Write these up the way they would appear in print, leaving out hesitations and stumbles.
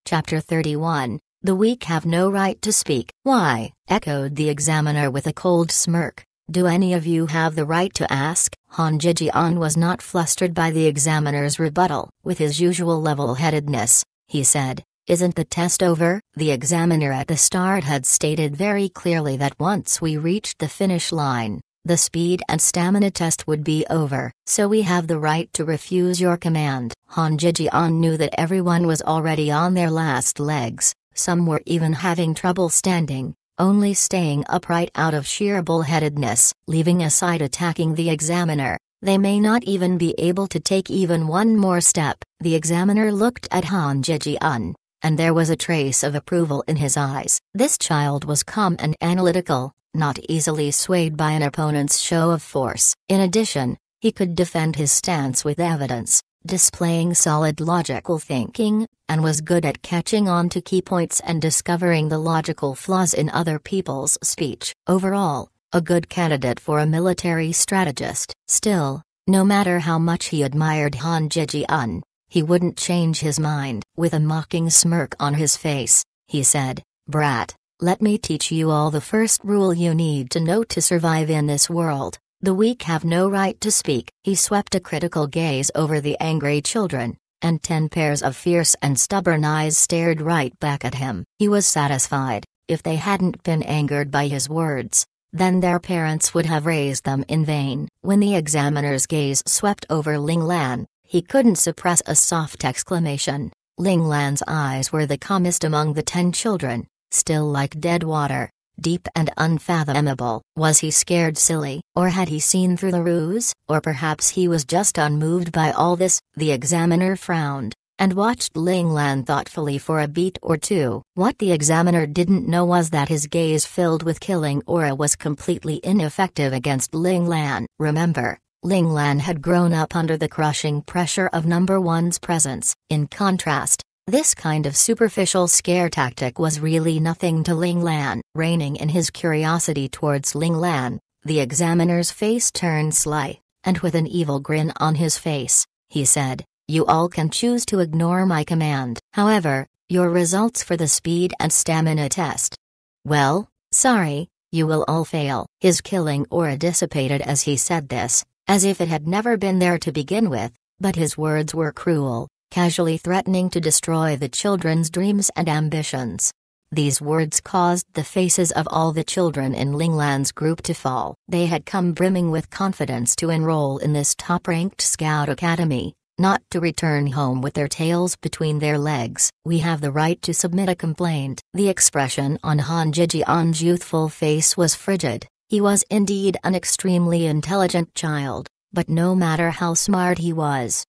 Chapter 31, The weak have no right to speak. Why? Echoed the examiner with a cold smirk. Do any of you have the right to ask? Han Jijian was not flustered by the examiner's rebuttal. With his usual level-headedness, he said, "Isn't the test over?" The examiner at the start had stated very clearly that once we reached the finish line, the speed and stamina test would be over. So we have the right to refuse your command. Han Jijian knew that everyone was already on their last legs, some were even having trouble standing, only staying upright out of sheer bullheadedness. Leaving aside attacking the examiner, they may not even be able to take even one more step. The examiner looked at Han Jijian, and there was a trace of approval in his eyes. This child was calm and analytical, not easily swayed by an opponent's show of force. In addition, he could defend his stance with evidence, displaying solid logical thinking, and was good at catching on to key points and discovering the logical flaws in other people's speech. Overall, a good candidate for a military strategist. Still, no matter how much he admired Han Jijian, he wouldn't change his mind. With a mocking smirk on his face, he said, "Brat, let me teach you all the first rule you need to know to survive in this world. The weak have no right to speak." He swept a critical gaze over the angry children, and 10 pairs of fierce and stubborn eyes stared right back at him. He was satisfied. If they hadn't been angered by his words, then their parents would have raised them in vain. When the examiner's gaze swept over Ling Lan, he couldn't suppress a soft exclamation. Ling Lan's eyes were the calmest among the 10 children, still like dead water, deep and unfathomable. Was he scared silly? Or had he seen through the ruse? Or perhaps he was just unmoved by all this? The examiner frowned, and watched Ling Lan thoughtfully for a beat or two. What the examiner didn't know was that his gaze filled with killing aura was completely ineffective against Ling Lan. Remember, Ling Lan had grown up under the crushing pressure of number one's presence. In contrast, this kind of superficial scare tactic was really nothing to Ling Lan. Reining in his curiosity towards Ling Lan, the examiner's face turned sly, and with an evil grin on his face, he said, "You all can choose to ignore my command. However, your results for the speed and stamina test. Well, sorry, you will all fail." His killing aura dissipated as he said this, as if it had never been there to begin with, but his words were cruel, casually threatening to destroy the children's dreams and ambitions. These words caused the faces of all the children in Ling Lan's group to fall. They had come brimming with confidence to enroll in this top-ranked scout academy, not to return home with their tails between their legs. "We have the right to submit a complaint." The expression on Han Jijian's youthful face was frigid. He was indeed an extremely intelligent child, but no matter how smart he was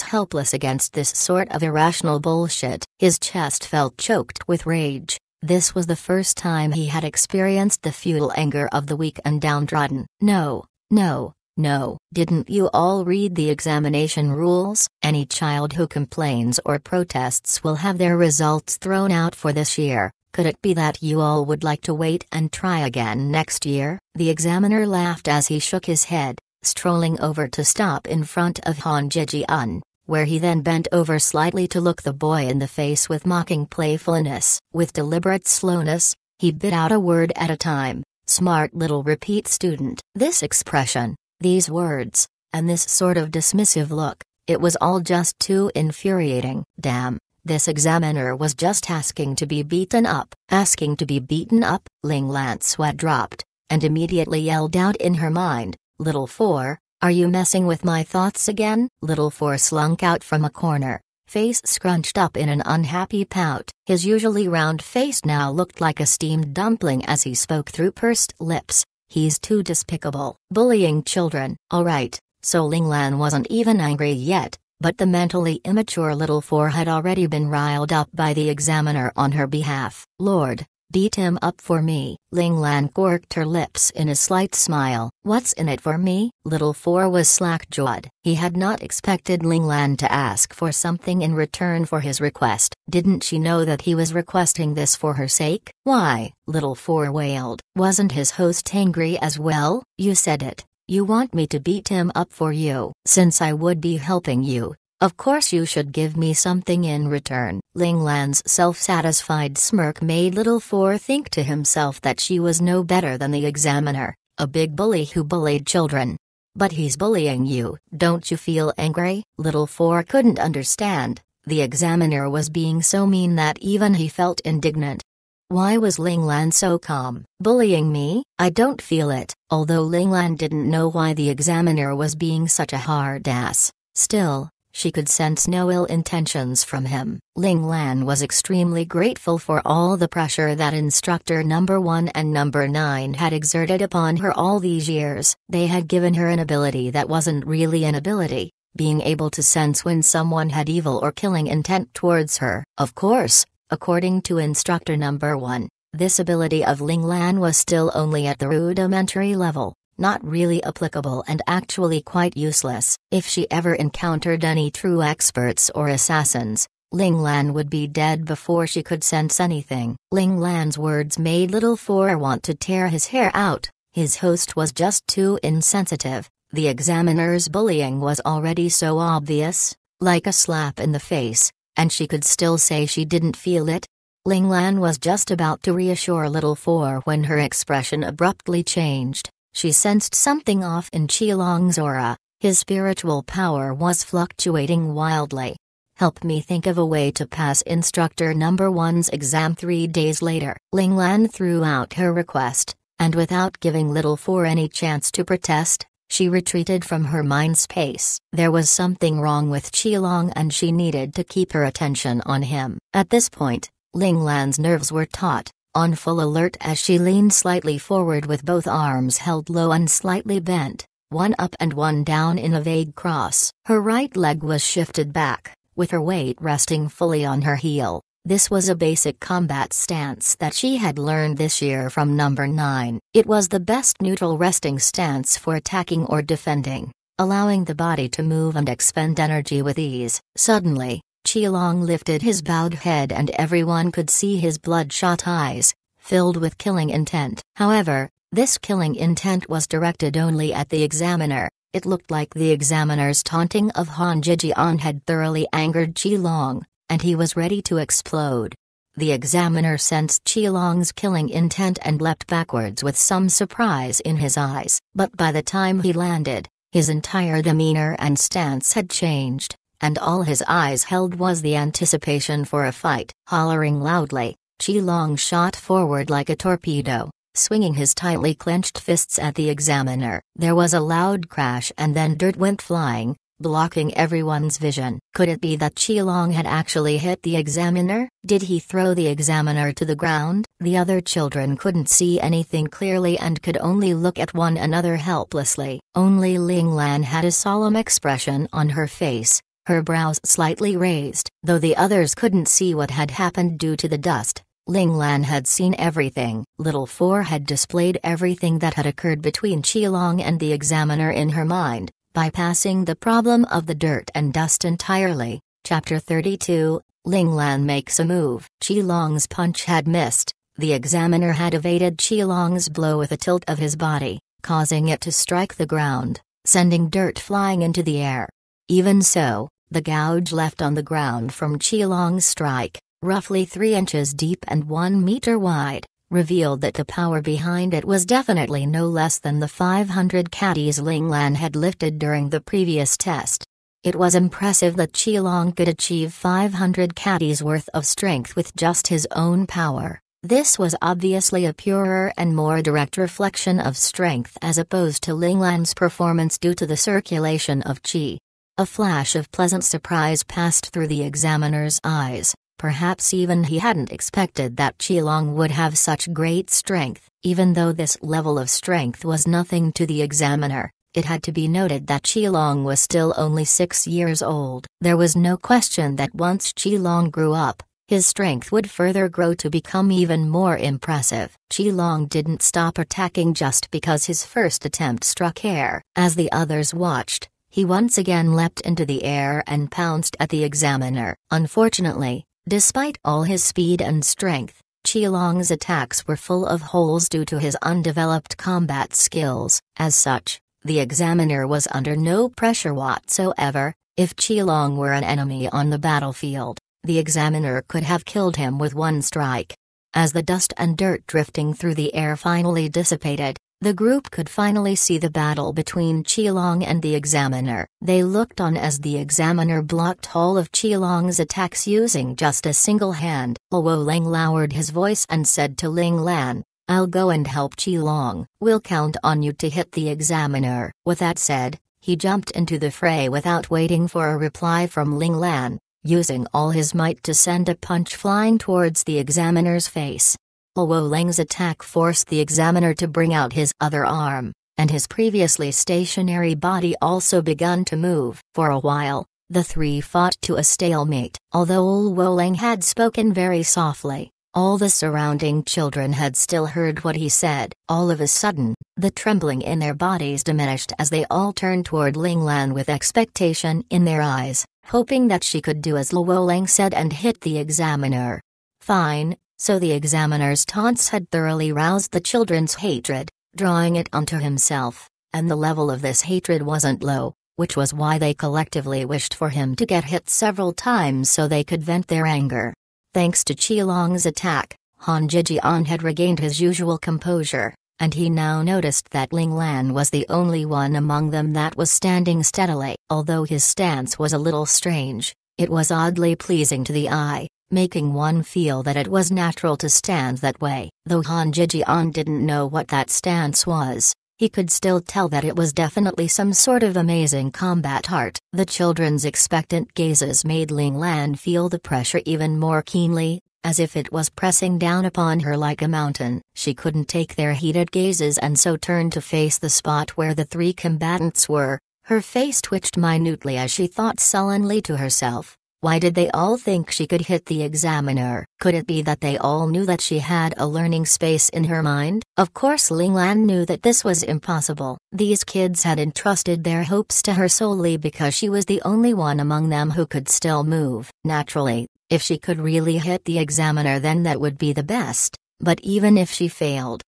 helpless against this sort of irrational bullshit. His chest felt choked with rage. This was the first time he had experienced the futile anger of the weak and downtrodden. No, no, no. Didn't you all read the examination rules? Any child who complains or protests will have their results thrown out for this year. Could it be that you all would like to wait and try again next year? The examiner laughed as he shook his head, strolling over to stop in front of Han Jijian, where he then bent over slightly to look the boy in the face with mocking playfulness. With deliberate slowness, he bit out a word at a time. "Smart little repeat student." This expression, these words, and this sort of dismissive look, it was all just too infuriating. Damn, this examiner was just asking to be beaten up. Asking to be beaten up? Ling Lan's sweat dropped, and immediately yelled out in her mind, "Little Four, are you messing with my thoughts again?" Little Four slunk out from a corner, face scrunched up in an unhappy pout. His usually round face now looked like a steamed dumpling as he spoke through pursed lips. "He's too despicable. Bullying children." Alright, so Ling Lan wasn't even angry yet, but the mentally immature Little Four had already been riled up by the examiner on her behalf. "Lord, beat him up for me." Ling Lan corked her lips in a slight smile. "What's in it for me?" Little Four was slack-jawed. He had not expected Ling Lan to ask for something in return for his request. Didn't she know that he was requesting this for her sake? "Why?" Little Four wailed. Wasn't his host angry as well? "You said it. You want me to beat him up for you. Since I would be helping you, Of course you should give me something in return. Ling Lan's self-satisfied smirk made Little Four think to himself that she was no better than the examiner, a big bully who bullied children. But he's bullying you, don't you feel angry? Little Four couldn't understand. The examiner was being so mean that even he felt indignant. Why was Ling Lan so calm? Bullying me? I don't feel it. Although Ling Lan didn't know why the examiner was being such a hard ass, still, she could sense no ill intentions from him. Ling Lan was extremely grateful for all the pressure that instructor number 1 and number 9 had exerted upon her all these years. They had given her an ability that wasn't really an ability, being able to sense when someone had evil or killing intent towards her. Of course, according to instructor number 1, this ability of Ling Lan was still only at the rudimentary level, not really applicable and actually quite useless. If she ever encountered any true experts or assassins, Ling Lan would be dead before she could sense anything. Ling Lan's words made Little Four want to tear his hair out. His host was just too insensitive. The examiner's bullying was already so obvious, like a slap in the face, and she could still say she didn't feel it. Ling Lan was just about to reassure Little Four when her expression abruptly changed. She sensed something off in Qilong's aura. His spiritual power was fluctuating wildly. Help me think of a way to pass instructor number 1's exam 3 days later. Ling Lan threw out her request, and without giving Little Four any chance to protest, she retreated from her mind space. There was something wrong with Qilong and she needed to keep her attention on him. At this point, Ling Lan's nerves were taut, on full alert as she leaned slightly forward with both arms held low and slightly bent, one up and one down in a vague cross. Her right leg was shifted back, with her weight resting fully on her heel. This was a basic combat stance that she had learned this year from number 9. It was the best neutral resting stance for attacking or defending, allowing the body to move and expend energy with ease. Suddenly, Qilong lifted his bowed head and everyone could see his bloodshot eyes, filled with killing intent. However, this killing intent was directed only at the examiner. It looked like the examiner's taunting of Han Jijian had thoroughly angered Qilong, and he was ready to explode. The examiner sensed Qilong's killing intent and leapt backwards with some surprise in his eyes. But by the time he landed, his entire demeanor and stance had changed, and all his eyes held was the anticipation for a fight. Hollering loudly, Qilong shot forward like a torpedo, swinging his tightly clenched fists at the examiner. There was a loud crash and then dirt went flying, blocking everyone's vision. Could it be that Qilong had actually hit the examiner? Did he throw the examiner to the ground? The other children couldn't see anything clearly and could only look at one another helplessly. Only Ling Lan had a solemn expression on her face, her brows slightly raised. Though the others couldn't see what had happened due to the dust, Ling Lan had seen everything. Little Four had displayed everything that had occurred between Qilong and the examiner in her mind, bypassing the problem of the dirt and dust entirely. Chapter 32, Ling Lan makes a move. Qilong's punch had missed. The examiner had evaded Qilong's blow with a tilt of his body, causing it to strike the ground, sending dirt flying into the air. Even so, the gouge left on the ground from Qilong's strike, roughly 3 inches deep and 1 meter wide, revealed that the power behind it was definitely no less than the 500 caddies Ling Lan had lifted during the previous test. It was impressive that Qilong could achieve 500 caddies worth of strength with just his own power. This was obviously a purer and more direct reflection of strength as opposed to Ling Lan's performance due to the circulation of qi. A flash of pleasant surprise passed through the examiner's eyes. Perhaps even he hadn't expected that Qilong would have such great strength. Even though this level of strength was nothing to the examiner, it had to be noted that Qilong was still only 6 years old. There was no question that once Qilong grew up, his strength would further grow to become even more impressive. Qilong didn't stop attacking just because his first attempt struck air. As the others watched, he once again leapt into the air and pounced at the examiner. Unfortunately, despite all his speed and strength, Qilong's attacks were full of holes due to his undeveloped combat skills. As such, the examiner was under no pressure whatsoever. If Qilong were an enemy on the battlefield, the examiner could have killed him with one strike. As the dust and dirt drifting through the air finally dissipated, the group could finally see the battle between Qilong and the examiner. They looked on as the examiner blocked all of Qilong's attacks using just a single hand. Luo Lang lowered his voice and said to Ling Lan, "I'll go and help Qilong. We'll count on you to hit the examiner." With that said, he jumped into the fray without waiting for a reply from Ling Lan, using all his might to send a punch flying towards the examiner's face. Luo Lang's attack forced the examiner to bring out his other arm, and his previously stationary body also begun to move. For a while, the three fought to a stalemate. Although Luo Lang had spoken very softly, all the surrounding children had still heard what he said. All of a sudden, the trembling in their bodies diminished as they all turned toward Ling Lan with expectation in their eyes, hoping that she could do as Luo Lang said and hit the examiner. Fine, so the examiner's taunts had thoroughly roused the children's hatred, drawing it onto himself, and the level of this hatred wasn't low, which was why they collectively wished for him to get hit several times so they could vent their anger. Thanks to Qilong's attack, Han Jijian had regained his usual composure, and he now noticed that Ling Lan was the only one among them that was standing steadily. Although his stance was a little strange, it was oddly pleasing to the eye, making one feel that it was natural to stand that way. Though Han Jijian didn't know what that stance was, he could still tell that it was definitely some sort of amazing combat art. The children's expectant gazes made Ling Lan feel the pressure even more keenly, as if it was pressing down upon her like a mountain. She couldn't take their heated gazes and so turned to face the spot where the three combatants were. Her face twitched minutely as she thought sullenly to herself, why did they all think she could hit the examiner? Could it be that they all knew that she had a learning space in her mind? Of course Ling Lan knew that this was impossible. These kids had entrusted their hopes to her solely because she was the only one among them who could still move. Naturally, if she could really hit the examiner then that would be the best, but even if she failed,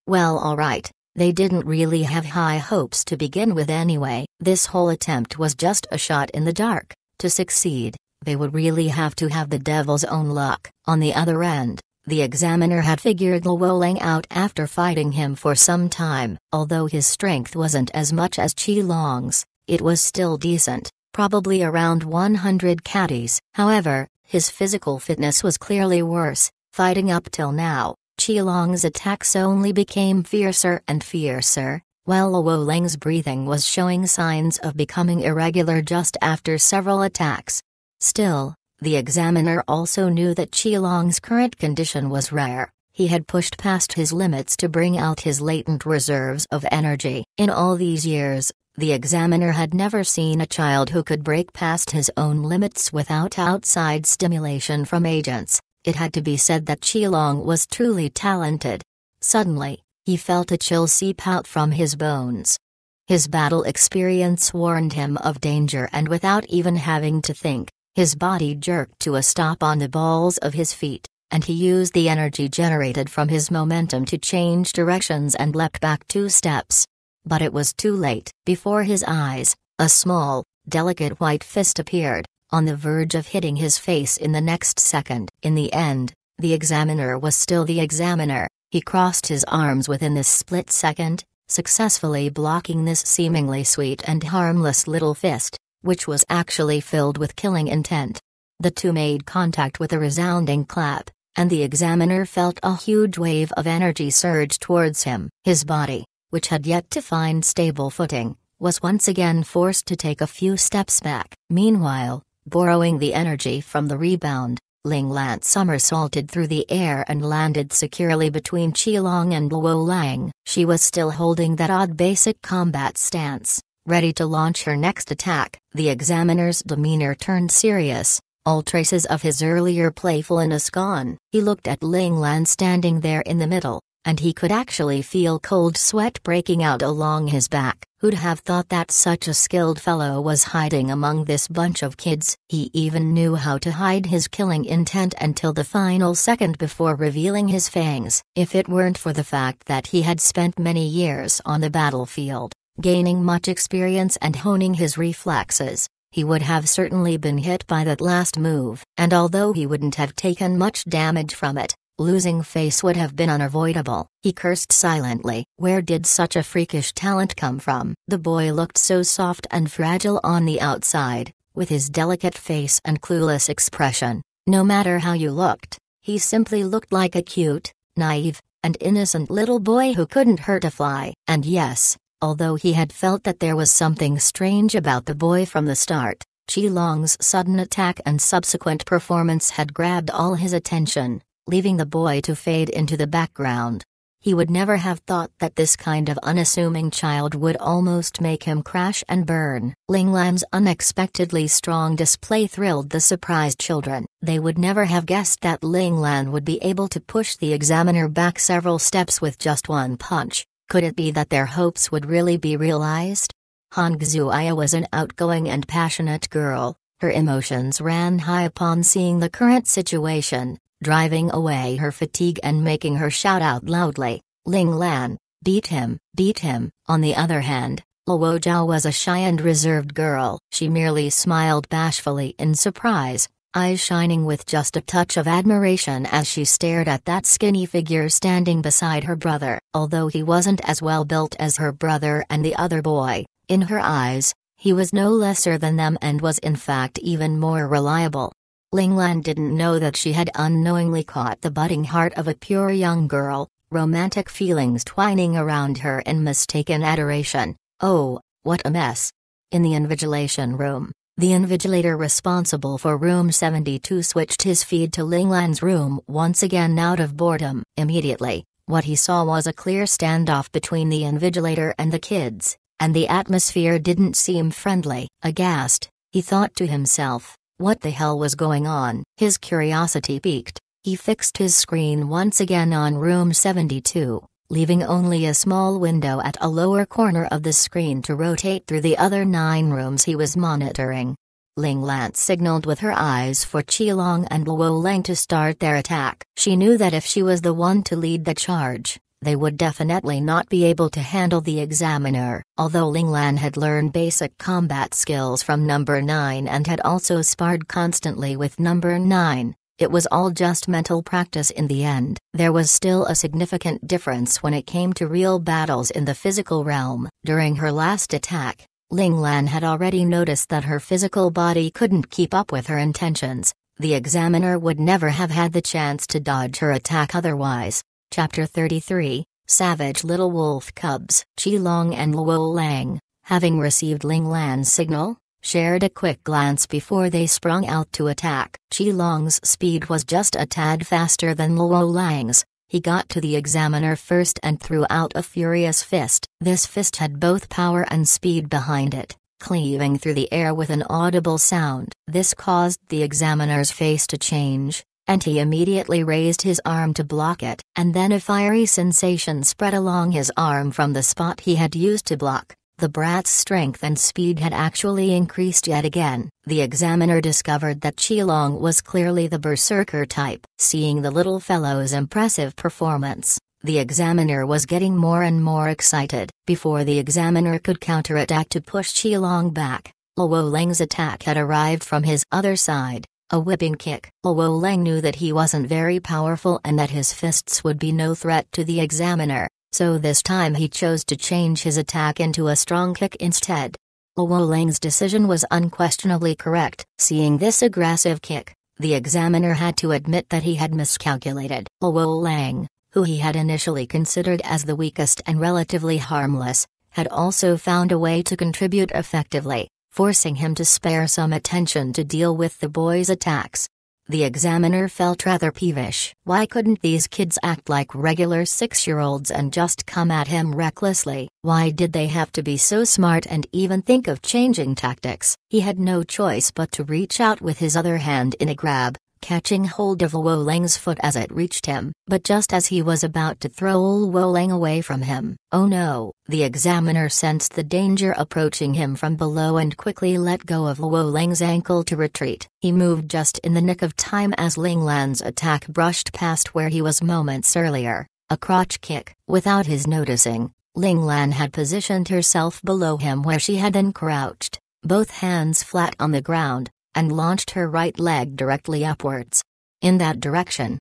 well, alright, they didn't really have high hopes to begin with anyway. This whole attempt was just a shot in the dark. To succeed, they would really have to have the devil's own luck. On the other end, the examiner had figured Luo Lang out after fighting him for some time. Although his strength wasn't as much as Qilong's, it was still decent, probably around 100 catties. However, his physical fitness was clearly worse. Fighting up till now, Qilong's attacks only became fiercer and fiercer, while Luo Lang's breathing was showing signs of becoming irregular just after several attacks. Still, the examiner also knew that Qilong's current condition was rare. He had pushed past his limits to bring out his latent reserves of energy. In all these years, the examiner had never seen a child who could break past his own limits without outside stimulation from agents. It had to be said that Qilong was truly talented. Suddenly, he felt a chill seep out from his bones. His battle experience warned him of danger, and without even having to think, his body jerked to a stop on the balls of his feet, and he used the energy generated from his momentum to change directions and leapt back 2 steps. But it was too late. Before his eyes, a small, delicate white fist appeared, on the verge of hitting his face in the next second. In the end, the examiner was still the examiner. He crossed his arms within this split second, successfully blocking this seemingly sweet and harmless little fist, which was actually filled with killing intent. The two made contact with a resounding clap, and the examiner felt a huge wave of energy surge towards him. His body, which had yet to find stable footing, was once again forced to take a few steps back. Meanwhile, borrowing the energy from the rebound, Ling Lan somersaulted through the air and landed securely between Qilong and Luo Lang. She was still holding that odd basic combat stance, ready to launch her next attack. The examiner's demeanor turned serious, all traces of his earlier playfulness gone. He looked at Ling Lan standing there in the middle, and he could actually feel cold sweat breaking out along his back. Who'd have thought that such a skilled fellow was hiding among this bunch of kids? He even knew how to hide his killing intent until the final second before revealing his fangs. If it weren't for the fact that he had spent many years on the battlefield, gaining much experience and honing his reflexes, he would have certainly been hit by that last move. And although he wouldn't have taken much damage from it, losing face would have been unavoidable. He cursed silently. Where did such a freakish talent come from? The boy looked so soft and fragile on the outside, with his delicate face and clueless expression. No matter how you looked, he simply looked like a cute, naive, and innocent little boy who couldn't hurt a fly. And yes, although he had felt that there was something strange about the boy from the start, Qilong's sudden attack and subsequent performance had grabbed all his attention, leaving the boy to fade into the background. He would never have thought that this kind of unassuming child would almost make him crash and burn. Ling Lan's unexpectedly strong display thrilled the surprised children. They would never have guessed that Ling Lan would be able to push the examiner back several steps with just one punch. Could it be that their hopes would really be realized? Han Xuya was an outgoing and passionate girl. Her emotions ran high upon seeing the current situation, driving away her fatigue and making her shout out loudly, "Ling Lan, beat him, beat him." On the other hand, Luo Zhao was a shy and reserved girl. She merely smiled bashfully in surprise, eyes shining with just a touch of admiration as she stared at that skinny figure standing beside her brother. Although he wasn't as well built as her brother and the other boy, in her eyes, he was no lesser than them and was in fact even more reliable. Ling Lan didn't know that she had unknowingly caught the budding heart of a pure young girl, romantic feelings twining around her in mistaken adoration. Oh, what a mess. In the invigilation room, the invigilator responsible for room 72 switched his feed to Ling Lan's room once again out of boredom. Immediately, what he saw was a clear standoff between the invigilator and the kids, and the atmosphere didn't seem friendly. Aghast, he thought to himself, what the hell was going on? His curiosity piqued. He fixed his screen once again on room 72, leaving only a small window at a lower corner of the screen to rotate through the other 9 rooms he was monitoring. Ling Lan signaled with her eyes for Qilong and Luo Lang to start their attack. She knew that if she was the one to lead the charge, they would definitely not be able to handle the examiner. Although Ling Lan had learned basic combat skills from number 9 and had also sparred constantly with number 9, it was all just mental practice in the end. There was still a significant difference when it came to real battles in the physical realm. During her last attack, Ling Lan had already noticed that her physical body couldn't keep up with her intentions. The examiner would never have had the chance to dodge her attack otherwise. Chapter 33, Savage Little Wolf Cubs. Qilong and Luo Lang, having received Ling Lan's signal, shared a quick glance before they sprung out to attack. Qilong's speed was just a tad faster than Luo Lang's. He got to the examiner first and threw out a furious fist. This fist had both power and speed behind it, cleaving through the air with an audible sound. This caused the examiner's face to change, and he immediately raised his arm to block it. And then a fiery sensation spread along his arm from the spot he had used to block. The brat's strength and speed had actually increased yet again. The examiner discovered that Qilong was clearly the berserker type. Seeing the little fellow's impressive performance, the examiner was getting more and more excited. Before the examiner could counterattack to push Qilong back, Luo Lang's attack had arrived from his other side. A whipping kick. Luo Lang knew that he wasn't very powerful and that his fists would be no threat to the examiner, so this time he chose to change his attack into a strong kick instead. Luo Lang's decision was unquestionably correct. Seeing this aggressive kick, the examiner had to admit that he had miscalculated. Luo Lang, who he had initially considered as the weakest and relatively harmless, had also found a way to contribute effectively, forcing him to spare some attention to deal with the boy's attacks. The examiner felt rather peevish. Why couldn't these kids act like regular 6-year-olds and just come at him recklessly? Why did they have to be so smart and even think of changing tactics? He had no choice but to reach out with his other hand in a grab, catching hold of Luo Lang's foot as it reached him. But just as he was about to throw Luo Lang away from him, oh no, the examiner sensed the danger approaching him from below and quickly let go of Luo Lang's ankle to retreat. He moved just in the nick of time as Ling Lan's attack brushed past where he was moments earlier, a crotch kick. Without his noticing, Ling Lan had positioned herself below him where she had then crouched, both hands flat on the ground, and launched her right leg directly upwards. In that direction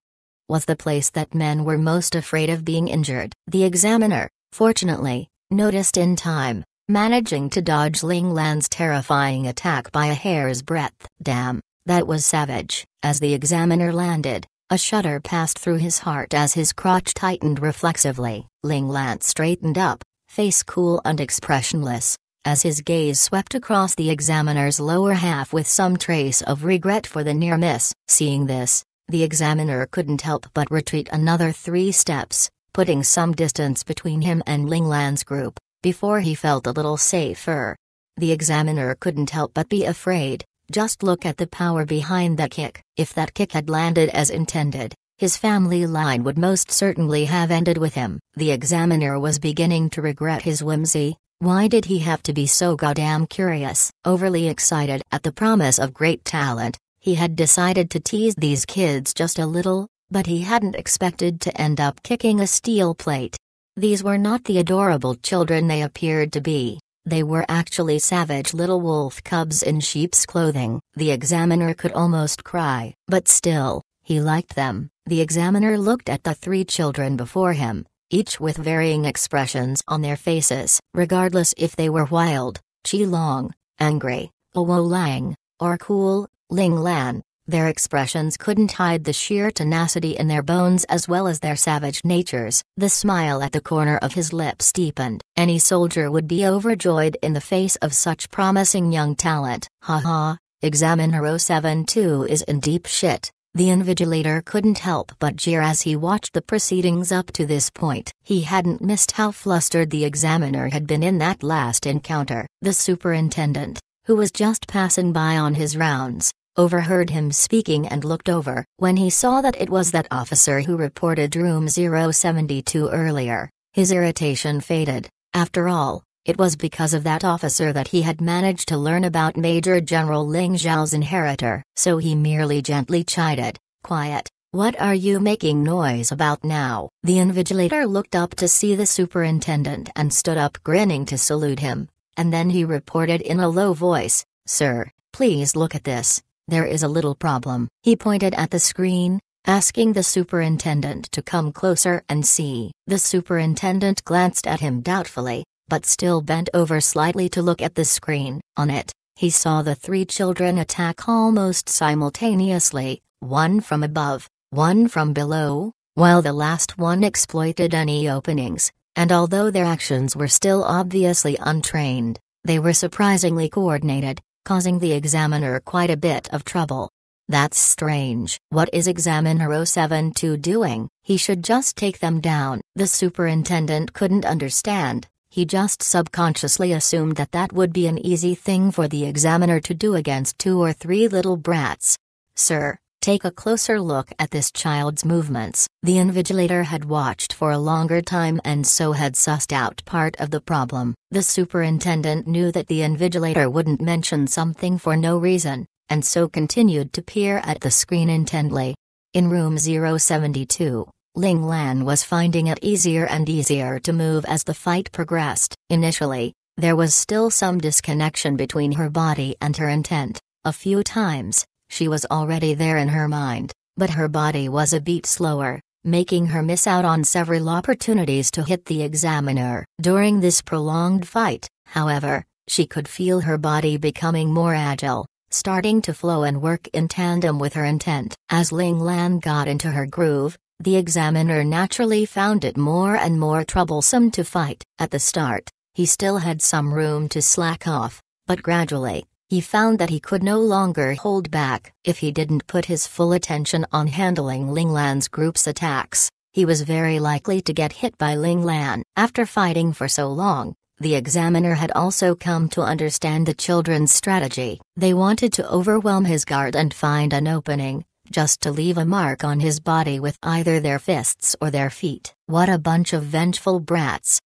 was the place that men were most afraid of being injured. The examiner, fortunately, noticed in time, managing to dodge Ling Lan's terrifying attack by a hair's breadth. Damn, that was savage. As the examiner landed, a shudder passed through his heart as his crotch tightened reflexively. Ling Lan straightened up, face cool and expressionless, as his gaze swept across the examiner's lower half with some trace of regret for the near miss. Seeing this, the examiner couldn't help but retreat another 3 steps, putting some distance between him and Ling Lan's group, before he felt a little safer. The examiner couldn't help but be afraid. Just look at the power behind that kick. If that kick had landed as intended, his family line would most certainly have ended with him. The examiner was beginning to regret his whimsy. Why did he have to be so goddamn curious? Overly excited at the promise of great talent, he had decided to tease these kids just a little, but he hadn't expected to end up kicking a steel plate. These were not the adorable children they appeared to be. They were actually savage little wolf cubs in sheep's clothing. The examiner could almost cry, but still, he liked them. The examiner looked at the 3 children before him, each with varying expressions on their faces, regardless if they were wild, Qilong, angry, Owo Lang, or cool, Ling Lan. Their expressions couldn't hide the sheer tenacity in their bones as well as their savage natures. The smile at the corner of his lips deepened. Any soldier would be overjoyed in the face of such promising young talent. Haha, Examiner 072 is in deep shit. The invigilator couldn't help but jeer as he watched the proceedings up to this point. He hadn't missed how flustered the examiner had been in that last encounter. The superintendent, who was just passing by on his rounds, overheard him speaking and looked over. When he saw that it was that officer who reported room 072 earlier, his irritation faded. After all, it was because of that officer that he had managed to learn about Major General Ling Zhao's inheritor. So he merely gently chided, "Quiet, what are you making noise about now?" The invigilator looked up to see the superintendent and stood up grinning to salute him, and then he reported in a low voice, "Sir, please look at this. There is a little problem." He pointed at the screen, asking the superintendent to come closer and see. The superintendent glanced at him doubtfully, but still bent over slightly to look at the screen. On it, he saw the 3 children attack almost simultaneously, one from above, one from below, while the last one exploited any openings, and although their actions were still obviously untrained, they were surprisingly coordinated, causing the examiner quite a bit of trouble. That's strange. What is Examiner 072 doing? He should just take them down. The superintendent couldn't understand. He just subconsciously assumed that that would be an easy thing for the examiner to do against 2 or 3 little brats. "Sir, take a closer look at this child's movements." The invigilator had watched for a longer time and so had sussed out part of the problem. The superintendent knew that the invigilator wouldn't mention something for no reason, and so continued to peer at the screen intently. In room 072, Ling Lan was finding it easier and easier to move as the fight progressed. Initially, there was still some disconnection between her body and her intent. A few times, she was already there in her mind, but her body was a beat slower, making her miss out on several opportunities to hit the examiner. During this prolonged fight, however, she could feel her body becoming more agile, starting to flow and work in tandem with her intent. As Ling Lan got into her groove, the examiner naturally found it more and more troublesome to fight. At the start, he still had some room to slack off, but gradually, he found that he could no longer hold back. If he didn't put his full attention on handling Ling Lan's group's attacks, he was very likely to get hit by Ling Lan. After fighting for so long, the examiner had also come to understand the children's strategy. They wanted to overwhelm his guard and find an opening, just to leave a mark on his body with either their fists or their feet. What a bunch of vengeful brats.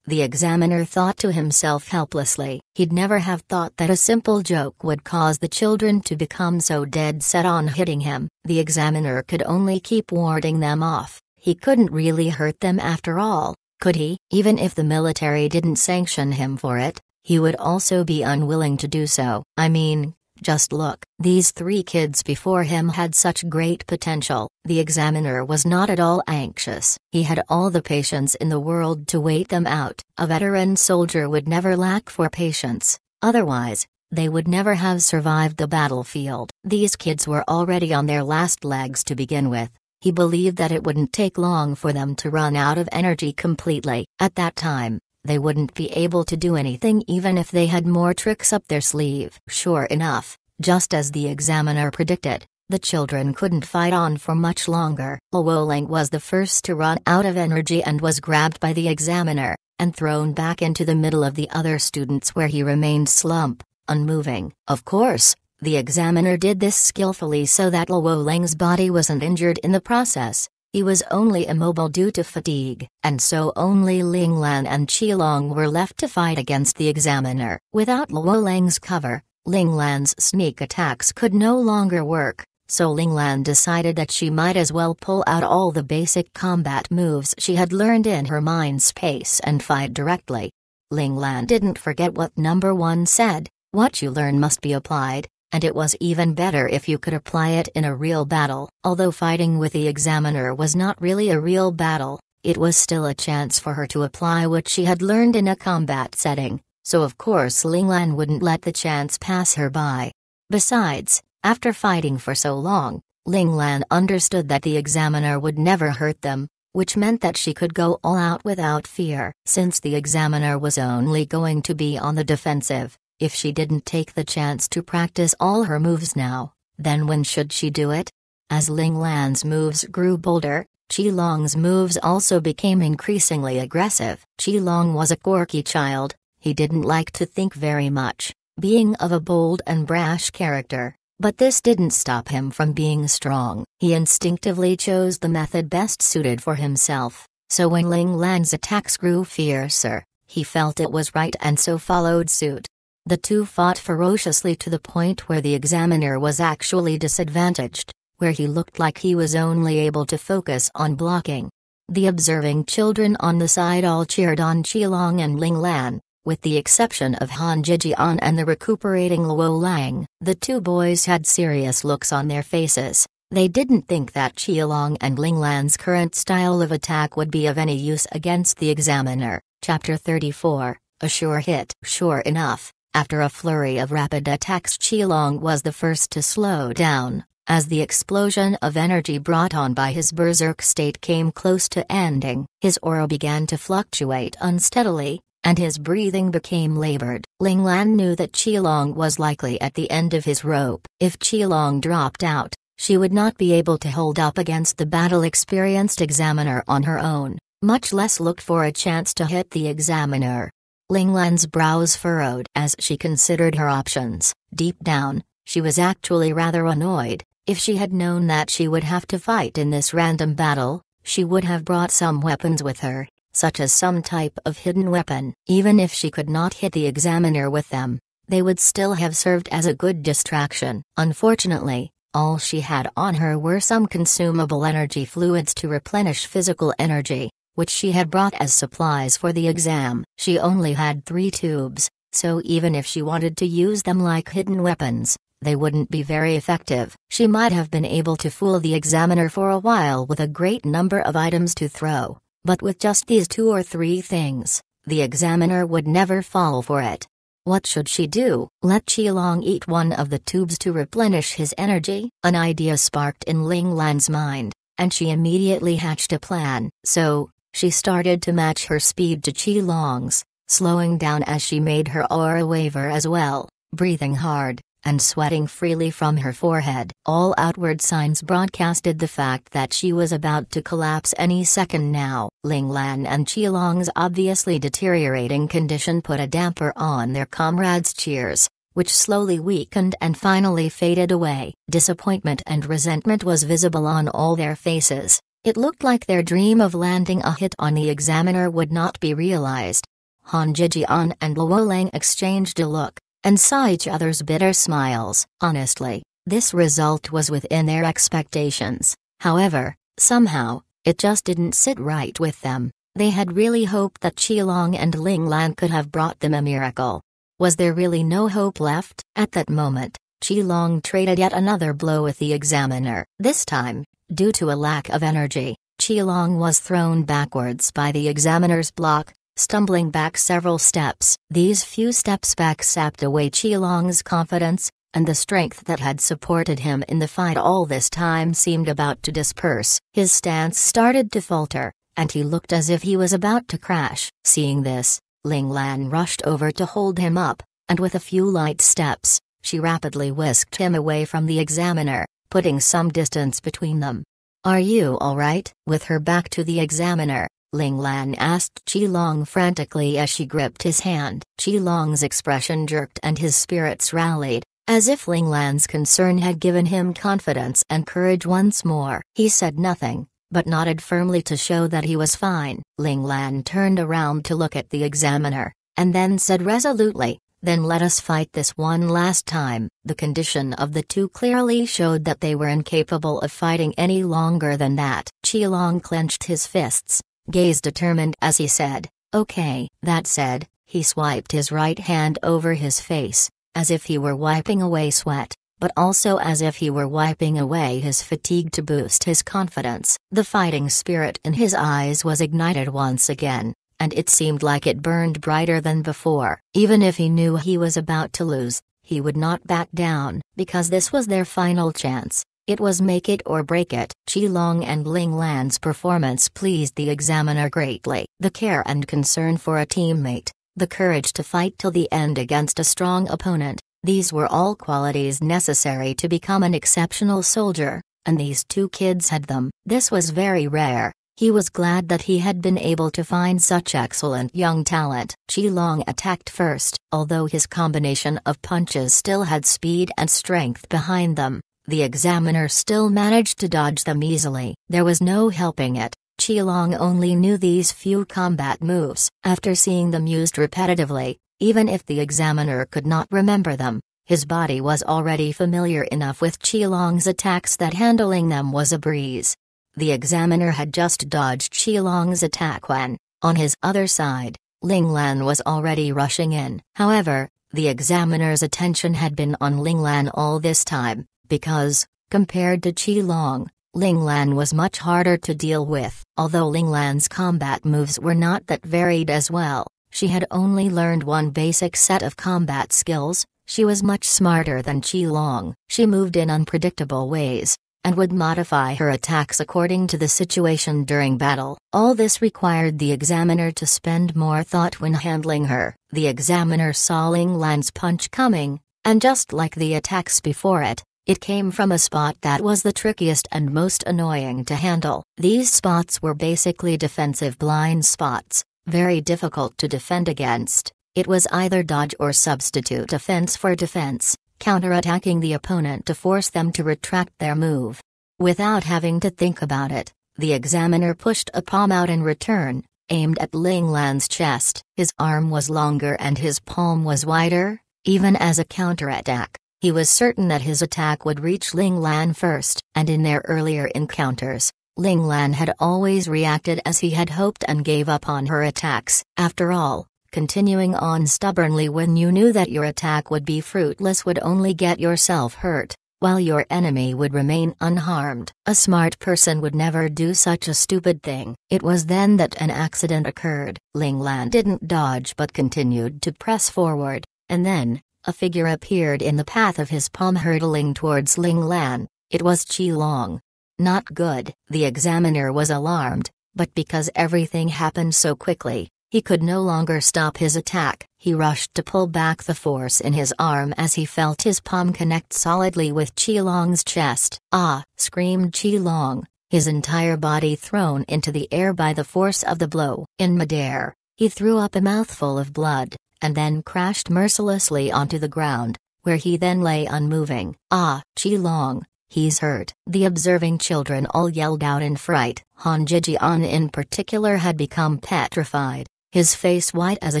The examiner thought to himself helplessly. He'd never have thought that a simple joke would cause the children to become so dead set on hitting him. The examiner could only keep warding them off. He couldn't really hurt them after all, could he? Even if the military didn't sanction him for it, he would also be unwilling to do so. I mean, just look. These 3 kids before him had such great potential. The examiner was not at all anxious. He had all the patience in the world to wait them out. A veteran soldier would never lack for patience. Otherwise, they would never have survived the battlefield. These kids were already on their last legs to begin with. He believed that it wouldn't take long for them to run out of energy completely. At that time, they wouldn't be able to do anything even if they had more tricks up their sleeve. Sure enough, just as the examiner predicted, the children couldn't fight on for much longer. Luolang was the first to run out of energy and was grabbed by the examiner, and thrown back into the middle of the other students where he remained slumped, unmoving. Of course, the examiner did this skillfully so that Luolang's body wasn't injured in the process. He was only immobile due to fatigue, and so only Ling Lan and Qilong were left to fight against the examiner. Without Luolang's cover, Ling Lan's sneak attacks could no longer work, so Ling Lan decided that she might as well pull out all the basic combat moves she had learned in her mind space and fight directly. Ling Lan didn't forget what number 1 said: what you learn must be applied. And it was even better if you could apply it in a real battle. Although fighting with the examiner was not really a real battle, it was still a chance for her to apply what she had learned in a combat setting, so of course Ling Lan wouldn't let the chance pass her by. Besides, after fighting for so long, Ling Lan understood that the examiner would never hurt them, which meant that she could go all out without fear. Since the examiner was only going to be on the defensive, if she didn't take the chance to practice all her moves now, then when should she do it? As Ling Lan's moves grew bolder, Qilong's moves also became increasingly aggressive. Qilong was a quirky child. He didn't like to think very much, being of a bold and brash character, but this didn't stop him from being strong. He instinctively chose the method best suited for himself, so when Ling Lan's attacks grew fiercer, he felt it was right and so followed suit. The 2 fought ferociously to the point where the examiner was actually disadvantaged, where he looked like he was only able to focus on blocking. The observing children on the side all cheered on Qilong and Ling Lan, with the exception of Han Jijian and the recuperating Luolang. The 2 boys had serious looks on their faces. They didn't think that Qilong and Ling Lan's current style of attack would be of any use against the examiner. Chapter 34, A Sure Hit. Sure enough, after a flurry of rapid attacks, Qilong was the first to slow down, as the explosion of energy brought on by his berserk state came close to ending. His aura began to fluctuate unsteadily, and his breathing became labored. Ling Lan knew that Qilong was likely at the end of his rope. If Qilong dropped out, she would not be able to hold up against the battle-experienced examiner on her own, much less look for a chance to hit the examiner. Ling Lan's brows furrowed as she considered her options. Deep down, she was actually rather annoyed. If she had known that she would have to fight in this random battle, she would have brought some weapons with her, such as some type of hidden weapon. Even if she could not hit the examiner with them, they would still have served as a good distraction. Unfortunately, all she had on her were some consumable energy fluids to replenish physical energy, which she had brought as supplies for the exam. She only had 3 tubes, so even if she wanted to use them like hidden weapons, they wouldn't be very effective. She might have been able to fool the examiner for a while with a great number of items to throw, but with just these 2 or 3 things, the examiner would never fall for it. What should she do? Let Qilong eat one of the tubes to replenish his energy? An idea sparked in Ling Lan's mind, and she immediately hatched a plan. So, she started to match her speed to Qilong's, slowing down as she made her aura waver as well, breathing hard, and sweating freely from her forehead. All outward signs broadcasted the fact that she was about to collapse any second now. Ling Lan and Qilong's obviously deteriorating condition put a damper on their comrades' cheers, which slowly weakened and finally faded away. Disappointment and resentment was visible on all their faces. It looked like their dream of landing a hit on the examiner would not be realized. Han Jijian and Luolang exchanged a look, and saw each other's bitter smiles. Honestly, this result was within their expectations. However, somehow, it just didn't sit right with them. They had really hoped that Qilong and Ling Lan could have brought them a miracle. Was there really no hope left? At that moment, Qi Long traded yet another blow with the examiner. This time, due to a lack of energy, Qi Long was thrown backwards by the examiner's block, stumbling back several steps. These few steps back sapped away Qi Long's confidence, and the strength that had supported him in the fight all this time seemed about to disperse. His stance started to falter, and he looked as if he was about to crash. Seeing this, Ling Lan rushed over to hold him up, and with a few light steps, she rapidly whisked him away from the examiner, putting some distance between them. "Are you all right?" With her back to the examiner, Ling Lan asked Qi Long frantically as she gripped his hand. Qi Long's expression jerked and his spirits rallied, as if Ling Lan's concern had given him confidence and courage once more. He said nothing, but nodded firmly to show that he was fine. Ling Lan turned around to look at the examiner, and then said resolutely, "Then let us fight this one last time." The condition of the two clearly showed that they were incapable of fighting any longer than that. Qi Long clenched his fists, gazed determined as he said, "Okay." That said, he swiped his right hand over his face, as if he were wiping away sweat, but also as if he were wiping away his fatigue to boost his confidence. The fighting spirit in his eyes was ignited once again, and it seemed like it burned brighter than before. Even if he knew he was about to lose, he would not back down, because this was their final chance. It was make it or break it. Qi Long and Ling Lan's performance pleased the examiner greatly. The care and concern for a teammate, the courage to fight till the end against a strong opponent, these were all qualities necessary to become an exceptional soldier, and these two kids had them. This was very rare. He was glad that he had been able to find such excellent young talent. Qi Long attacked first. Although his combination of punches still had speed and strength behind them, the examiner still managed to dodge them easily. There was no helping it. Qi Long only knew these few combat moves. After seeing them used repetitively, even if the examiner could not remember them, his body was already familiar enough with Qi Long's attacks that handling them was a breeze. The examiner had just dodged Qi Long's attack when, on his other side, Ling Lan was already rushing in. However, the examiner's attention had been on Ling Lan all this time, because, compared to Qi Long, Ling Lan was much harder to deal with. Although Ling Lan's combat moves were not that varied as well, she had only learned one basic set of combat skills. She was much smarter than Qi Long. She moved in unpredictable ways, and would modify her attacks according to the situation during battle. All this required the examiner to spend more thought when handling her. The examiner saw Ling Lan's punch coming, and just like the attacks before it, it came from a spot that was the trickiest and most annoying to handle. These spots were basically defensive blind spots, very difficult to defend against. It was either dodge or substitute offense for defense, counterattacking the opponent to force them to retract their move. Without having to think about it, the examiner pushed a palm out in return, aimed at Ling Lan's chest. His arm was longer and his palm was wider. Even as a counterattack, he was certain that his attack would reach Ling Lan first. And in their earlier encounters, Ling Lan had always reacted as he had hoped and gave up on her attacks. After all, continuing on stubbornly when you knew that your attack would be fruitless would only get yourself hurt, while your enemy would remain unharmed. A smart person would never do such a stupid thing. It was then that an accident occurred. Ling Lan didn't dodge but continued to press forward, and then, a figure appeared in the path of his palm hurtling towards Ling Lan. It was Qi Long. Not good. The examiner was alarmed, but because everything happened so quickly, he could no longer stop his attack. He rushed to pull back the force in his arm as he felt his palm connect solidly with Qi Long's chest. "Ah!" screamed Qi Long, his entire body thrown into the air by the force of the blow. In midair, he threw up a mouthful of blood, and then crashed mercilessly onto the ground, where he then lay unmoving. "Ah, Qi Long, he's hurt." The observing children all yelled out in fright. Han Jijian in particular had become petrified, his face white as a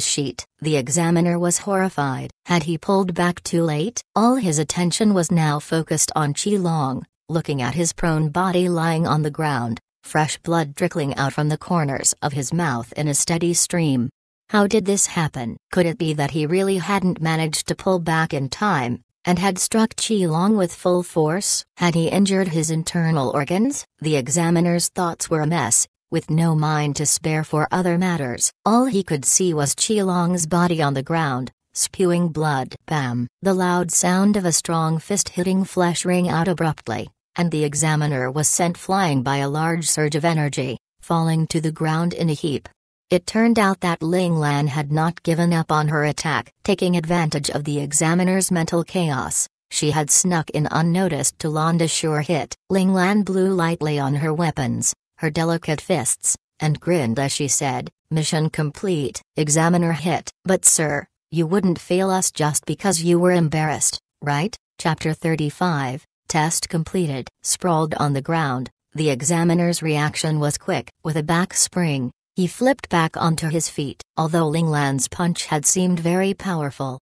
sheet. The examiner was horrified. Had he pulled back too late? All his attention was now focused on Qi Long, looking at his prone body lying on the ground, fresh blood trickling out from the corners of his mouth in a steady stream. How did this happen? Could it be that he really hadn't managed to pull back in time, and had struck Qilong with full force? Had he injured his internal organs? The examiner's thoughts were a mess, with no mind to spare for other matters. All he could see was Qilong's body on the ground, spewing blood. Bam! The loud sound of a strong fist hitting flesh rang out abruptly, and the examiner was sent flying by a large surge of energy, falling to the ground in a heap. It turned out that Ling Lan had not given up on her attack. Taking advantage of the examiner's mental chaos, she had snuck in unnoticed to land a sure hit. Ling Lan blew lightly on her weapons, her delicate fists, and grinned as she said, "Mission complete." Examiner hit. "But sir, you wouldn't fail us just because you were embarrassed, right?" Chapter 35, Test completed. Sprawled on the ground, the examiner's reaction was quick. With a back spring, he flipped back onto his feet. Although Ling Lan's punch had seemed very powerful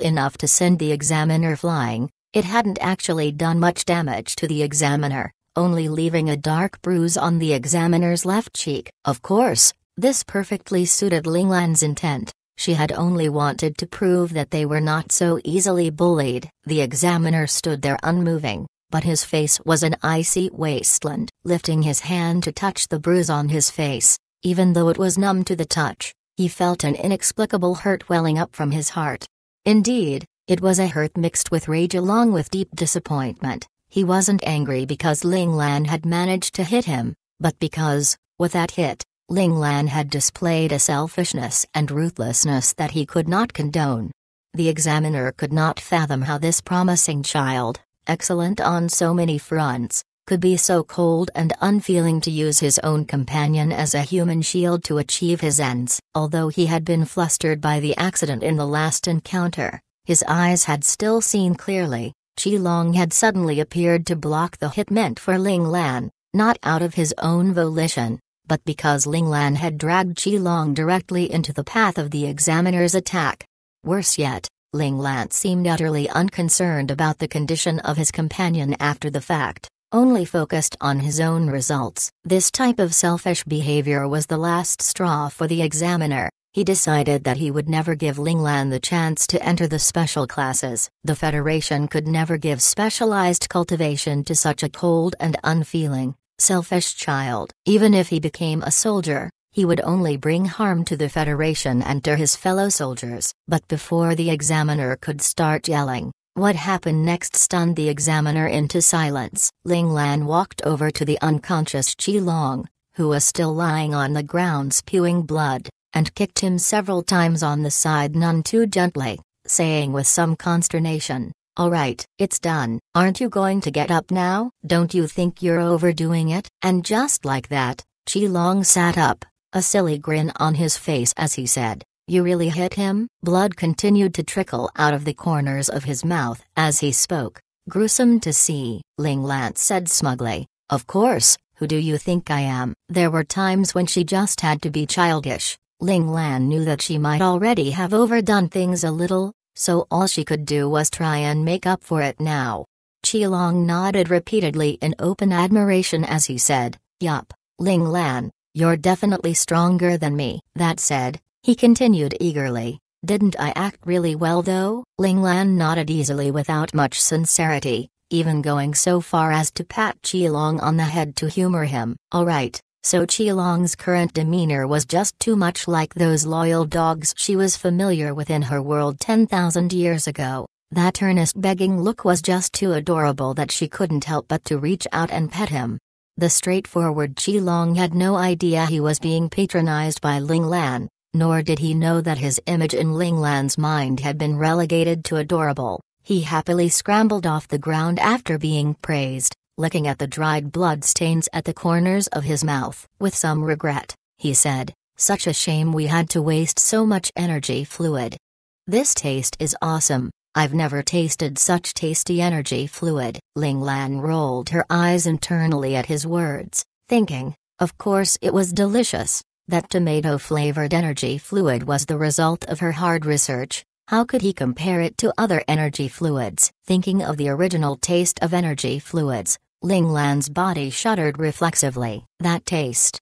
enough to send the examiner flying, it hadn't actually done much damage to the examiner, only leaving a dark bruise on the examiner's left cheek. Of course, this perfectly suited Ling Lan's intent. She had only wanted to prove that they were not so easily bullied. The examiner stood there unmoving, but his face was an icy wasteland. Lifting his hand to touch the bruise on his face, even though it was numb to the touch, he felt an inexplicable hurt welling up from his heart. Indeed, it was a hurt mixed with rage along with deep disappointment. He wasn't angry because Ling Lan had managed to hit him, but because, with that hit, Ling Lan had displayed a selfishness and ruthlessness that he could not condone. The examiner could not fathom how this promising child, excellent on so many fronts, could be so cold and unfeeling to use his own companion as a human shield to achieve his ends. Although he had been flustered by the accident in the last encounter, his eyes had still seen clearly. Qilong had suddenly appeared to block the hit meant for Ling Lan, not out of his own volition, but because Ling Lan had dragged Qilong directly into the path of the examiner's attack. Worse yet, Ling Lan seemed utterly unconcerned about the condition of his companion after the fact, only focused on his own results. This type of selfish behavior was the last straw for the examiner. He decided that he would never give Ling Lan the chance to enter the special classes. The Federation could never give specialized cultivation to such a cold and unfeeling, selfish child. Even if he became a soldier, he would only bring harm to the Federation and to his fellow soldiers. But before the examiner could start yelling, what happened next stunned the examiner into silence. Ling Lan walked over to the unconscious Qilong, who was still lying on the ground spewing blood, and kicked him several times on the side none too gently, saying with some consternation, "All right, it's done. Aren't you going to get up now? Don't you think you're overdoing it?" And just like that, Qilong sat up, a silly grin on his face as he said, "You really hit him?" Blood continued to trickle out of the corners of his mouth as he spoke. "Gruesome to see," Ling Lan said smugly. "Of course, who do you think I am?" There were times when she just had to be childish. Ling Lan knew that she might already have overdone things a little, so all she could do was try and make up for it now. Qilong nodded repeatedly in open admiration as he said, "Yup, Ling Lan, you're definitely stronger than me." That said, he continued eagerly, "Didn't I act really well though?" Ling Lan nodded easily without much sincerity, even going so far as to pat Qilong on the head to humor him. All right, so Qilong's current demeanor was just too much like those loyal dogs she was familiar with in her world 10,000 years ago. That earnest begging look was just too adorable that she couldn't help but to reach out and pet him. The straightforward Qilong had no idea he was being patronized by Ling Lan, nor did he know that his image in Ling Lan's mind had been relegated to adorable. He happily scrambled off the ground after being praised, licking at the dried blood stains at the corners of his mouth. With some regret, he said, "Such a shame we had to waste so much energy fluid. This taste is awesome. I've never tasted such tasty energy fluid." Ling Lan rolled her eyes internally at his words, thinking, of course it was delicious. That tomato-flavored energy fluid was the result of her hard research. How could he compare it to other energy fluids? Thinking of the original taste of energy fluids, Ling Lan's body shuddered reflexively. That taste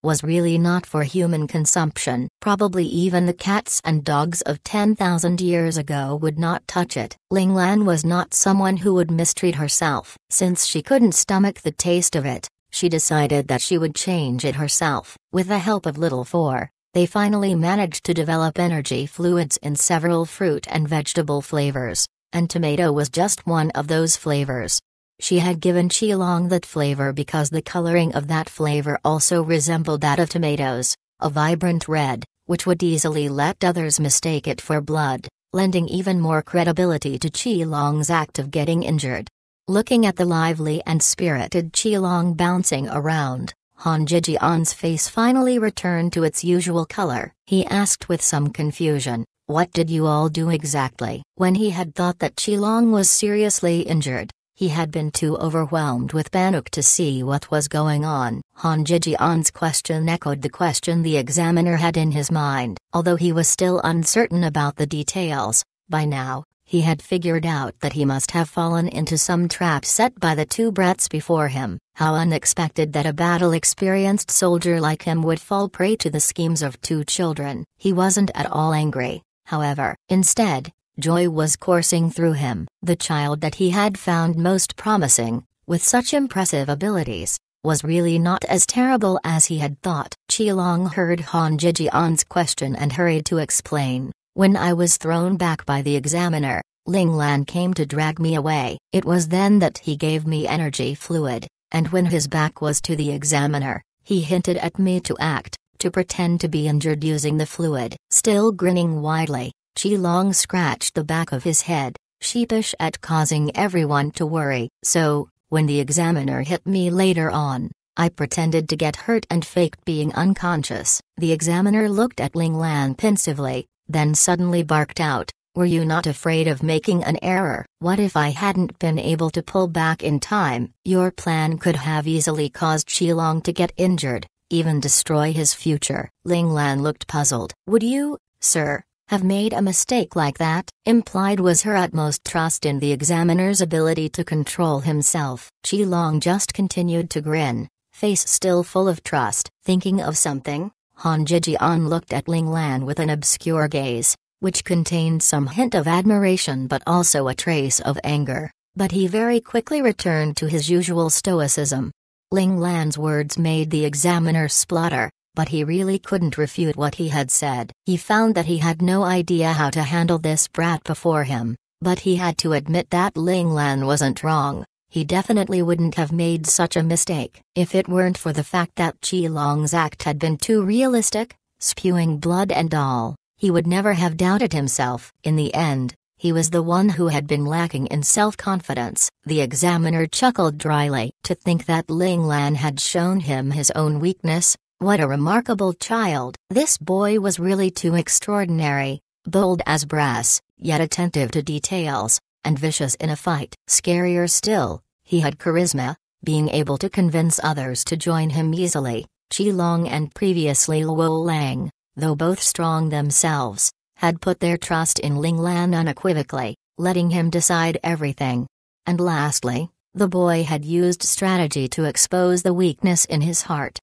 was really not for human consumption. Probably even the cats and dogs of 10,000 years ago would not touch it. Ling Lan was not someone who would mistreat herself. Since she couldn't stomach the taste of it, she decided that she would change it herself. With the help of Little Four, they finally managed to develop energy fluids in several fruit and vegetable flavors, and tomato was just one of those flavors. She had given Qilong that flavor because the coloring of that flavor also resembled that of tomatoes, a vibrant red, which would easily let others mistake it for blood, lending even more credibility to Qilong's act of getting injured. Looking at the lively and spirited Qilong bouncing around, Han Jijian's face finally returned to its usual color. He asked with some confusion, "What did you all do exactly?" When he had thought that Qilong was seriously injured, he had been too overwhelmed with panic to see what was going on. Han Jijian's question echoed the question the examiner had in his mind. Although he was still uncertain about the details, by now, he had figured out that he must have fallen into some trap set by the two brats before him. How unexpected that a battle-experienced soldier like him would fall prey to the schemes of two children. He wasn't at all angry, however. Instead, joy was coursing through him. The child that he had found most promising, with such impressive abilities, was really not as terrible as he had thought. Qilong heard Han Jijian's question and hurried to explain. "When I was thrown back by the examiner, Ling Lan came to drag me away. It was then that he gave me energy fluid, and when his back was to the examiner, he hinted at me to act, to pretend to be injured using the fluid." Still grinning widely, Qilong scratched the back of his head, sheepish at causing everyone to worry. "So, when the examiner hit me later on, I pretended to get hurt and faked being unconscious." The examiner looked at Ling Lan pensively, then suddenly barked out, "Were you not afraid of making an error? What if I hadn't been able to pull back in time?" Your plan could have easily caused Qilong to get injured, even destroy his future. Ling Lan looked puzzled. "Would you, sir, have made a mistake like that?" Implied was her utmost trust in the examiner's ability to control himself. Qilong just continued to grin, face still full of trust. Thinking of something, Han Jijian looked at Ling Lan with an obscure gaze, which contained some hint of admiration but also a trace of anger, but he very quickly returned to his usual stoicism. Ling Lan's words made the examiner splutter, but he really couldn't refute what he had said. He found that he had no idea how to handle this brat before him, but he had to admit that Ling Lan wasn't wrong. He definitely wouldn't have made such a mistake. If it weren't for the fact that Qilong's act had been too realistic, spewing blood and all, he would never have doubted himself. In the end, he was the one who had been lacking in self-confidence. The examiner chuckled dryly. To think that Ling Lan had shown him his own weakness. What a remarkable child. This boy was really too extraordinary, bold as brass, yet attentive to details, and vicious in a fight. Scarier still, he had charisma, being able to convince others to join him easily. Qilong and previously Luo Lang, though both strong themselves, had put their trust in Ling Lan unequivocally, letting him decide everything. And lastly, the boy had used strategy to expose the weakness in his heart.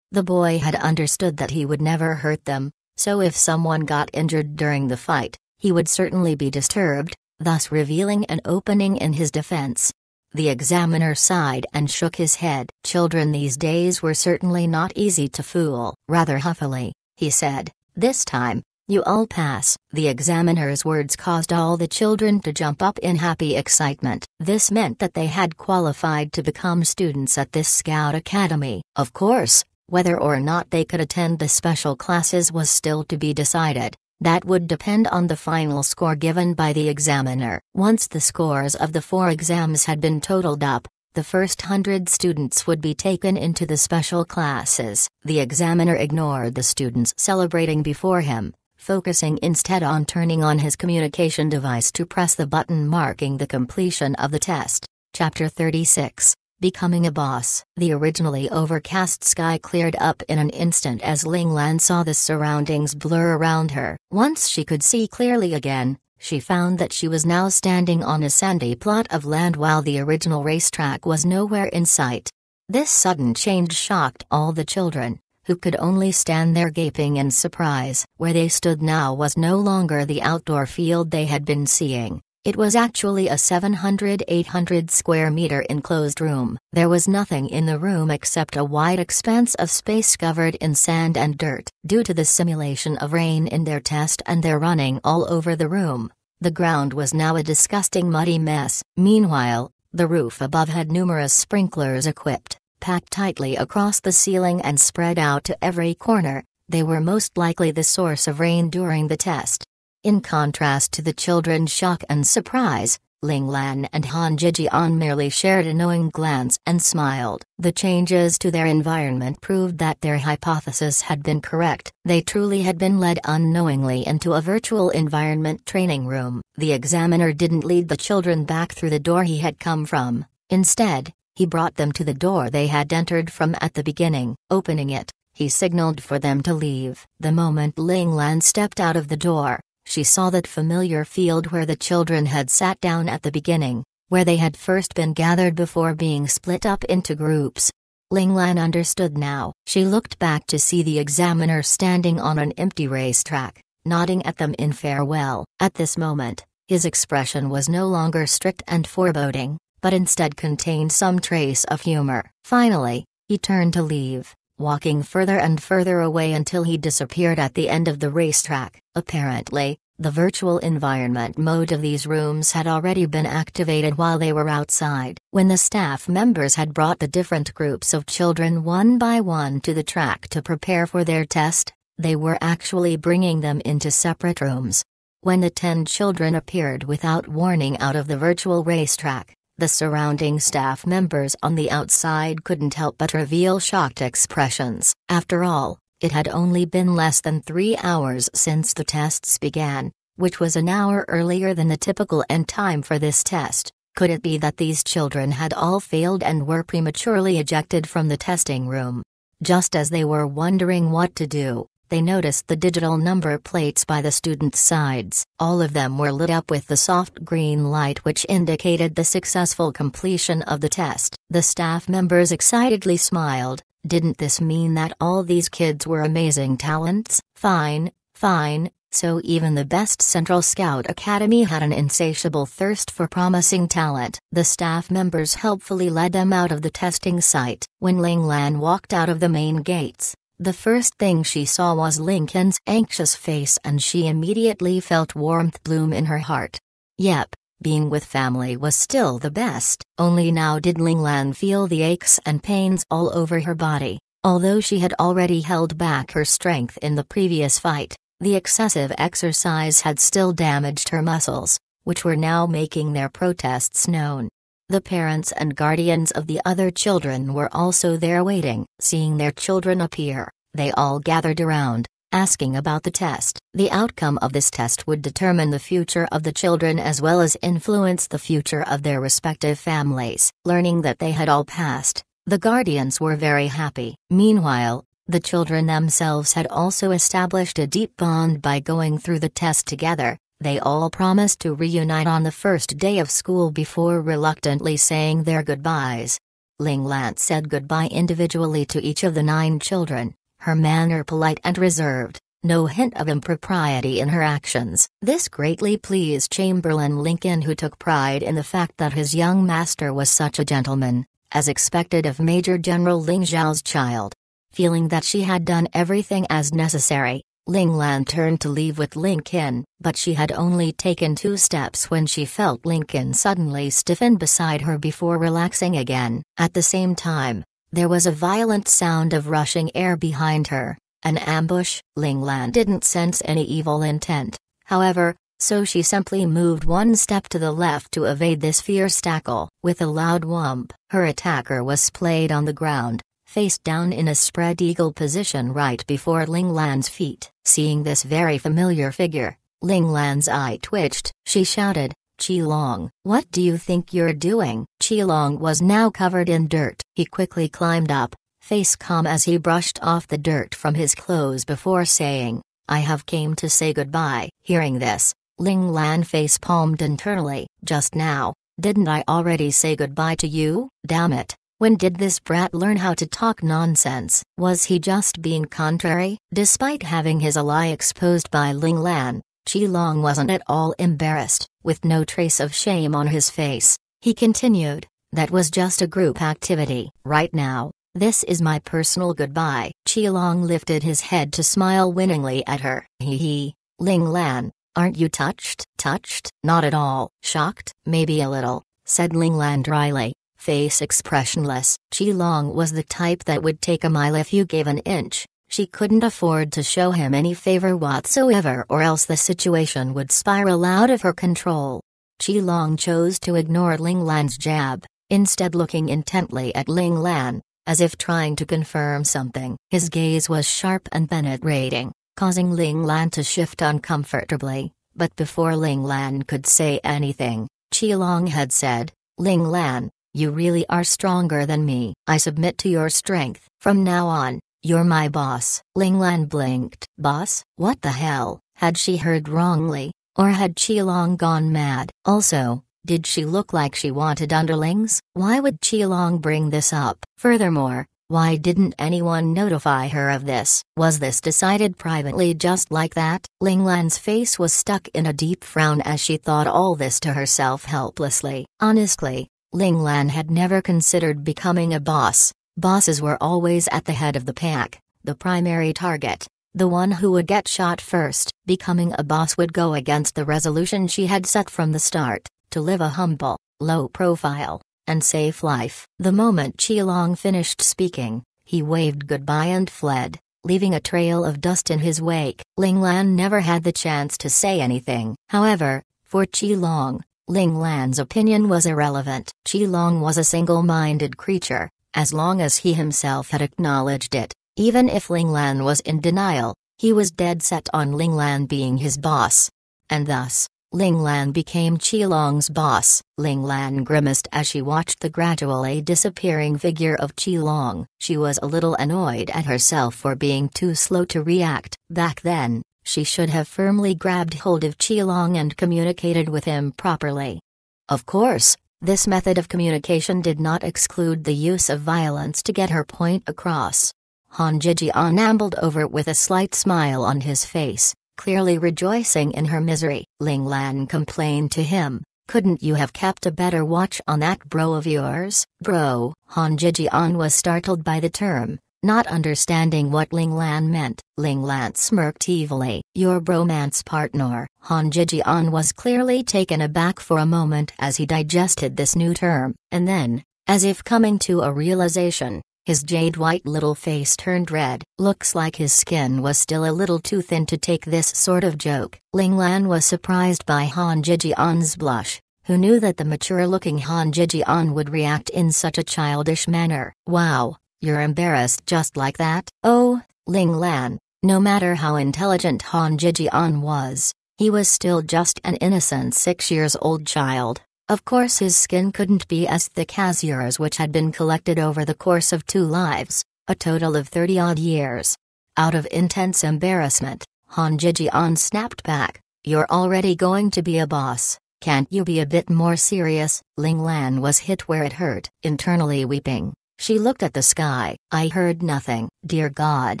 The boy had understood that he would never hurt them, so if someone got injured during the fight, he would certainly be disturbed, thus revealing an opening in his defense. The examiner sighed and shook his head. Children these days were certainly not easy to fool. Rather huffily, he said, "This time, you all pass." The examiner's words caused all the children to jump up in happy excitement. This meant that they had qualified to become students at this Scout Academy. Of course, whether or not they could attend the special classes was still to be decided. That would depend on the final score given by the examiner. Once the scores of the 4 exams had been totaled up, the first 100 students would be taken into the special classes. The examiner ignored the students celebrating before him, focusing instead on turning on his communication device to press the button marking the completion of the test. Chapter 36. Becoming a Boss. The originally overcast sky cleared up in an instant as Ling Lan saw the surroundings blur around her. Once she could see clearly again, she found that she was now standing on a sandy plot of land while the original racetrack was nowhere in sight. This sudden change shocked all the children, who could only stand there gaping in surprise. Where they stood now was no longer the outdoor field they had been seeing. It was actually a 700-800 square meter enclosed room. There was nothing in the room except a wide expanse of space covered in sand and dirt. Due to the simulation of rain in their test and their running all over the room, the ground was now a disgusting muddy mess. Meanwhile, the roof above had numerous sprinklers equipped, packed tightly across the ceiling and spread out to every corner. They were most likely the source of rain during the test. In contrast to the children's shock and surprise, Ling Lan and Han Jijian merely shared a knowing glance and smiled. The changes to their environment proved that their hypothesis had been correct. They truly had been led unknowingly into a virtual environment training room. The examiner didn't lead the children back through the door he had come from. Instead, he brought them to the door they had entered from at the beginning. Opening it, he signaled for them to leave. The moment Ling Lan stepped out of the door, she saw that familiar field where the children had sat down at the beginning, where they had first been gathered before being split up into groups. Ling Lan understood now. She looked back to see the examiner standing on an empty racetrack, nodding at them in farewell. At this moment, his expression was no longer strict and foreboding, but instead contained some trace of humor. Finally, he turned to leave, walking further and further away until he disappeared at the end of the racetrack. Apparently, the virtual environment mode of these rooms had already been activated while they were outside. When the staff members had brought the different groups of children one by one to the track to prepare for their test, they were actually bringing them into separate rooms. When the 10 children appeared without warning out of the virtual racetrack, the surrounding staff members on the outside couldn't help but reveal shocked expressions. After all, it had only been less than 3 hours since the tests began, which was an hour earlier than the typical end time for this test. Could it be that these children had all failed and were prematurely ejected from the testing room? Just as they were wondering what to do, they noticed the digital number plates by the students' sides. All of them were lit up with the soft green light which indicated the successful completion of the test. The staff members excitedly smiled. Didn't this mean that all these kids were amazing talents? Fine, fine. So even the best Central Scout Academy had an insatiable thirst for promising talent. The staff members helpfully led them out of the testing site. When Ling Lan walked out of the main gates, the first thing she saw was Lincoln's anxious face and she immediately felt warmth bloom in her heart. Yep, being with family was still the best. Only now did Ling Lan feel the aches and pains all over her body. Although she had already held back her strength in the previous fight, the excessive exercise had still damaged her muscles, which were now making their protests known. The parents and guardians of the other children were also there waiting. Seeing their children appear, they all gathered around, asking about the test. The outcome of this test would determine the future of the children as well as influence the future of their respective families. Learning that they had all passed, the guardians were very happy. Meanwhile, the children themselves had also established a deep bond by going through the test together. They all promised to reunite on the first day of school before reluctantly saying their goodbyes. Ling Lan said goodbye individually to each of the 9 children, her manner polite and reserved, no hint of impropriety in her actions. This greatly pleased Chamberlain Lincoln, who took pride in the fact that his young master was such a gentleman, as expected of Major General Ling Zhao's child. Feeling that she had done everything as necessary, Ling Lan turned to leave with Lincoln, but she had only taken 2 steps when she felt Lincoln suddenly stiffen beside her before relaxing again. At the same time, there was a violent sound of rushing air behind her, an ambush. Ling Lan didn't sense any evil intent, however, so she simply moved 1 step to the left to evade this fierce tackle. With a loud whump, her attacker was splayed on the ground, face down in a spread eagle position right before Ling Lan's feet. Seeing this very familiar figure, Ling Lan's eye twitched. She shouted, "Qi Long, what do you think you're doing?" Qi Long was now covered in dirt. He quickly climbed up, face calm as he brushed off the dirt from his clothes before saying, "I have came to say goodbye." Hearing this, Ling Lan face-palmed internally. "Just now, didn't I already say goodbye to you? Damn it. When did this brat learn how to talk nonsense? Was he just being contrary? Despite having his lie exposed by Ling Lan, Qilong wasn't at all embarrassed. With no trace of shame on his face, he continued, "That was just a group activity. Right now, this is my personal goodbye." Qilong lifted his head to smile winningly at her. Hee. Ling Lan, aren't you touched? Touched? Not at all. Shocked? Maybe a little, said Ling Lan dryly, face expressionless. Qilong was the type that would take a mile if you gave an inch. She couldn't afford to show him any favor whatsoever, or else the situation would spiral out of her control. Qilong chose to ignore Ling Lan's jab, instead looking intently at Ling Lan, as if trying to confirm something. His gaze was sharp and penetrating, causing Ling Lan to shift uncomfortably, but before Ling Lan could say anything, Qilong had said, "Ling Lan, you really are stronger than me. I submit to your strength. From now on, you're my boss." Ling Lan blinked. Boss? What the hell? Had she heard wrongly, or had Qilong gone mad? Also, did she look like she wanted underlings? Why would Qilong bring this up? Furthermore, why didn't anyone notify her of this? Was this decided privately just like that? Ling Lan's face was stuck in a deep frown as she thought all this to herself helplessly. Honestly, Ling Lan had never considered becoming a boss. Bosses were always at the head of the pack, the primary target, the one who would get shot first. Becoming a boss would go against the resolution she had set from the start, to live a humble, low-profile, and safe life. The moment Qilong finished speaking, he waved goodbye and fled, leaving a trail of dust in his wake. Ling Lan never had the chance to say anything. However, for Qilong, Ling Lan's opinion was irrelevant. Qilong was a single-minded creature, as long as he himself had acknowledged it. Even if Ling Lan was in denial, he was dead set on Ling Lan being his boss. And thus, Ling Lan became Qilong's boss. Ling Lan grimaced as she watched the gradually disappearing figure of Qilong. She was a little annoyed at herself for being too slow to react. Back then, she should have firmly grabbed hold of Qilong and communicated with him properly. Of course, this method of communication did not exclude the use of violence to get her point across. Han Jijian ambled over with a slight smile on his face, clearly rejoicing in her misery. Ling Lan complained to him, "Couldn't you have kept a better watch on that bro of yours?" Bro? Han Jijian was startled by the term, not understanding what Ling Lan meant. Ling Lan smirked evilly. "Your bromance partner." Han Jijian was clearly taken aback for a moment as he digested this new term, and then, as if coming to a realization, his jade-white little face turned red. Looks like his skin was still a little too thin to take this sort of joke. Ling Lan was surprised by Han Jijian's blush, who knew that the mature-looking Han Jijian would react in such a childish manner. "Wow, you're embarrassed just like that?" Oh, Ling Lan, no matter how intelligent Han Jijian was, he was still just an innocent 6-year-old child. Of course his skin couldn't be as thick as yours, which had been collected over the course of 2 lives, a total of 30-odd years. Out of intense embarrassment, Han Jijian snapped back, "You're already going to be a boss. Can't you be a bit more serious?" Ling Lan was hit where it hurt. Internally weeping, she looked at the sky. "I heard nothing." Dear God,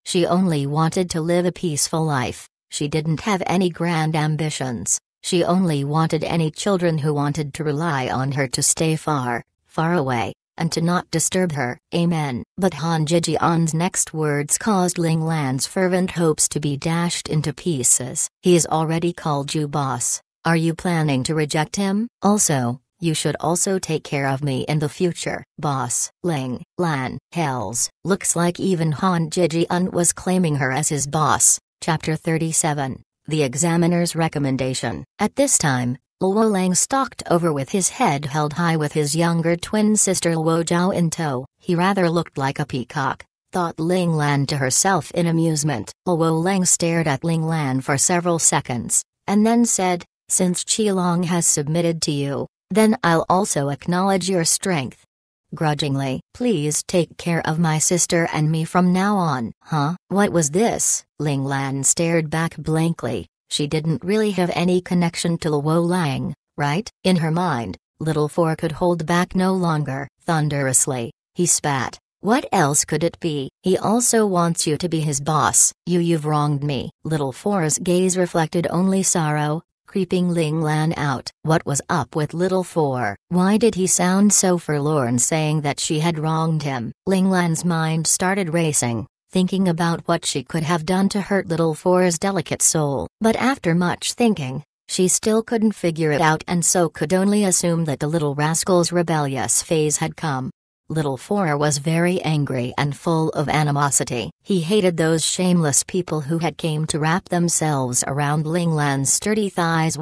she only wanted to live a peaceful life. She didn't have any grand ambitions. She only wanted any children who wanted to rely on her to stay far, far away, and to not disturb her. Amen. But Han Jijian's next words caused Ling Lan's fervent hopes to be dashed into pieces. "He's already called you boss. Are you planning to reject him? Also, you should also take care of me in the future." Boss. Ling Lan. Hells. Looks like even Han Jijian was claiming her as his boss. Chapter 37. The Examiner's Recommendation. At this time, Luo Lang stalked over with his head held high with his younger twin sister Luo Zhao in tow. He rather looked like a peacock, thought Ling Lan to herself in amusement. Luo Lang stared at Ling Lan for several seconds, and then said, "Since Qilong has submitted to you, then I'll also acknowledge your strength. Grudgingly. Please take care of my sister and me from now on." Huh? What was this? Ling Lan stared back blankly. She didn't really have any connection to Luo Lang, right? In her mind, Little Four could hold back no longer. Thunderously, he spat. What else could it be? He also wants you to be his boss. You've wronged me. Little Four's gaze reflected only sorrow, creeping Ling Lan out. What was up with Little Four? Why did he sound so forlorn saying that she had wronged him? Ling Lan's mind started racing, thinking about what she could have done to hurt Little Four's delicate soul. But after much thinking, she still couldn't figure it out and so could only assume that the little rascal's rebellious phase had come. Little Four was very angry and full of animosity. He hated those shameless people who had came to wrap themselves around Ling Lan's sturdy thighs.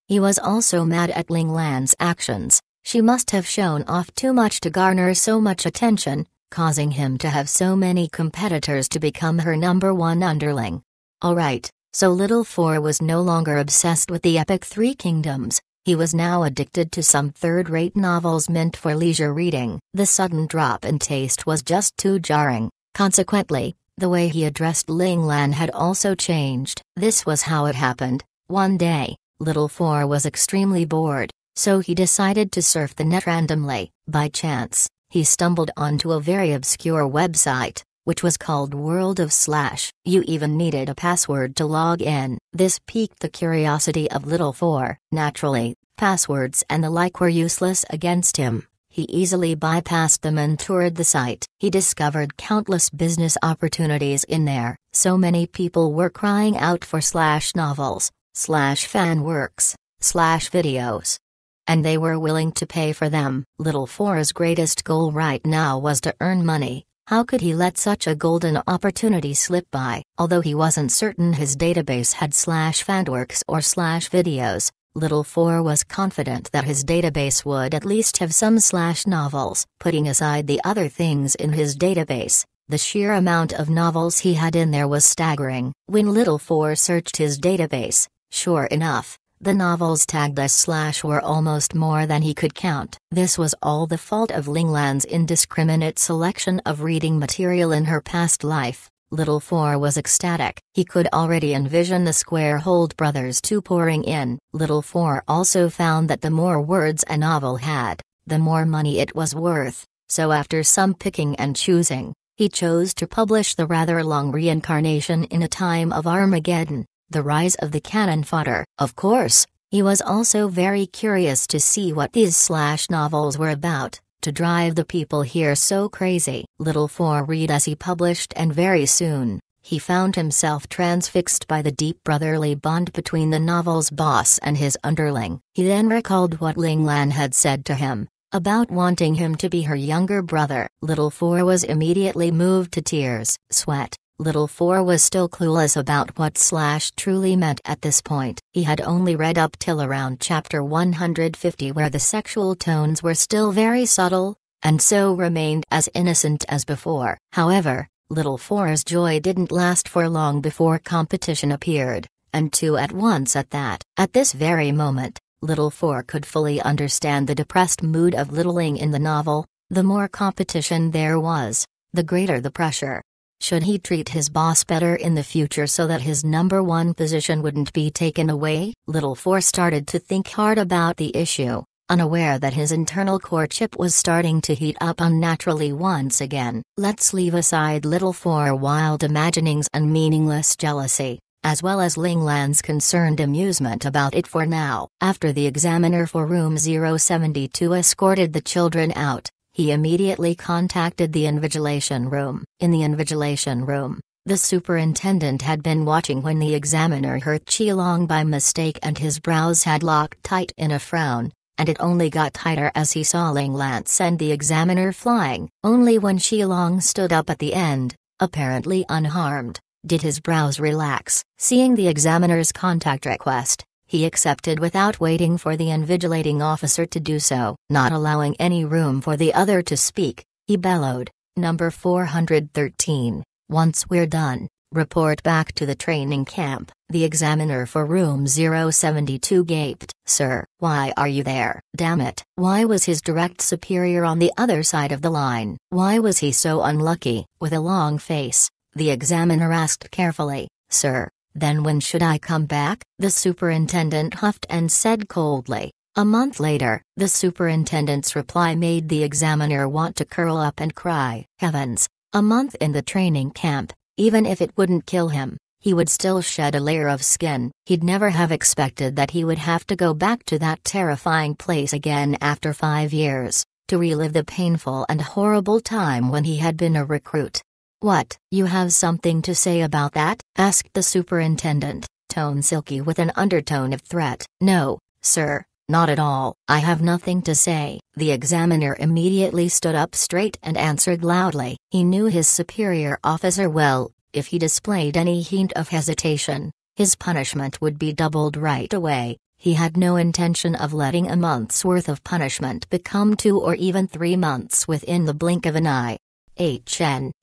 He was also mad at Ling Lan's actions. She must have shown off too much to garner so much attention, causing him to have so many competitors to become her number one underling. Alright, so Little Four was no longer obsessed with the epic Three Kingdoms. He was now addicted to some third-rate novels meant for leisure reading. The sudden drop in taste was just too jarring. Consequently, the way he addressed Ling Lan had also changed. This was how it happened. One day, Little Four was extremely bored, so he decided to surf the net randomly. By chance, he stumbled onto a very obscure website, which was called World of Slash. You even needed a password to log in. This piqued the curiosity of Little Four. Naturally, passwords and the like were useless against him. He easily bypassed them and toured the site. He discovered countless business opportunities in there. So many people were crying out for Slash novels, Slash fan works, Slash videos. And they were willing to pay for them. Little Four's greatest goal right now was to earn money. How could he let such a golden opportunity slip by? Although he wasn't certain his database had Slash fanworks or Slash videos, Little Four was confident that his database would at least have some Slash novels. Putting aside the other things in his database, the sheer amount of novels he had in there was staggering. When Little Four searched his database, sure enough, the novels tagged as Slash were almost more than he could count. This was all the fault of Ling Lan's indiscriminate selection of reading material in her past life. Little Four was ecstatic. He could already envision the Squarehold brothers two pouring in. Little Four also found that the more words a novel had, the more money it was worth, so after some picking and choosing, he chose to publish the rather long Reincarnation in a Time of Armageddon, The Rise of the Cannon Fodder. Of course, he was also very curious to see what these Slash novels were about, to drive the people here so crazy. Little Four read as he published and very soon, he found himself transfixed by the deep brotherly bond between the novel's boss and his underling. He then recalled what Ling Lan had said to him, about wanting him to be her younger brother. Little Four was immediately moved to tears. Sweat. Little Four was still clueless about what Slash truly meant at this point. He had only read up till around chapter 150 where the sexual tones were still very subtle, and so remained as innocent as before. However, Little Four's joy didn't last for long before competition appeared, and two at once at that. At this very moment, Little Four could fully understand the depressed mood of Little Ling in the novel. The more competition there was, the greater the pressure. Should he treat his boss better in the future so that his number one position wouldn't be taken away? Little Four started to think hard about the issue, unaware that his internal courtship was starting to heat up unnaturally once again. Let's leave aside Little Four wild imaginings and meaningless jealousy, as well as Ling Lan's concerned amusement about it for now. After the examiner for room 072 escorted the children out, he immediately contacted the invigilation room. In the invigilation room, the superintendent had been watching when the examiner hurt Qilong by mistake and his brows had locked tight in a frown, and it only got tighter as he saw Ling Lan send the examiner flying. Only when Qilong stood up at the end, apparently unharmed, did his brows relax. Seeing the examiner's contact request, he accepted without waiting for the invigilating officer to do so. Not allowing any room for the other to speak, he bellowed, "Number 413, once we're done, report back to the training camp." The examiner for room 072 gaped. "Sir, why are you there?" Damn it. Why was his direct superior on the other side of the line? Why was he so unlucky? With a long face, the examiner asked carefully, "Sir, then when should I come back?" The superintendent huffed and said coldly, A month later, the superintendent's reply made the examiner want to curl up and cry. Heavens! A month in the training camp, even if it wouldn't kill him, he would still shed a layer of skin. He'd never have expected that he would have to go back to that terrifying place again after 5 years, to relive the painful and horrible time when he had been a recruit. "What, you have something to say about that?" asked the superintendent, tone silky with an undertone of threat. "No, sir. Not at all. I have nothing to say." The examiner immediately stood up straight and answered loudly. He knew his superior officer well. If he displayed any hint of hesitation, his punishment would be doubled right away. He had no intention of letting a month's worth of punishment become 2 or even 3 months within the blink of an eye.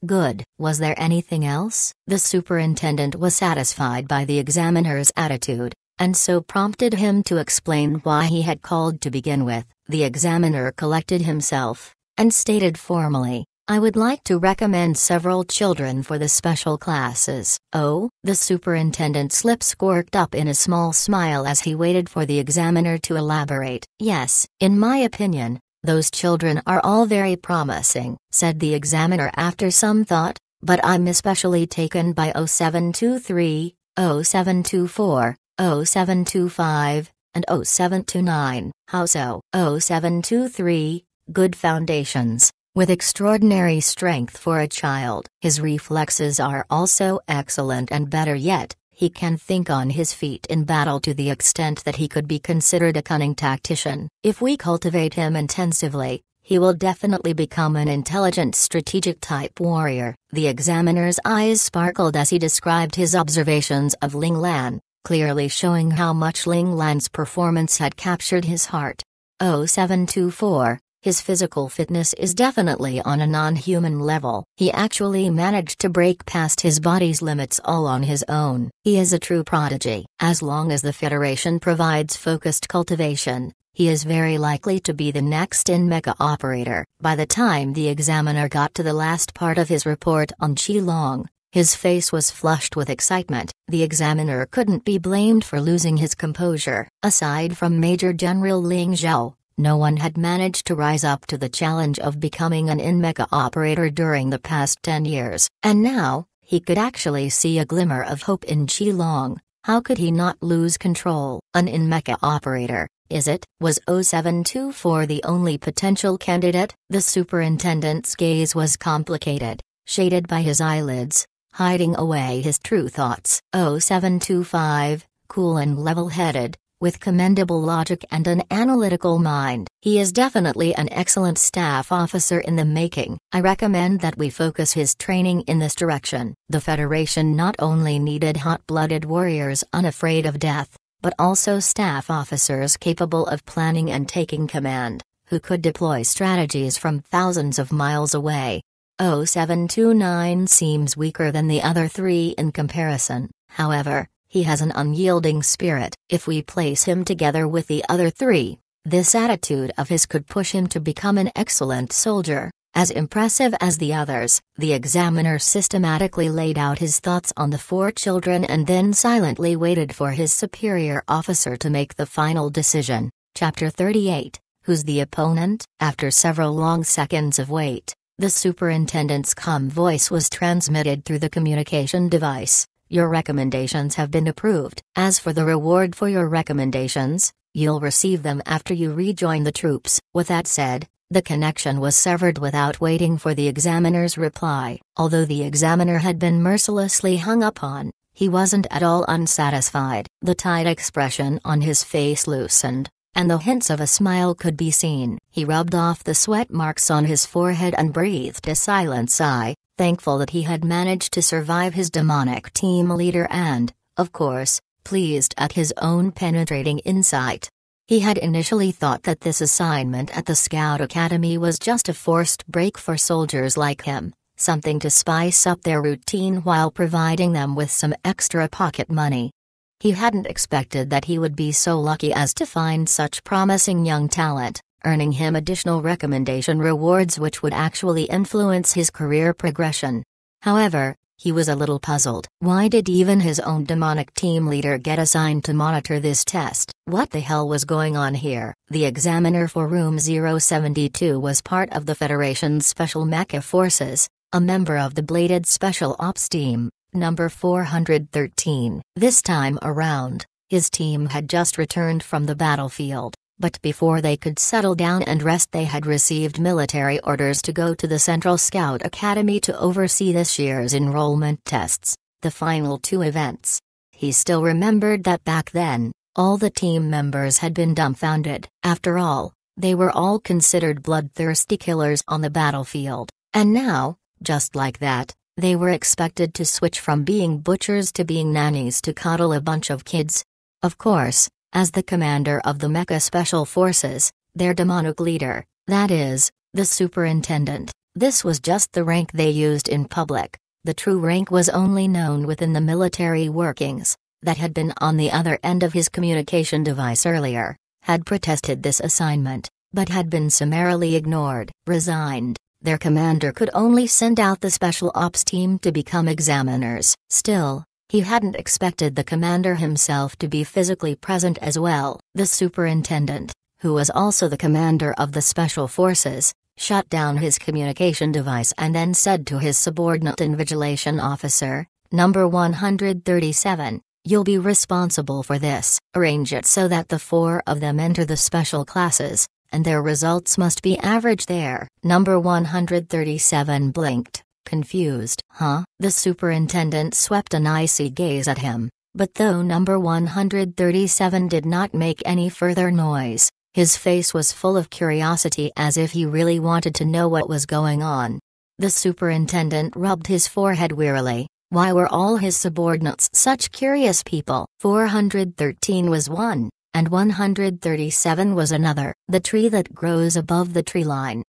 Good. Was there anything else? The superintendent was satisfied by the examiner's attitude, and so prompted him to explain why he had called to begin with. The examiner collected himself, and stated formally, "I would like to recommend several children for the special classes." "Oh?" The superintendent's lips quirked up in a small smile as he waited for the examiner to elaborate. "Yes, in my opinion, those children are all very promising," said the examiner after some thought, "but I'm especially taken by 0723, 0724, 0725, and 0729. "How so?" 0723, good foundations, with extraordinary strength for a child. His reflexes are also excellent, and better yet, he can think on his feet in battle to the extent that he could be considered a cunning tactician. If we cultivate him intensively, he will definitely become an intelligent strategic type warrior." The examiner's eyes sparkled as he described his observations of Ling Lan, clearly showing how much Ling Lan's performance had captured his heart. 0724, his physical fitness is definitely on a non-human level. He actually managed to break past his body's limits all on his own. He is a true prodigy. As long as the Federation provides focused cultivation, he is very likely to be the next in-mecha operator. By the time the examiner got to the last part of his report on Qilong, his face was flushed with excitement. The examiner couldn't be blamed for losing his composure. Aside from Major General Ling Zhao, no one had managed to rise up to the challenge of becoming an in-mecha operator during the past 10 years. And now, he could actually see a glimmer of hope in Qilong. How could he not lose control? An in-mecha operator, is it? Was 0724 the only potential candidate? The superintendent's gaze was complicated, shaded by his eyelids, hiding away his true thoughts. 0725, cool and level-headed, with commendable logic and an analytical mind. He is definitely an excellent staff officer in the making. I recommend that we focus his training in this direction. The Federation not only needed hot-blooded warriors unafraid of death, but also staff officers capable of planning and taking command, who could deploy strategies from thousands of miles away. 0729 seems weaker than the other 3 in comparison. However, he has an unyielding spirit. If we place him together with the other 3, this attitude of his could push him to become an excellent soldier. As impressive as the others, the examiner systematically laid out his thoughts on the 4 children and then silently waited for his superior officer to make the final decision. Chapter 38, Who's the Opponent? After several long seconds of wait, the superintendent's calm voice was transmitted through the communication device. "Your recommendations have been approved. As for the reward for your recommendations, you'll receive them after you rejoin the troops." With that said, the connection was severed without waiting for the examiner's reply. Although the examiner had been mercilessly hung upon, he wasn't at all unsatisfied. The tight expression on his face loosened, and the hints of a smile could be seen. He rubbed off the sweat marks on his forehead and breathed a silent sigh, thankful that he had managed to survive his demonic team leader and, of course, pleased at his own penetrating insight. He had initially thought that this assignment at the Scout Academy was just a forced break for soldiers like him, something to spice up their routine while providing them with some extra pocket money. He hadn't expected that he would be so lucky as to find such promising young talent, earning him additional recommendation rewards which would actually influence his career progression. However, He was a little puzzled. Why did even his own demonic team leader get assigned to monitor this test? What the hell was going on here? The examiner for Room 072 was part of the Federation's Special Mecha Forces, a member of the Bladed Special Ops Team, number 413. This time around, his team had just returned from the battlefield. But before they could settle down and rest, they had received military orders to go to the Central Scout Academy to oversee this year's enrollment tests, the final 2 events. He still remembered that back then, all the team members had been dumbfounded. After all, they were all considered bloodthirsty killers on the battlefield, and now, just like that, they were expected to switch from being butchers to being nannies to coddle a bunch of kids. Of course, as the commander of the Mecha Special Forces, their demonic leader, that is, the superintendent, this was just the rank they used in public. The true rank was only known within the military workings. That had been on the other end of his communication device earlier, had protested this assignment, but had been summarily ignored, resigned. Their commander could only send out the Special Ops team to become examiners. Still, he hadn't expected the commander himself to be physically present as well. The superintendent, who was also the commander of the Special Forces, shut down his communication device and then said to his subordinate invigilation officer, number 137, "You'll be responsible for this. Arrange it so that the 4 of them enter the special classes, and their results must be average there." Number 137 blinked, confused. Huh? The superintendent swept an icy gaze at him, but though number 137 did not make any further noise, his face was full of curiosity as if he really wanted to know what was going on. The superintendent rubbed his forehead wearily. Why were all his subordinates such curious people? 413 was one, and 137 was another. The tree that grows above the tree line.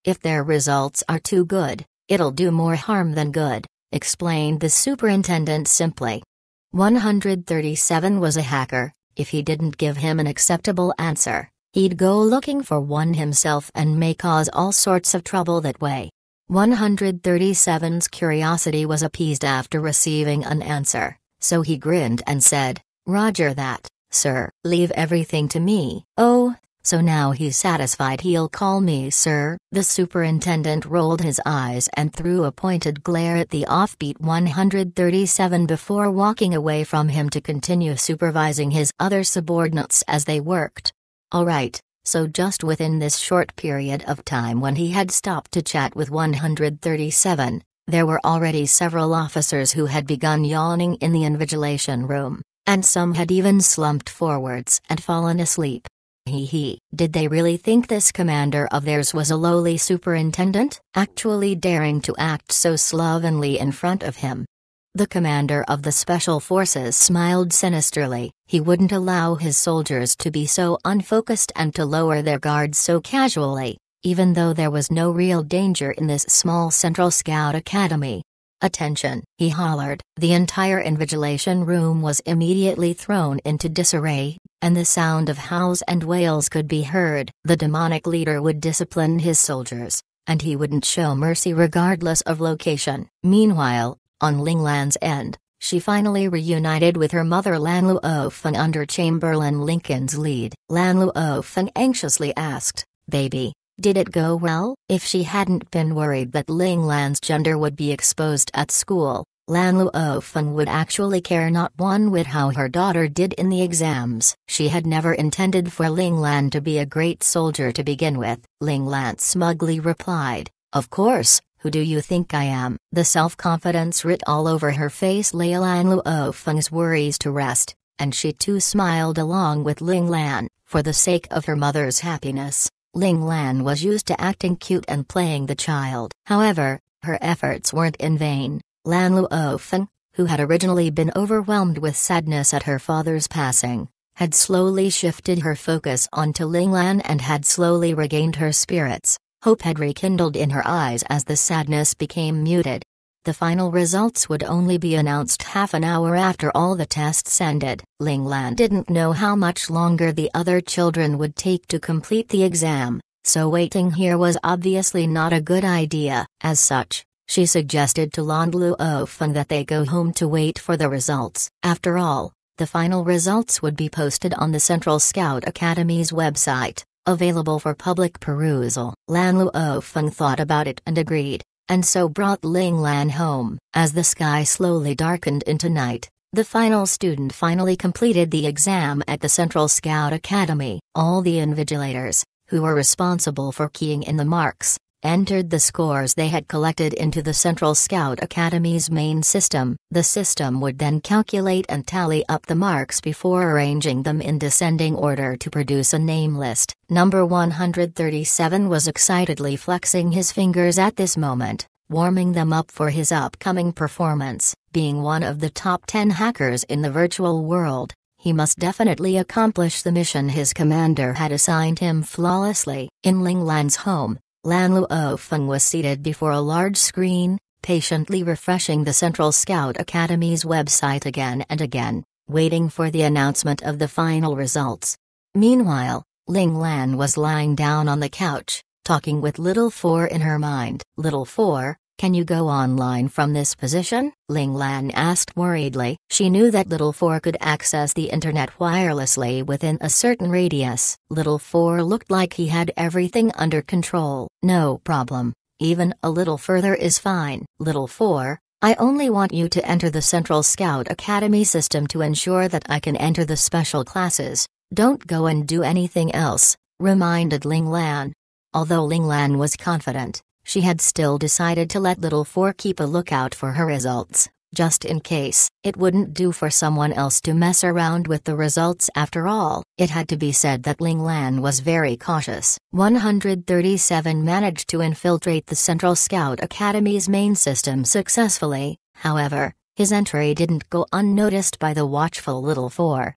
If their results are too good, it'll do more harm than good, explained the superintendent simply. 137 was a hacker. If he didn't give him an acceptable answer, he'd go looking for one himself and may cause all sorts of trouble that way. 137's curiosity was appeased after receiving an answer, so he grinned and said, "Roger that, sir. Leave everything to me." "Oh, so now he's satisfied he'll call me sir?" The superintendent rolled his eyes and threw a pointed glare at the offbeat 137 before walking away from him to continue supervising his other subordinates as they worked. All right. So just within this short period of time when he had stopped to chat with 137, there were already several officers who had begun yawning in the invigilation room, and some had even slumped forwards and fallen asleep. Did they really think this commander of theirs was a lowly superintendent, actually daring to act so slovenly in front of him? The commander of the Special Forces smiled sinisterly. He wouldn't allow his soldiers to be so unfocused and to lower their guards so casually, even though there was no real danger in this small Central Scout Academy. "Attention!" he hollered. The entire invigilation room was immediately thrown into disarray, and the sound of howls and wails could be heard. The demonic leader would discipline his soldiers, and he wouldn't show mercy regardless of location. Meanwhile, on Ling Lan's end, she finally reunited with her mother Lan Luofeng under Chamberlain Lincoln's lead. Lan Luofeng anxiously asked, "Baby, did it go well?" If she hadn't been worried that Ling Lan's gender would be exposed at school, Lan Luofeng would actually care not one whit how her daughter did in the exams. She had never intended for Ling Lan to be a great soldier to begin with. Ling Lan smugly replied, "Of course. Who do you think I am?" The self-confidence writ all over her face lay Lan Luofeng's worries to rest, and she too smiled along with Ling Lan, for the sake of her mother's happiness. Ling Lan was used to acting cute and playing the child. However, her efforts weren't in vain. Lan Luofeng, who had originally been overwhelmed with sadness at her father's passing, had slowly shifted her focus onto Ling Lan and had slowly regained her spirits. Hope had rekindled in her eyes as the sadness became muted. The final results would only be announced half an hour after all the tests ended. Ling Lan didn't know how much longer the other children would take to complete the exam, so waiting here was obviously not a good idea. As such, She suggested to Lan Luofeng that they go home to wait for the results. After all, the final results would be posted on the Central Scout Academy's website, available for public perusal. Lan Luofeng thought about it and agreed, and so brought Ling Lan home. As the sky slowly darkened into night, the final student finally completed the exam at the Central Scout Academy. All the invigilators, who were responsible for keying in the marks, entered the scores they had collected into the Central Scout Academy's main system. The system would then calculate and tally up the marks before arranging them in descending order to produce a name list. Number 137 was excitedly flexing his fingers at this moment, warming them up for his upcoming performance. Being one of the top 10 hackers in the virtual world, he must definitely accomplish the mission his commander had assigned him flawlessly. In Ling Lan's home, Lan Luofeng was seated before a large screen, patiently refreshing the Central Scout Academy's website again and again, waiting for the announcement of the final results. Meanwhile, Ling Lan was lying down on the couch, talking with Little Four in her mind. Little Four, can you go online from this position? Ling Lan asked worriedly. She knew that Little Four could access the internet wirelessly within a certain radius. Little Four looked like he had everything under control. No problem. Even a little further is fine. Little Four, I only want you to enter the Central Scout Academy system to ensure that I can enter the special classes. Don't go and do anything else, reminded Ling Lan. Although Ling Lan was confident, she had still decided to let Little Four keep a lookout for her results, just in case. It wouldn't do for someone else to mess around with the results after all. It had to be said that Ling Lan was very cautious. 137 managed to infiltrate the Central Scout Academy's main system successfully. However, his entry didn't go unnoticed by the watchful Little Four.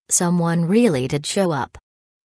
Someone really did show up.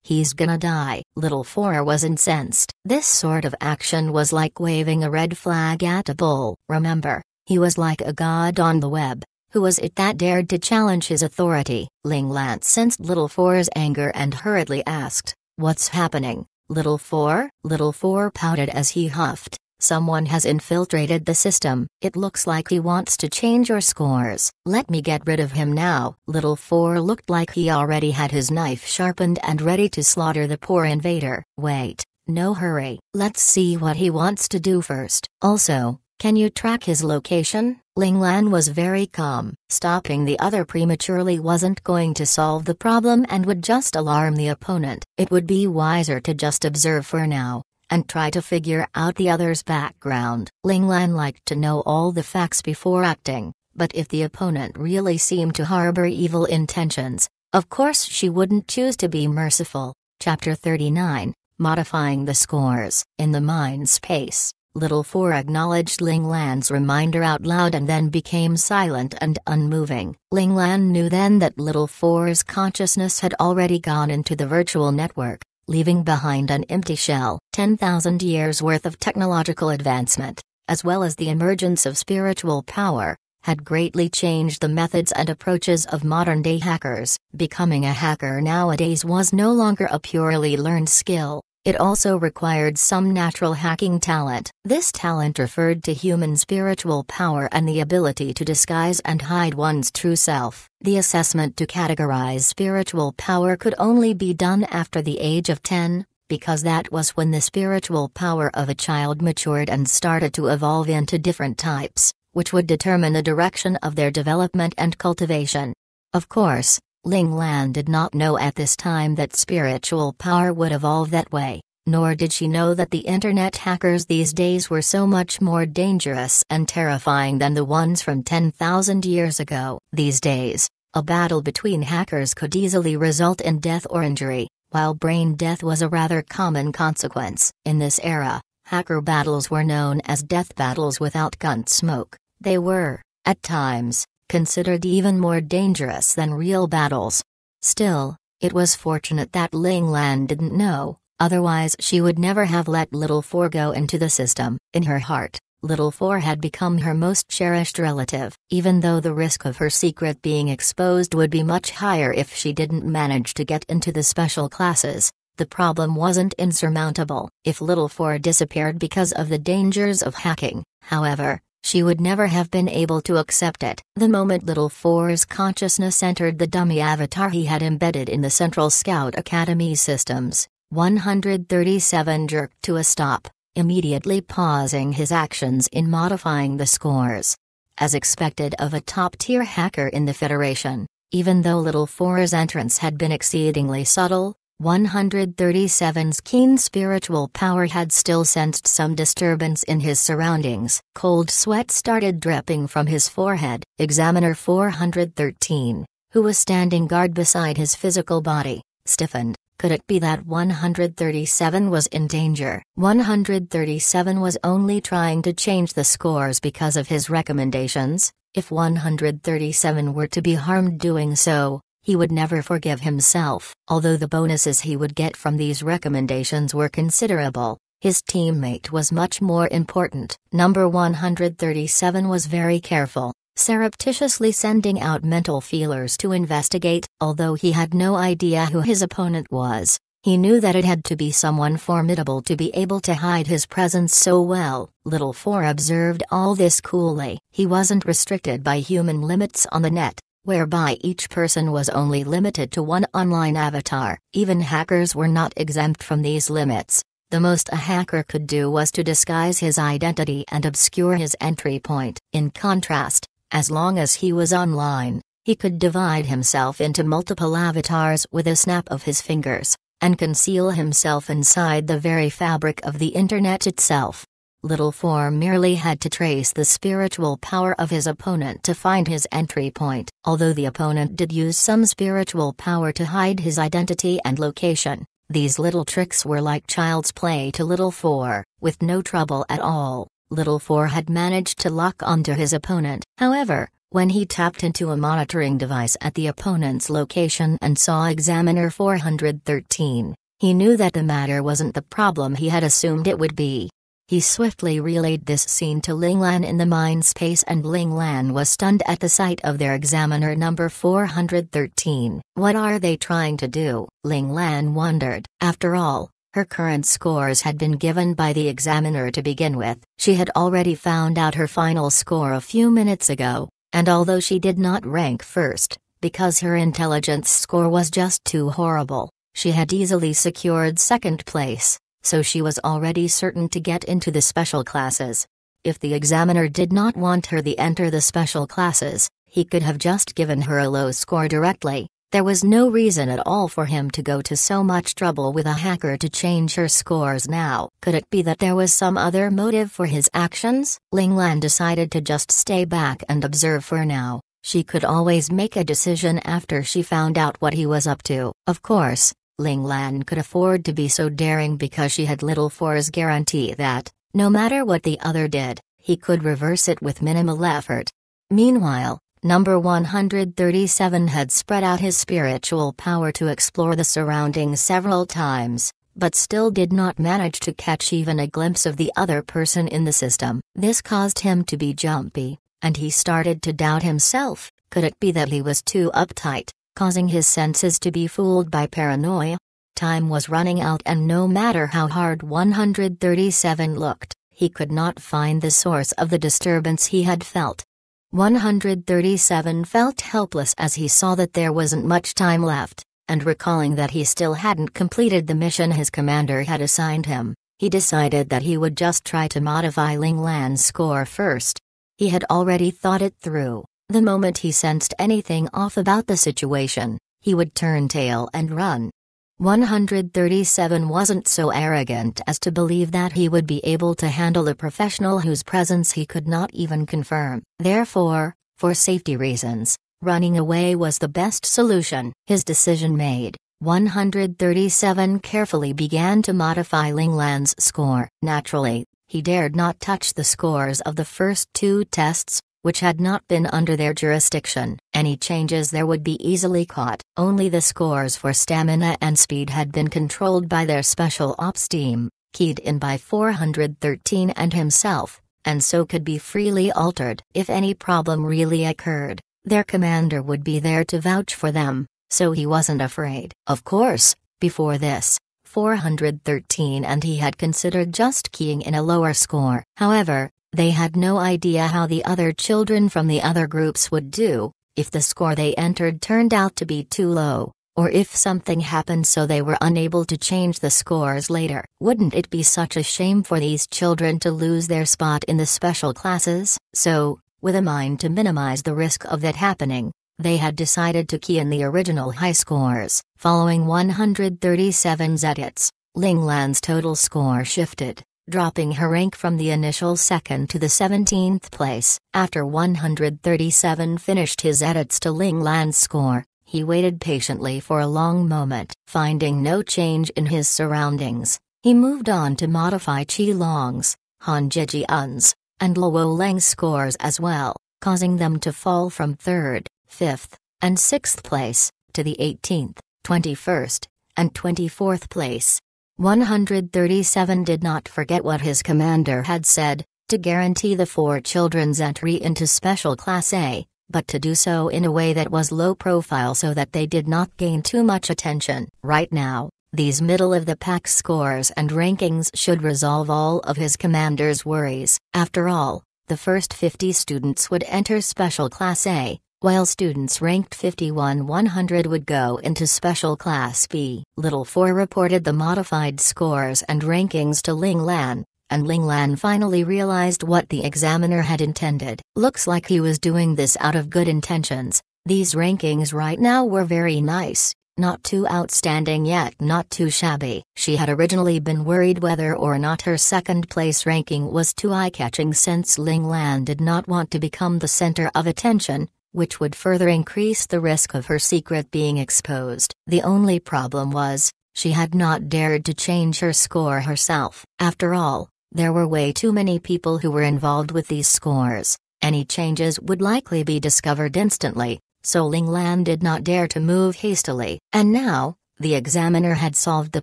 He's gonna die. Little Four was incensed. This sort of action was like waving a red flag at a bull. Remember, he was like a god on the web. Who was it that dared to challenge his authority? Ling Lan sensed Little Four's anger and hurriedly asked, "What's happening, Little Four?" Little Four pouted as he huffed. Someone has infiltrated the system. It looks like he wants to change your scores. Let me get rid of him now. Little Four looked like he already had his knife sharpened and ready to slaughter the poor invader. Wait, no hurry. Let's see what he wants to do first. Also, can you track his location? Ling Lan was very calm. Stopping the other prematurely wasn't going to solve the problem and would just alarm the opponent. It would be wiser to just observe for now, and try to figure out the other's background. Ling Lan liked to know all the facts before acting, but if the opponent really seemed to harbor evil intentions, of course she wouldn't choose to be merciful. Chapter 39, Modifying the Scores. In the mind space, Little Four acknowledged Ling Lan's reminder out loud and then became silent and unmoving. Ling Lan knew then that Little Four's consciousness had already gone into the virtual network, leaving behind an empty shell. 10,000 years worth of technological advancement, as well as the emergence of spiritual power, had greatly changed the methods and approaches of modern-day hackers. Becoming a hacker nowadays was no longer a purely learned skill. It also required some natural hacking talent. This talent referred to human spiritual power and the ability to disguise and hide one's true self. The assessment to categorize spiritual power could only be done after the age of 10, because that was when the spiritual power of a child matured and started to evolve into different types, which would determine the direction of their development and cultivation. Of course, Ling Lan did not know at this time that spiritual power would evolve that way, nor did she know that the internet hackers these days were so much more dangerous and terrifying than the ones from 10,000 years ago. These days, a battle between hackers could easily result in death or injury, while brain death was a rather common consequence. In this era, hacker battles were known as death battles without gun smoke. They were, at times, considered even more dangerous than real battles. Still, it was fortunate that Ling Lan didn't know, otherwise she would never have let Little Four go into the system. In her heart, Little Four had become her most cherished relative. Even though the risk of her secret being exposed would be much higher if she didn't manage to get into the special classes, the problem wasn't insurmountable. If Little Four disappeared because of the dangers of hacking, however, she would never have been able to accept it. The moment Little Four's consciousness entered the dummy avatar he had embedded in the Central Scout Academy systems, 137 jerked to a stop, immediately pausing his actions in modifying the scores. As expected of a top-tier hacker in the Federation, even though Little Four's entrance had been exceedingly subtle, 137's keen spiritual power had still sensed some disturbance in his surroundings. Cold sweat started dripping from his forehead. Examiner 413, who was standing guard beside his physical body, stiffened. Could it be that 137 was in danger? 137 was only trying to change the scores because of his recommendations. If 137 were to be harmed doing so, he would never forgive himself. Although the bonuses he would get from these recommendations were considerable, his teammate was much more important. Number 137 was very careful, surreptitiously sending out mental feelers to investigate. Although he had no idea who his opponent was, he knew that it had to be someone formidable to be able to hide his presence so well. Little Four observed all this coolly. He wasn't restricted by human limits on the net, whereby each person was only limited to one online avatar. Even hackers were not exempt from these limits. The most a hacker could do was to disguise his identity and obscure his entry point. In contrast, as long as he was online, he could divide himself into multiple avatars with a snap of his fingers, and conceal himself inside the very fabric of the internet itself. Little Four merely had to trace the spiritual power of his opponent to find his entry point. Although the opponent did use some spiritual power to hide his identity and location, these little tricks were like child's play to Little Four. With no trouble at all, Little Four had managed to lock onto his opponent. However, when he tapped into a monitoring device at the opponent's location and saw Examiner 413, he knew that the matter wasn't the problem he had assumed it would be. He swiftly relayed this scene to Ling Lan in the mind space, and Ling Lan was stunned at the sight of their Examiner number 413. What are they trying to do? Ling Lan wondered. After all, her current scores had been given by the Examiner to begin with. She had already found out her final score a few minutes ago, and although she did not rank first, because her intelligence score was just too horrible, she had easily secured second place. So she was already certain to get into the special classes. If the Examiner did not want her to enter the special classes, he could have just given her a low score directly. There was no reason at all for him to go to so much trouble with a hacker to change her scores now. Could it be that there was some other motive for his actions? Ling Lan decided to just stay back and observe for now. She could always make a decision after she found out what he was up to. Of course, Ling Lan could afford to be so daring because she had Little Four's guarantee that, no matter what the other did, he could reverse it with minimal effort. Meanwhile, number 137 had spread out his spiritual power to explore the surroundings several times, but still did not manage to catch even a glimpse of the other person in the system. This caused him to be jumpy, and he started to doubt himself. Could it be that he was too uptight, causing his senses to be fooled by paranoia? Time was running out, and no matter how hard 137 looked, he could not find the source of the disturbance he had felt. 137 felt helpless as he saw that there wasn't much time left, and recalling that he still hadn't completed the mission his commander had assigned him, he decided that he would just try to modify Ling Lan's score first. He had already thought it through. The moment he sensed anything off about the situation, he would turn tail and run. 137 wasn't so arrogant as to believe that he would be able to handle a professional whose presence he could not even confirm. Therefore, for safety reasons, running away was the best solution. His decision made, 137 carefully began to modify Ling Lan's score. Naturally, he dared not touch the scores of the first two tests, which had not been under their jurisdiction. Any changes there would be easily caught. Only the scores for stamina and speed had been controlled by their special ops team, keyed in by 413 and himself, and so could be freely altered. If any problem really occurred, their commander would be there to vouch for them, so he wasn't afraid. Of course, before this, 413, and he had considered just keying in a lower score. However, they had no idea how the other children from the other groups would do, if the score they entered turned out to be too low, or if something happened so they were unable to change the scores later. Wouldn't it be such a shame for these children to lose their spot in the special classes? So, with a mind to minimize the risk of that happening, they had decided to key in the original high scores. Following 137's edits, Ling Lan's total score shifted, dropping her rank from the initial second to the 17th place. After 137 finished his edits to Ling Lan's score, he waited patiently for a long moment. Finding no change in his surroundings, he moved on to modify Qi Long's, Han Zhejian's, and Luo Leng's scores as well, causing them to fall from 3rd, 5th, and 6th place, to the 18th, 21st, and 24th place. 137 did not forget what his commander had said, to guarantee the 4 children's entry into Special Class A, but to do so in a way that was low profile so that they did not gain too much attention. Right now, these middle-of-the-pack scores and rankings should resolve all of his commander's worries. After all, the first 50 students would enter Special Class A, while students ranked 51-100 would go into Special Class B. Little 4 reported the modified scores and rankings to Ling Lan, and Ling Lan finally realized what the examiner had intended. Looks like he was doing this out of good intentions. These rankings right now were very nice, not too outstanding yet not too shabby. She had originally been worried whether or not her second-place ranking was too eye-catching, since Ling Lan did not want to become the center of attention, which would further increase the risk of her secret being exposed. The only problem was, she had not dared to change her score herself. After all, there were way too many people who were involved with these scores. Any changes would likely be discovered instantly, so Ling Lan did not dare to move hastily. And now, the examiner had solved the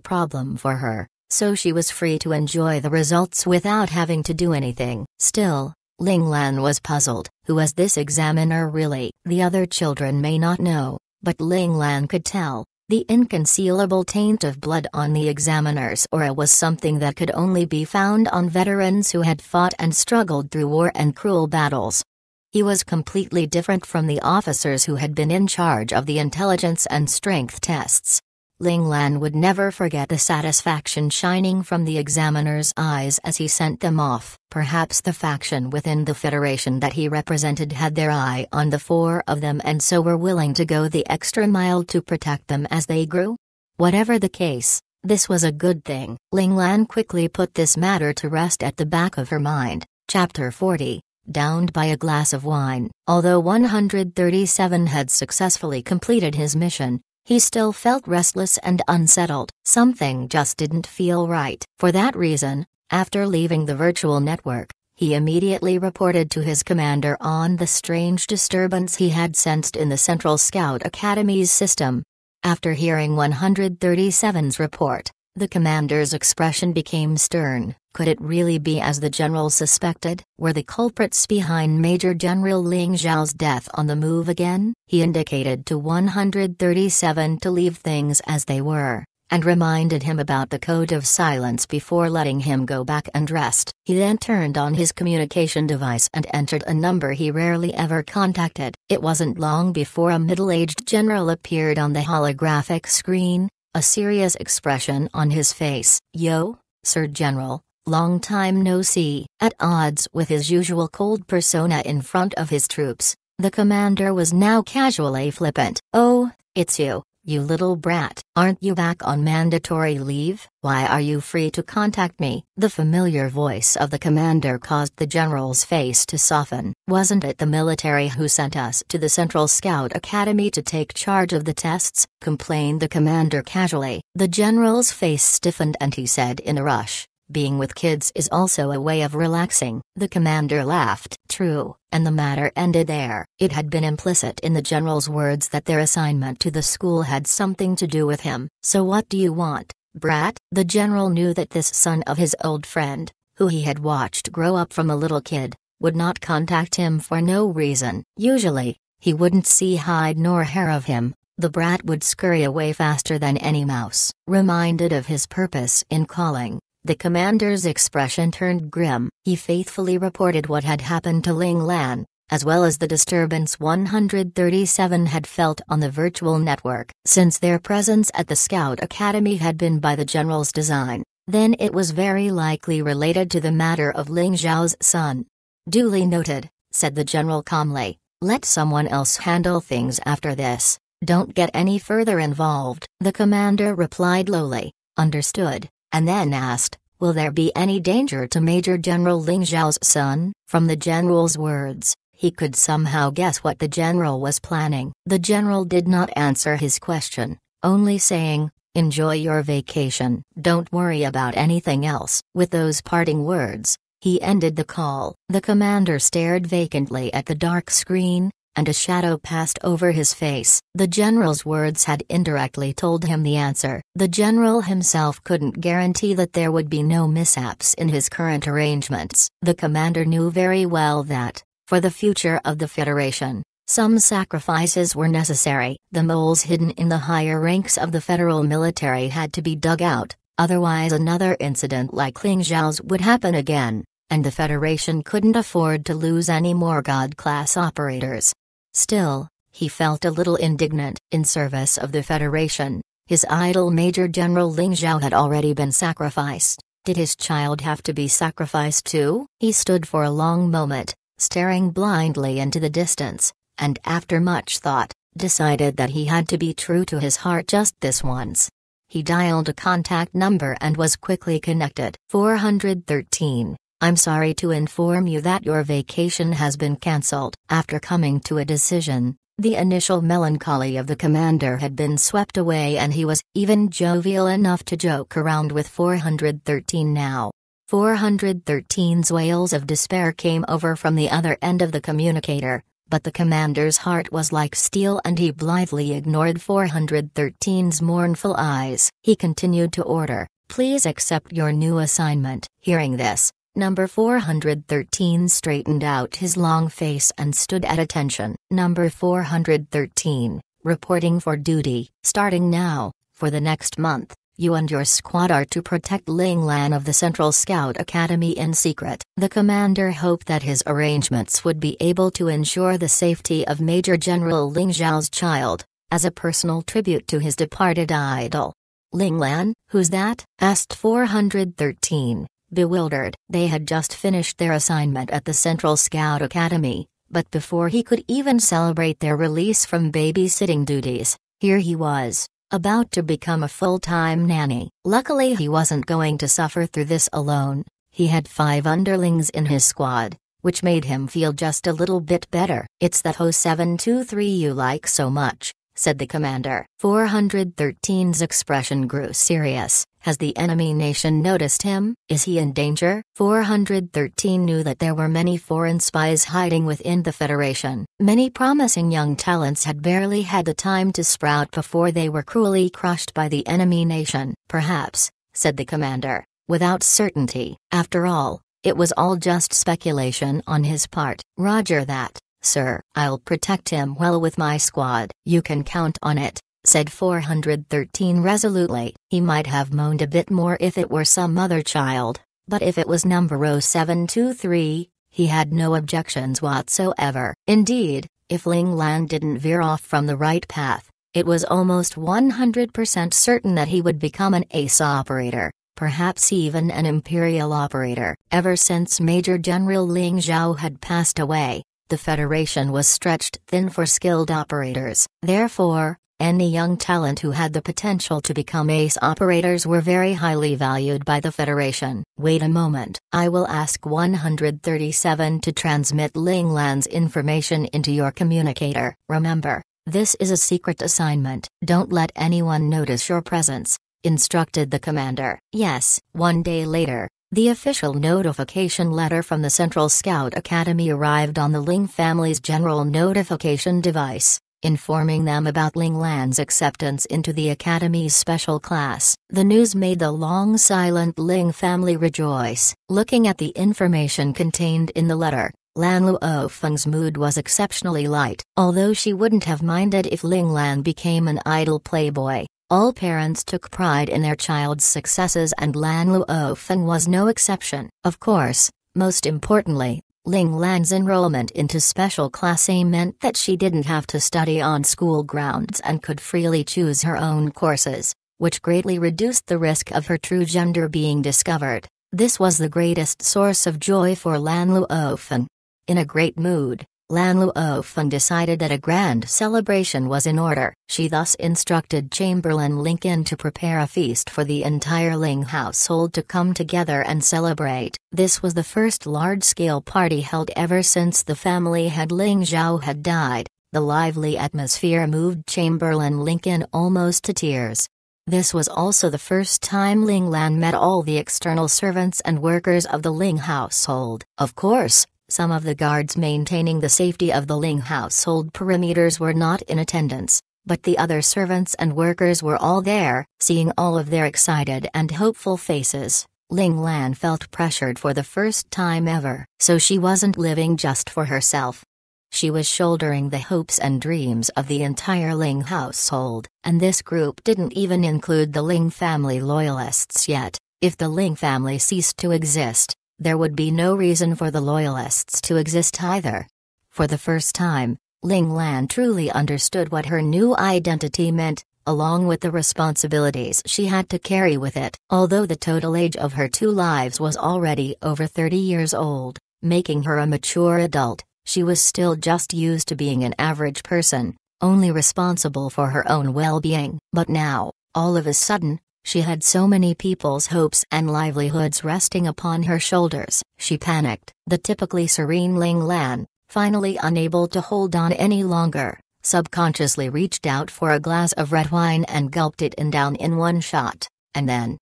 problem for her, so she was free to enjoy the results without having to do anything. Still, Ling Lan was puzzled. Who was this examiner really? The other children may not know, but Ling Lan could tell. The inconcealable taint of blood on the examiner's aura was something that could only be found on veterans who had fought and struggled through war and cruel battles. He was completely different from the officers who had been in charge of the intelligence and strength tests. Ling Lan would never forget the satisfaction shining from the examiner's eyes as he sent them off. Perhaps the faction within the Federation that he represented had their eye on the 4 of them and so were willing to go the extra mile to protect them as they grew. Whatever the case, this was a good thing. Ling Lan quickly put this matter to rest at the back of her mind. Chapter 40. Downed by a glass of wine. Although 137 had successfully completed his mission, he still felt restless and unsettled. Something just didn't feel right. For that reason, after leaving the virtual network, he immediately reported to his commander on the strange disturbance he had sensed in the Central Scout Academy's system. After hearing 137's report, the commander's expression became stern. Could it really be as the general suspected? Were the culprits behind Major General Ling Zhao's death on the move again? He indicated to 137 to leave things as they were, and reminded him about the code of silence before letting him go back and rest. He then turned on his communication device and entered a number he rarely ever contacted. It wasn't long before a middle-aged general appeared on the holographic screen, a serious expression on his face. "Yo, Sir General. Long time no see." At odds with his usual cold persona in front of his troops, the commander was now casually flippant. "Oh, it's you, you little brat. Aren't you back on mandatory leave? Why are you free to contact me?" The familiar voice of the commander caused the general's face to soften. "Wasn't it the military who sent us to the Central Scout Academy to take charge of the tests?" complained the commander casually. The general's face stiffened and he said in a rush, "Being with kids is also a way of relaxing." The commander laughed. True, and the matter ended there. It had been implicit in the general's words that their assignment to the school had something to do with him. "So what do you want, brat?" The general knew that this son of his old friend, who he had watched grow up from a little kid, would not contact him for no reason. Usually, he wouldn't see hide nor hair of him, the brat would scurry away faster than any mouse. Reminded of his purpose in calling, the commander's expression turned grim. He faithfully reported what had happened to Ling Lan, as well as the disturbance 137 had felt on the virtual network. Since their presence at the Scout Academy had been by the general's design, then it was very likely related to the matter of Ling Zhao's son. Duly noted, said the general calmly. Let someone else handle things after this. Don't get any further involved. The commander replied lowly, understood, and then asked, will there be any danger to Major General Ling Zhao's son? From the general's words, he could somehow guess what the general was planning. The general did not answer his question, only saying, enjoy your vacation. Don't worry about anything else. With those parting words, he ended the call. The commander stared vacantly at the dark screen, and a shadow passed over his face. The general's words had indirectly told him the answer. The general himself couldn't guarantee that there would be no mishaps in his current arrangements. The commander knew very well that, for the future of the Federation, some sacrifices were necessary. The moles hidden in the higher ranks of the federal military had to be dug out, otherwise another incident like Ling Zhao's would happen again, and the Federation couldn't afford to lose any more God-class operators. Still, he felt a little indignant. In service of the Federation, his idol Major General Ling Zhao had already been sacrificed. Did his child have to be sacrificed too? He stood for a long moment, staring blindly into the distance, and after much thought, decided that he had to be true to his heart just this once. He dialed a contact number and was quickly connected. 413. I'm sorry to inform you that your vacation has been cancelled. After coming to a decision, the initial melancholy of the commander had been swept away and he was even jovial enough to joke around with 413 now. 413's wails of despair came over from the other end of the communicator, but the commander's heart was like steel and he blithely ignored 413's mournful eyes. He continued to order, please accept your new assignment. Hearing this, Number 413 straightened out his long face and stood at attention. Number 413, reporting for duty. Starting now, for the next month, you and your squad are to protect Ling Lan of the Central Scout Academy in secret. The commander hoped that his arrangements would be able to ensure the safety of Major General Ling Zhao's child, as a personal tribute to his departed idol. Ling Lan, who's that? Asked 413. Bewildered. They had just finished their assignment at the Central Scout Academy, but before he could even celebrate their release from babysitting duties, here he was, about to become a full-time nanny. Luckily he wasn't going to suffer through this alone. He had 5 underlings in his squad, which made him feel just a little bit better. It's that Ho 723 you like so much, said the commander. 413's expression grew serious. Has the enemy nation noticed him? Is he in danger? 413 knew that there were many foreign spies hiding within the Federation. Many promising young talents had barely had the time to sprout before they were cruelly crushed by the enemy nation. Perhaps, said the commander, without certainty. After all, it was all just speculation on his part. Roger that, sir. I'll protect him well with my squad. You can count on it, said 413 resolutely. He might have moaned a bit more if it were some other child, but if it was number 0723, he had no objections whatsoever. Indeed, if Ling Lan didn't veer off from the right path, it was almost 100% certain that he would become an ace operator, perhaps even an imperial operator. Ever since Major General Ling Zhao had passed away, the Federation was stretched thin for skilled operators. Therefore, any young talent who had the potential to become ace operators were very highly valued by the Federation. Wait a moment. I will ask 137 to transmit Ling Lan's information into your communicator. Remember, this is a secret assignment. Don't let anyone notice your presence, instructed the commander. Yes. One day later, the official notification letter from the Central Scout Academy arrived on the Ling family's general notification device, informing them about Ling Lan's acceptance into the Academy's special class. The news made the long-silent Ling family rejoice. Looking at the information contained in the letter, Lan Luofeng's mood was exceptionally light. Although she wouldn't have minded if Ling Lan became an idle playboy, all parents took pride in their child's successes and Lan Luofeng was no exception. Of course, most importantly, Ling Lan's enrollment into special class A meant that she didn't have to study on school grounds and could freely choose her own courses, which greatly reduced the risk of her true gender being discovered. This was the greatest source of joy for Lan Luofeng. In a great mood, Lan Luofeng decided that a grand celebration was in order. She thus instructed Chamberlain Lincoln to prepare a feast for the entire Ling household to come together and celebrate. This was the first large-scale party held ever since the family head Ling Zhao had died. The lively atmosphere moved Chamberlain Lincoln almost to tears. This was also the first time Ling Lan met all the external servants and workers of the Ling household. Of course, some of the guards maintaining the safety of the Ling household perimeters were not in attendance, but the other servants and workers were all there. Seeing all of their excited and hopeful faces, Ling Lan felt pressured for the first time ever. So she wasn't living just for herself. She was shouldering the hopes and dreams of the entire Ling household, and this group didn't even include the Ling family loyalists yet. If the Ling family ceased to exist, there would be no reason for the loyalists to exist either. For the first time, Ling Lan truly understood what her new identity meant, along with the responsibilities she had to carry with it. Although the total age of her two lives was already over 30 years old, making her a mature adult, she was still just used to being an average person, only responsible for her own well-being. But now, all of a sudden, she had so many people's hopes and livelihoods resting upon her shoulders. She panicked. The typically serene Ling Lan, finally unable to hold on any longer, subconsciously reached out for a glass of red wine and gulped it in down in one shot, and then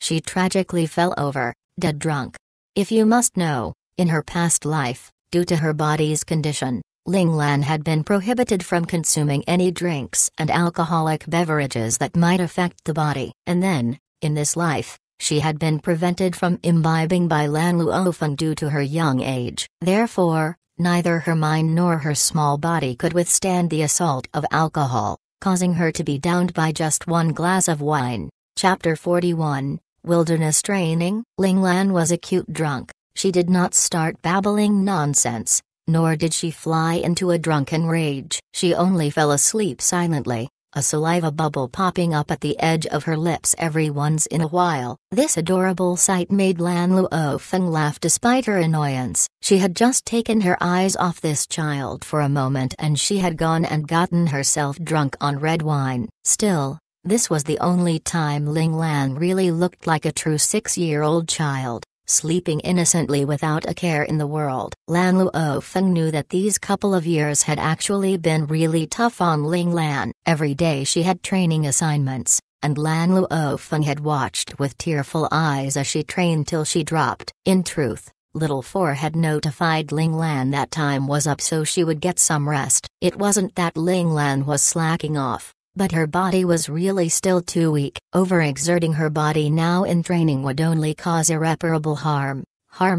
she tragically fell over, dead drunk. If you must know, in her past life, due to her body's condition, Ling Lan had been prohibited from consuming any drinks and alcoholic beverages that might affect the body. And then, in this life, she had been prevented from imbibing by Lan Luofeng due to her young age. Therefore, neither her mind nor her small body could withstand the assault of alcohol, causing her to be downed by just one glass of wine. Chapter 41, Wilderness Training. Ling Lan was a cute drunk. She did not start babbling nonsense, nor did she fly into a drunken rage. She only fell asleep silently, a saliva bubble popping up at the edge of her lips every once in a while. This adorable sight made Lan Luofeng laugh despite her annoyance. She had just taken her eyes off this child for a moment and she had gone and gotten herself drunk on red wine. Still, this was the only time Ling Lan really looked like a true 6-year-old child, sleeping innocently without a care in the world. Lan Luofeng knew that these couple of years had actually been really tough on Ling Lan. Every day she had training assignments, and Lan Luofeng had watched with tearful eyes as she trained till she dropped. In truth, Little Four had notified Ling Lan that time was up so she would get some rest. It wasn't that Ling Lan was slacking off, but her body was really still too weak. Overexerting her body now in training would only cause irreparable harm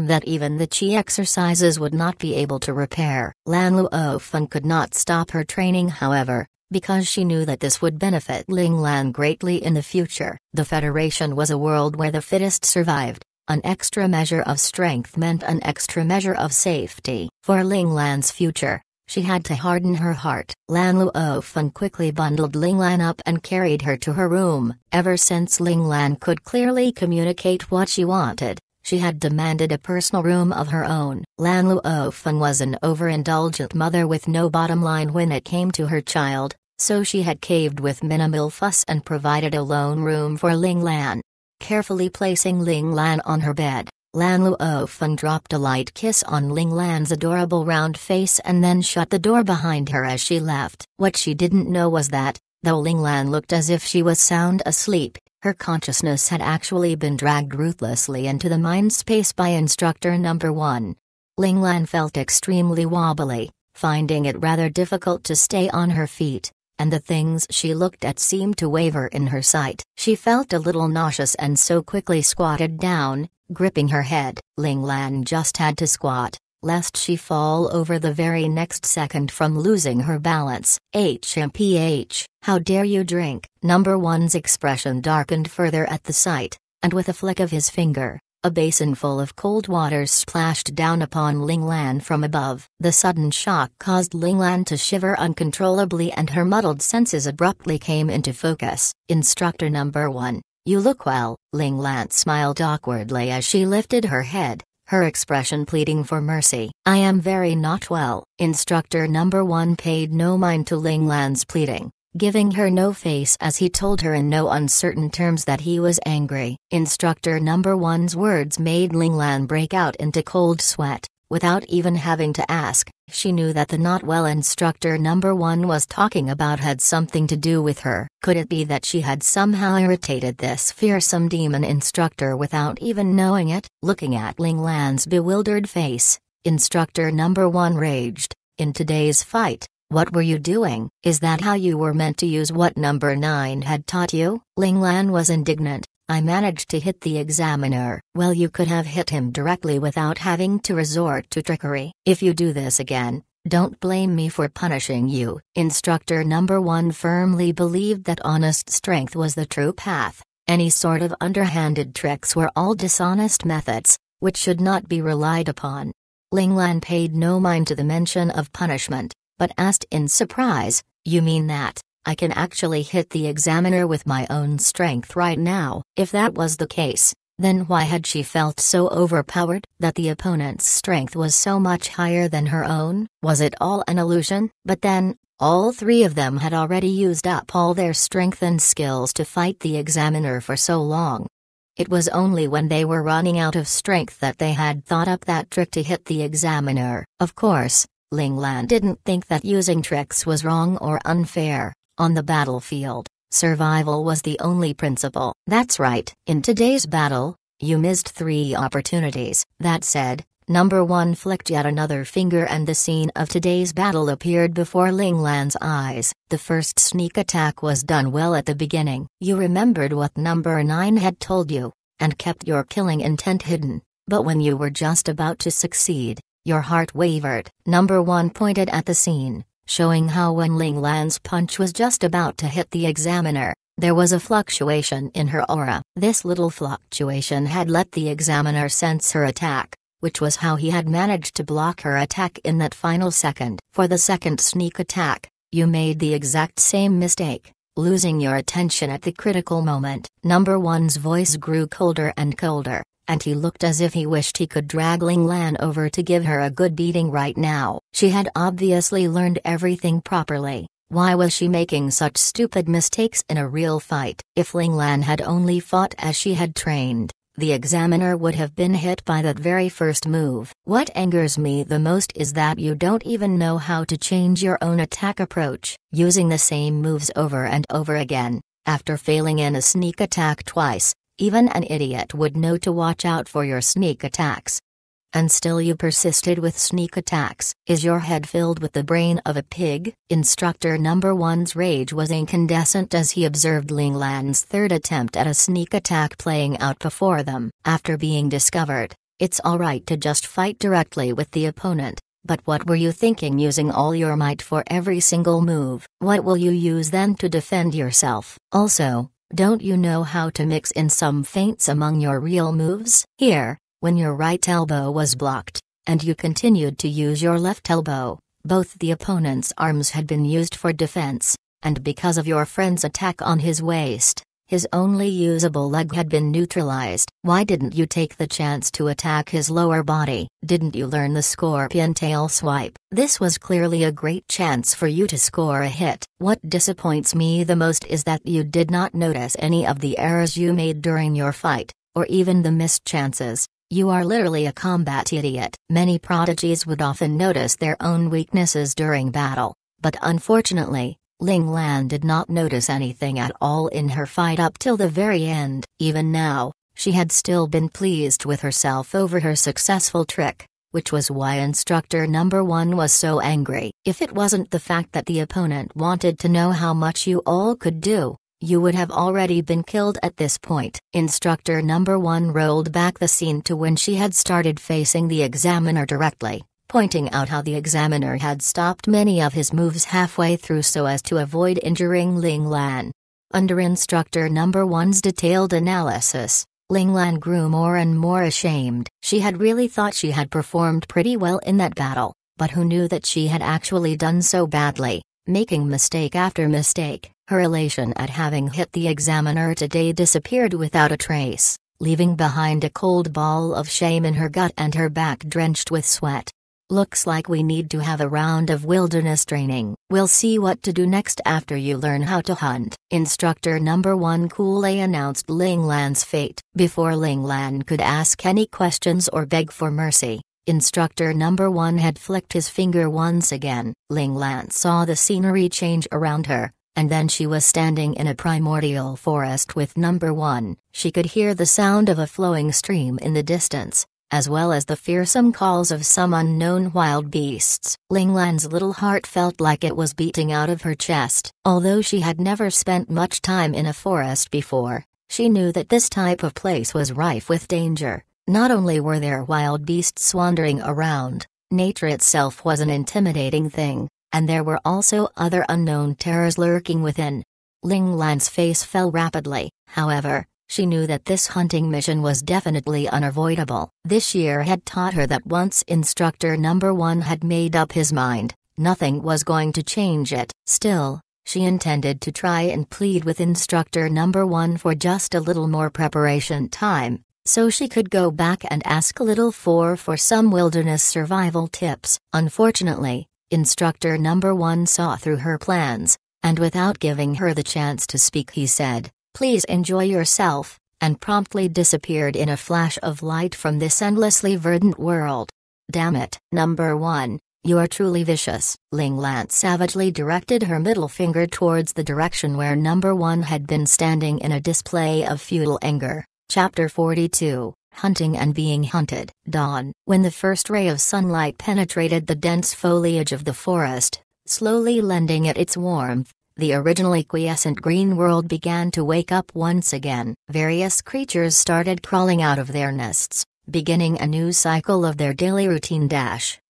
that even the Qi exercises would not be able to repair. Lan Luofeng could not stop her training however, because she knew that this would benefit Ling Lan greatly in the future. The Federation was a world where the fittest survived. An extra measure of strength meant an extra measure of safety. For Ling Lan's future, she had to harden her heart. Lan Luofeng quickly bundled Ling Lan up and carried her to her room. Ever since Ling Lan could clearly communicate what she wanted, she had demanded a personal room of her own. Lan Luofeng was an overindulgent mother with no bottom line when it came to her child, so she had caved with minimal fuss and provided a lone room for Ling Lan. Carefully placing Ling Lan on her bed, Lan Luofeng dropped a light kiss on Ling Lan's adorable round face and then shut the door behind her as she left. What she didn't know was that, though Ling Lan looked as if she was sound asleep, her consciousness had actually been dragged ruthlessly into the mind space by instructor number 1. Ling Lan felt extremely wobbly, finding it rather difficult to stay on her feet, and the things she looked at seemed to waver in her sight. She felt a little nauseous and so quickly squatted down, gripping her head. Ling Lan just had to squat, lest she fall over the very next second from losing her balance. HMPH, how dare you drink? Number one's expression darkened further at the sight, and with a flick of his finger, a basin full of cold water splashed down upon Ling Lan from above. The sudden shock caused Ling Lan to shiver uncontrollably, and her muddled senses abruptly came into focus. Instructor number one, you look well. Ling Lan smiled awkwardly as she lifted her head, her expression pleading for mercy. I am very not well. Instructor number one paid no mind to Ling Lan's pleading, giving her no face as he told her in no uncertain terms that he was angry. Instructor number one's words made Ling Lan break out into cold sweat. Without even having to ask, she knew that the not well instructor number one was talking about had something to do with her. Could it be that she had somehow irritated this fearsome demon instructor without even knowing it? Looking at Ling Lan's bewildered face, instructor number one raged, in today's fight, what were you doing? Is that how you were meant to use what number 9 had taught you? Ling Lan was indignant. I managed to hit the examiner. Well, you could have hit him directly without having to resort to trickery. If you do this again, don't blame me for punishing you. Instructor number one firmly believed that honest strength was the true path. Any sort of underhanded tricks were all dishonest methods, which should not be relied upon. Ling Lan paid no mind to the mention of punishment, but asked in surprise, you mean that I can actually hit the examiner with my own strength right now? If that was the case, then why had she felt so overpowered that the opponent's strength was so much higher than her own? Was it all an illusion? But then, all three of them had already used up all their strength and skills to fight the examiner for so long. It was only when they were running out of strength that they had thought up that trick to hit the examiner. Of course, Ling Lan didn't think that using tricks was wrong or unfair. On the battlefield, survival was the only principle. That's right. In today's battle, you missed 3 opportunities. That said, number one flicked yet another finger and the scene of today's battle appeared before Ling Lan's eyes. The first sneak attack was done well at the beginning. You remembered what number 9 had told you, and kept your killing intent hidden, but when you were just about to succeed, your heart wavered. Number one pointed at the scene, showing how when Ling Lan's punch was just about to hit the examiner, there was a fluctuation in her aura. This little fluctuation had let the examiner sense her attack, which was how he had managed to block her attack in that final second. For the second sneak attack, you made the exact same mistake, losing your attention at the critical moment. Number one's voice grew colder and colder, and he looked as if he wished he could drag Ling Lan over to give her a good beating right now. She had obviously learned everything properly. Why was she making such stupid mistakes in a real fight? If Ling Lan had only fought as she had trained, the examiner would have been hit by that very first move. What angers me the most is that you don't even know how to change your own attack approach, using the same moves over and over again. After failing in a sneak attack twice, even an idiot would know to watch out for your sneak attacks. And still you persisted with sneak attacks. Is your head filled with the brain of a pig? Instructor number one's rage was incandescent as he observed Ling Lan's third attempt at a sneak attack playing out before them. After being discovered, it's alright to just fight directly with the opponent, but what were you thinking using all your might for every single move? What will you use then to defend yourself? Also, don't you know how to mix in some feints among your real moves? Here, when your right elbow was blocked, and you continued to use your left elbow, both the opponent's arms had been used for defense, and because of your friend's attack on his waist, his only usable leg had been neutralized. Why didn't you take the chance to attack his lower body? Didn't you learn the scorpion tail swipe? This was clearly a great chance for you to score a hit. What disappoints me the most is that you did not notice any of the errors you made during your fight, or even the missed chances. You are literally a combat idiot. Many prodigies would often notice their own weaknesses during battle, but unfortunately, Ling Lan did not notice anything at all in her fight up till the very end. Even now, she had still been pleased with herself over her successful trick, which was why instructor number one was so angry. If it wasn't the fact that the opponent wanted to know how much you all could do, you would have already been killed at this point. Instructor number one rolled back the scene to when she had started facing the examiner directly, pointing out how the examiner had stopped many of his moves halfway through so as to avoid injuring Ling Lan. Under Instructor Number One's detailed analysis, Ling Lan grew more and more ashamed. She had really thought she had performed pretty well in that battle, but who knew that she had actually done so badly, making mistake after mistake. Her elation at having hit the examiner today disappeared without a trace, leaving behind a cold ball of shame in her gut and her back drenched with sweat. Looks like we need to have a round of wilderness training. We'll see what to do next after you learn how to hunt. Instructor Number One coolly announced Ling Lan's fate. Before Ling Lan could ask any questions or beg for mercy, Instructor Number One had flicked his finger once again. Ling Lan saw the scenery change around her, and then she was standing in a primordial forest with Number One. She could hear the sound of a flowing stream in the distance, as well as the fearsome calls of some unknown wild beasts. Ling Lan's little heart felt like it was beating out of her chest. Although she had never spent much time in a forest before, she knew that this type of place was rife with danger. Not only were there wild beasts wandering around, nature itself was an intimidating thing, and there were also other unknown terrors lurking within. Ling Lan's face fell rapidly, however. She knew that this hunting mission was definitely unavoidable. This year had taught her that once Instructor Number One had made up his mind, nothing was going to change it. Still, she intended to try and plead with Instructor Number One for just a little more preparation time, so she could go back and ask Little Four for some wilderness survival tips. Unfortunately, Instructor Number One saw through her plans, and without giving her the chance to speak he said, "Please enjoy yourself," and promptly disappeared in a flash of light from this endlessly verdant world. "Damn it, Number One, you're truly vicious." Ling Lan savagely directed her middle finger towards the direction where Number One had been standing in a display of futile anger. Chapter 42, Hunting and Being Hunted. Dawn. When the first ray of sunlight penetrated the dense foliage of the forest, slowly lending it its warmth, the originally quiescent green world began to wake up once again. Various creatures started crawling out of their nests, beginning a new cycle of their daily routine: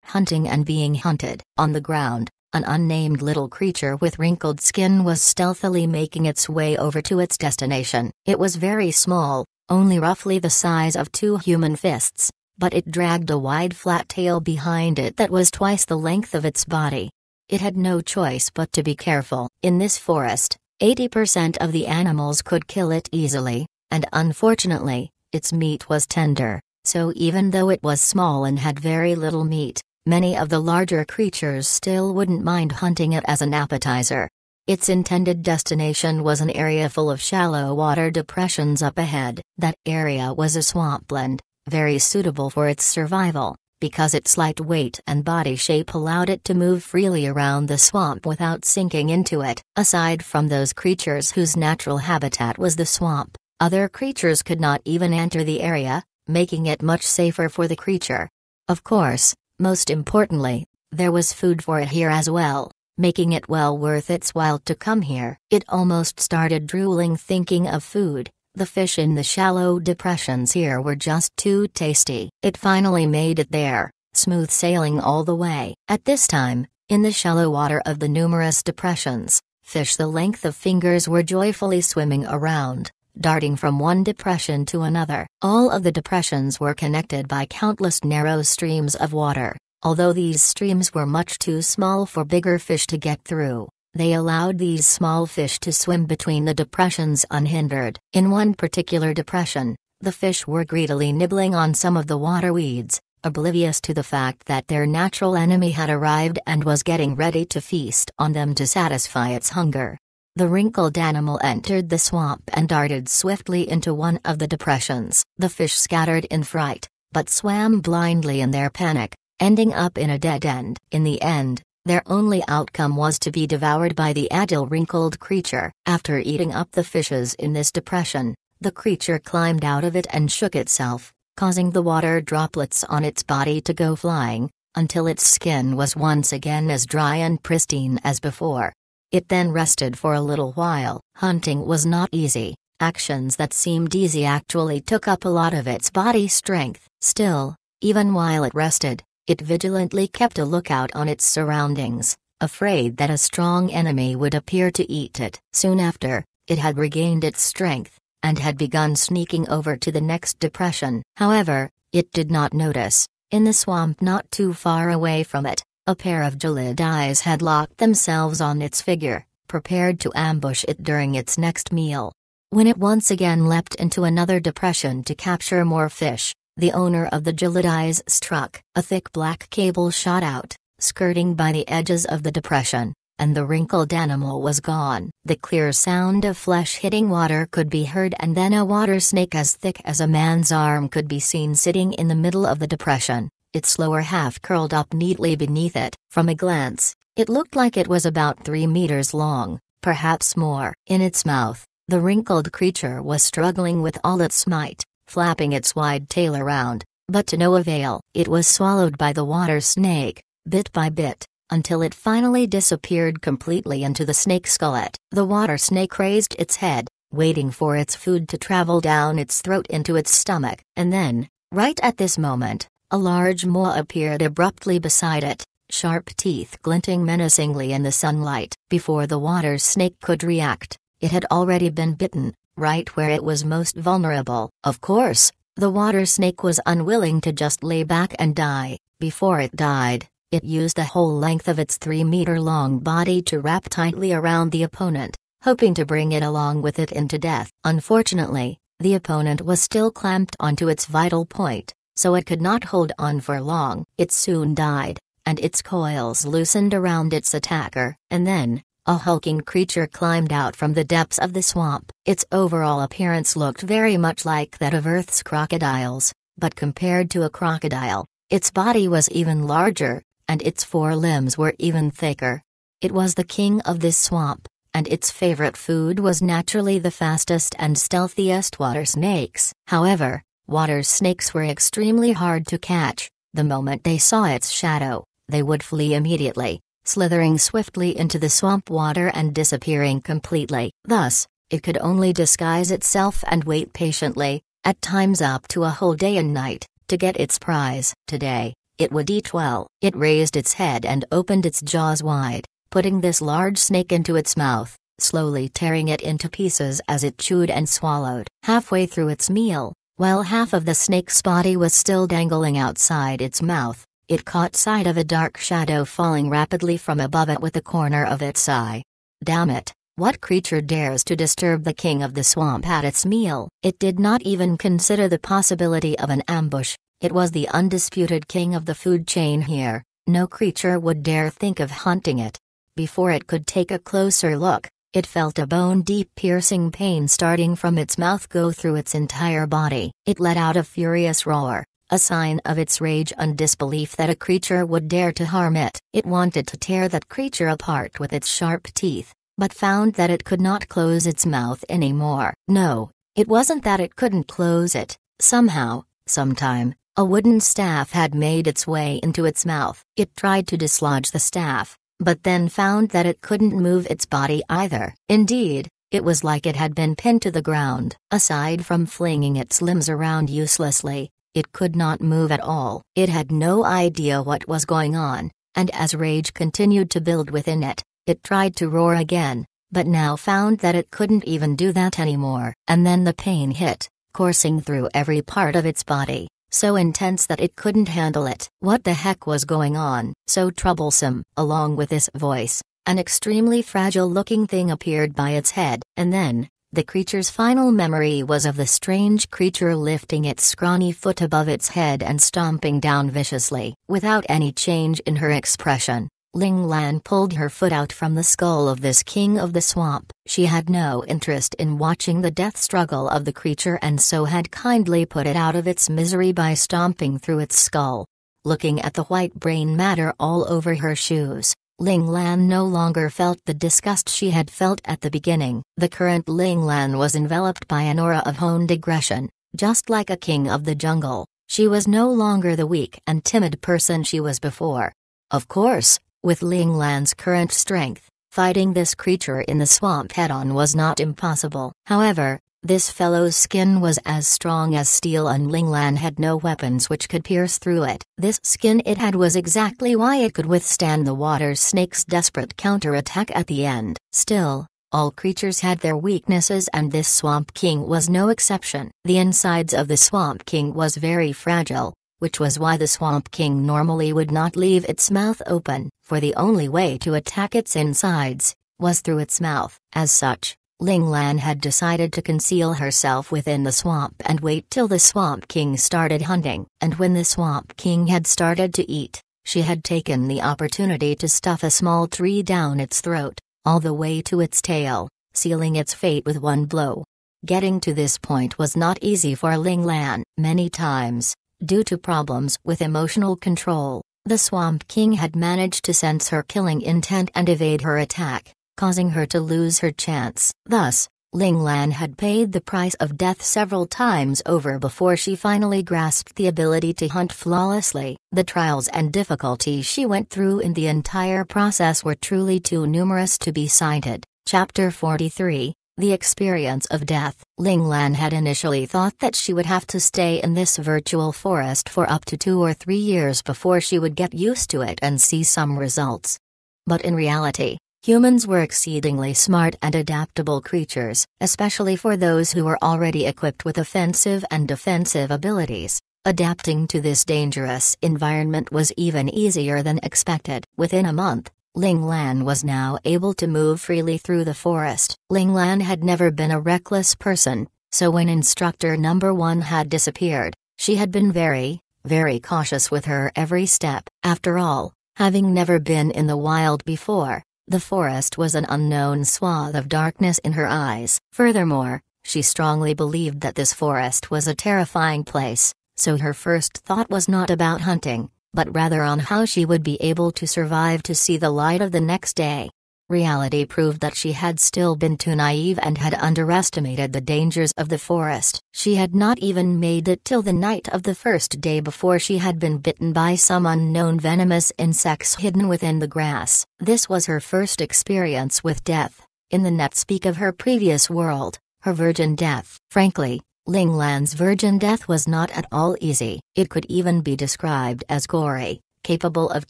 hunting and being hunted. On the ground, an unnamed little creature with wrinkled skin was stealthily making its way over to its destination. It was very small, only roughly the size of 2 human fists, but it dragged a wide flat tail behind it that was twice the length of its body. It had no choice but to be careful. In this forest, 80% of the animals could kill it easily, and unfortunately, its meat was tender, so even though it was small and had very little meat, many of the larger creatures still wouldn't mind hunting it as an appetizer. Its intended destination was an area full of shallow water depressions up ahead. That area was a swampland, very suitable for its survival, because its light weight and body shape allowed it to move freely around the swamp without sinking into it. Aside from those creatures whose natural habitat was the swamp, other creatures could not even enter the area, making it much safer for the creature. Of course, most importantly, there was food for it here as well, making it well worth its while to come here. It almost started drooling thinking of food. The fish in the shallow depressions here were just too tasty. It finally made it there, smooth sailing all the way. At this time, in the shallow water of the numerous depressions, fish the length of fingers were joyfully swimming around, darting from one depression to another. All of the depressions were connected by countless narrow streams of water. Although these streams were much too small for bigger fish to get through, they allowed these small fish to swim between the depressions unhindered. In one particular depression, the fish were greedily nibbling on some of the water weeds, oblivious to the fact that their natural enemy had arrived and was getting ready to feast on them to satisfy its hunger. The wrinkled animal entered the swamp and darted swiftly into one of the depressions. The fish scattered in fright, but swam blindly in their panic, ending up in a dead end. In the end, their only outcome was to be devoured by the agile wrinkled creature. After eating up the fishes in this depression, the creature climbed out of it and shook itself, causing the water droplets on its body to go flying, until its skin was once again as dry and pristine as before. It then rested for a little while. Hunting was not easy. Actions that seemed easy actually took up a lot of its body strength. Still, even while it rested, It vigilantly kept a lookout on its surroundings, afraid that a strong enemy would appear to eat it. Soon after, it had regained its strength, and had begun sneaking over to the next depression. However, it did not notice, in the swamp not too far away from it, a pair of gelid eyes had locked themselves on its figure, prepared to ambush it during its next meal. When it once again leapt into another depression to capture more fish, the owner of the gelid eyes struck. A thick black cable shot out, skirting by the edges of the depression, and the wrinkled animal was gone. The clear sound of flesh hitting water could be heard, and then a water snake as thick as a man's arm could be seen sitting in the middle of the depression, its lower half curled up neatly beneath it. From a glance, it looked like it was about 3 meters long, perhaps more. In its mouth, the wrinkled creature was struggling with all its might, flapping its wide tail around, but to no avail. It was swallowed by the water snake, bit by bit, until it finally disappeared completely into the snake's gullet. The water snake raised its head, waiting for its food to travel down its throat into its stomach, and then, right at this moment, a large maw appeared abruptly beside it, sharp teeth glinting menacingly in the sunlight. Before the water snake could react, it had already been bitten, right where it was most vulnerable. Of course, the water snake was unwilling to just lay back and die. Before it died, it used the whole length of its 3-meter-long body to wrap tightly around the opponent, hoping to bring it along with it into death. Unfortunately, the opponent was still clamped onto its vital point, so it could not hold on for long. It soon died, and its coils loosened around its attacker, and then, a hulking creature climbed out from the depths of the swamp. Its overall appearance looked very much like that of Earth's crocodiles, but compared to a crocodile, its body was even larger, and its 4 limbs were even thicker. It was the king of this swamp, and its favorite food was naturally the fastest and stealthiest water snakes. However, water snakes were extremely hard to catch. The moment they saw its shadow, they would flee immediately, slithering swiftly into the swamp water and disappearing completely. Thus, it could only disguise itself and wait patiently, at times up to a whole day and night, to get its prize. Today, it would eat well. It raised its head and opened its jaws wide, putting this large snake into its mouth, slowly tearing it into pieces as it chewed and swallowed. Halfway through its meal, while half of the snake's body was still dangling outside its mouth, it caught sight of a dark shadow falling rapidly from above it with the corner of its eye. Damn it, what creature dares to disturb the king of the swamp at its meal? It did not even consider the possibility of an ambush. It was the undisputed king of the food chain here. No creature would dare think of hunting it. Before it could take a closer look, it felt a bone-deep piercing pain starting from its mouth go through its entire body. It let out a furious roar, a sign of its rage and disbelief that a creature would dare to harm it. It wanted to tear that creature apart with its sharp teeth, but found that it could not close its mouth anymore. No, it wasn't that it couldn't close it. Somehow, sometime, a wooden staff had made its way into its mouth. It tried to dislodge the staff, but then found that it couldn't move its body either. Indeed, it was like it had been pinned to the ground. Aside from flinging its limbs around uselessly, it could not move at all. It had no idea what was going on, and as rage continued to build within it, it tried to roar again, but now found that it couldn't even do that anymore. And then the pain hit, coursing through every part of its body, so intense that it couldn't handle it. What the heck was going on? So troublesome. Along with this voice, an extremely fragile-looking thing appeared by its head, and then, the creature's final memory was of the strange creature lifting its scrawny foot above its head and stomping down viciously. Without any change in her expression, Ling Lan pulled her foot out from the skull of this king of the swamp. She had no interest in watching the death struggle of the creature and so had kindly put it out of its misery by stomping through its skull. Looking at the white brain matter all over her shoes, Ling Lan no longer felt the disgust she had felt at the beginning. The current Ling Lan was enveloped by an aura of honed aggression, just like a king of the jungle. She was no longer the weak and timid person she was before. Of course, with Ling Lan's current strength, fighting this creature in the swamp head-on was not impossible. However, This fellow's skin was as strong as steel and Ling Lan had no weapons which could pierce through it. This skin it had was exactly why it could withstand the water snake's desperate counterattack at the end. Still, all creatures had their weaknesses and this Swamp King was no exception. The insides of the Swamp King was very fragile, which was why the Swamp King normally would not leave its mouth open, for the only way to attack its insides was through its mouth. As such, Ling Lan had decided to conceal herself within the swamp and wait till the Swamp King started hunting. And when the Swamp King had started to eat, she had taken the opportunity to stuff a small tree down its throat, all the way to its tail, sealing its fate with one blow. Getting to this point was not easy for Ling Lan. Many times, due to problems with emotional control, the Swamp King had managed to sense her killing intent and evade her attack, causing her to lose her chance. Thus, Ling Lan had paid the price of death several times over before she finally grasped the ability to hunt flawlessly. The trials and difficulties she went through in the entire process were truly too numerous to be cited. Chapter 43, The Experience of Death. Ling Lan had initially thought that she would have to stay in this virtual forest for up to 2 or 3 years before she would get used to it and see some results. But in reality, humans were exceedingly smart and adaptable creatures, especially for those who were already equipped with offensive and defensive abilities. Adapting to this dangerous environment was even easier than expected. Within a month, Ling Lan was now able to move freely through the forest. Ling Lan had never been a reckless person, so when Instructor Number 1 had disappeared, she had been very, very cautious with her every step. After all, having never been in the wild before, the forest was an unknown swath of darkness in her eyes. Furthermore, she strongly believed that this forest was a terrifying place, so her first thought was not about hunting, but rather on how she would be able to survive to see the light of the next day. Reality proved that she had still been too naive and had underestimated the dangers of the forest. She had not even made it till the night of the first day before she had been bitten by some unknown venomous insects hidden within the grass. This was her first experience with death, in the net speak of her previous world, her virgin death. Frankly, Ling Lan's virgin death was not at all easy. It could even be described as gory, capable of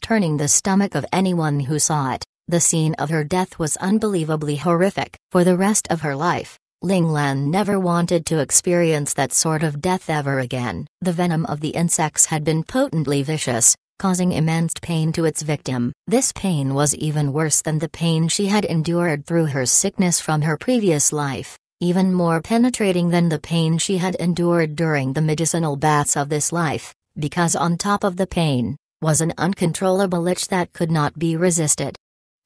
turning the stomach of anyone who saw it. The scene of her death was unbelievably horrific. For the rest of her life, Ling Lan never wanted to experience that sort of death ever again. The venom of the insects had been potently vicious, causing immense pain to its victim. This pain was even worse than the pain she had endured through her sickness from her previous life, even more penetrating than the pain she had endured during the medicinal baths of this life, because on top of the pain, was an uncontrollable itch that could not be resisted.